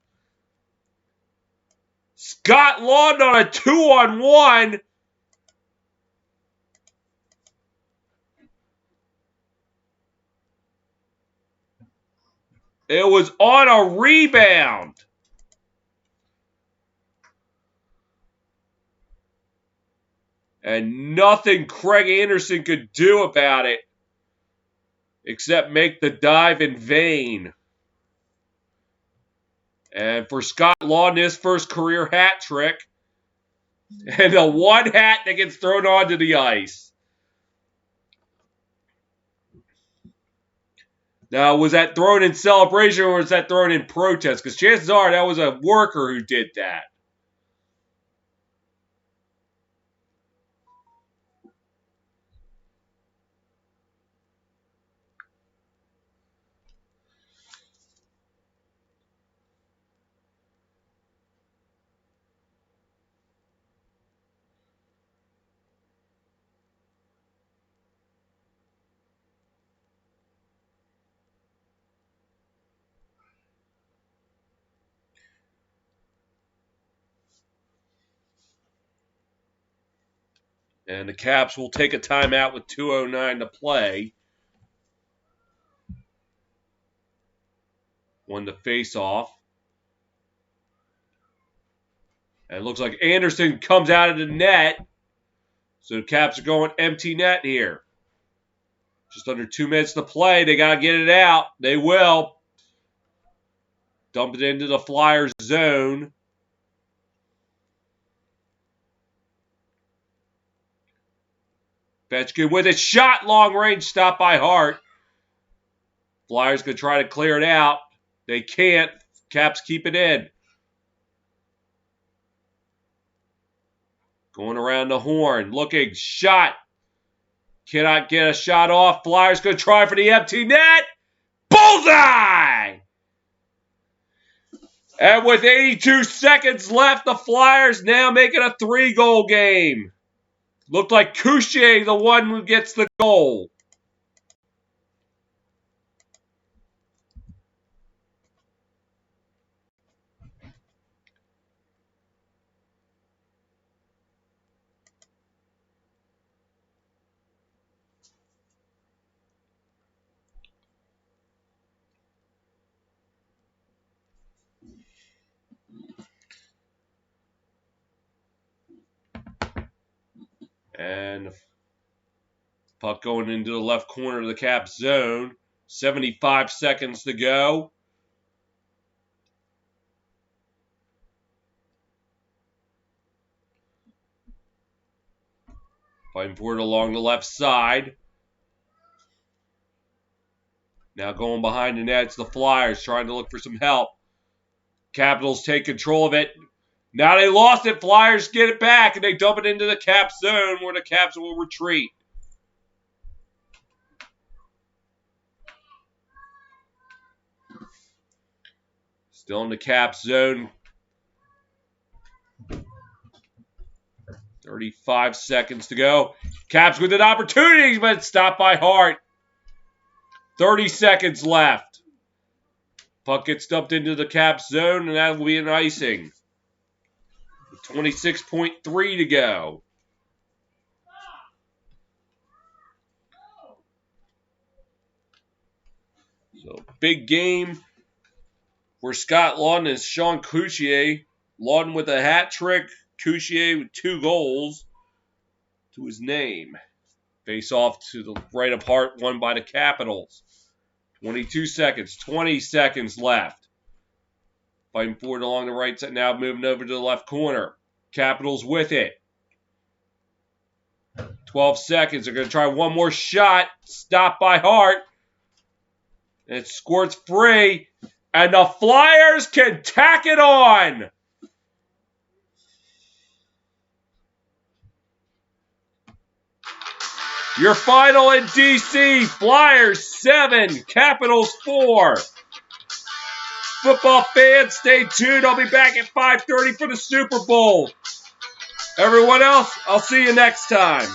Scott Lawton on a 2-on-1. It was on a rebound. And nothing Craig Anderson could do about it except make the dive in vain. And for Scott Lawton, his first career hat trick. And the one hat that gets thrown onto the ice. Now, was that thrown in celebration or was that thrown in protest? Because chances are that was a worker who did that. And the Caps will take a timeout with 2:09 to play. Won the face-off. And it looks like Anderson comes out of the net. So the Caps are going empty net here. Just under 2 minutes to play. They got to get it out. They will. Dump it into the Flyers zone. Ovechkin with a shot, long range, stop by Hart. Flyers going to try to clear it out. They can't. Caps keep it in. Going around the horn. Looking. Shot. Cannot get a shot off. Flyers going to try for the empty net. Bullseye! And with 82 seconds left, the Flyers now making a 3-goal game. Looked like Couchier, the one who gets the goal. And puck going into the left corner of the Caps zone. 75 seconds to go. Fighting for it along the left side. Now going behind the net, it's the Flyers trying to look for some help. Capitals take control of it. Now they lost it. Flyers get it back, and they dump it into the Caps zone where the Caps will retreat. Still in the Caps zone. 35 seconds to go. Caps with an opportunity, but it's stopped by Hart. 30 seconds left. Puck gets dumped into the Caps zone, and that will be an icing. 26.3 to go. So, big game for Scott Lawton and Sean Couchier. Lawton with a hat trick. Couchier with 2 goals to his name. Face off to the right of Hart, won by the Capitals. 22 seconds, 20 seconds left. Fighting forward along the right side, now moving over to the left corner. Capitals with it. 12 seconds, they're going to try one more shot. Stopped by Hart. And it squirts free. And the Flyers can tack it on. Your final in DC, Flyers 7, Capitals 4. Football fans, stay tuned. I'll be back at 5:30 for the Super Bowl. Everyone else, I'll see you next time.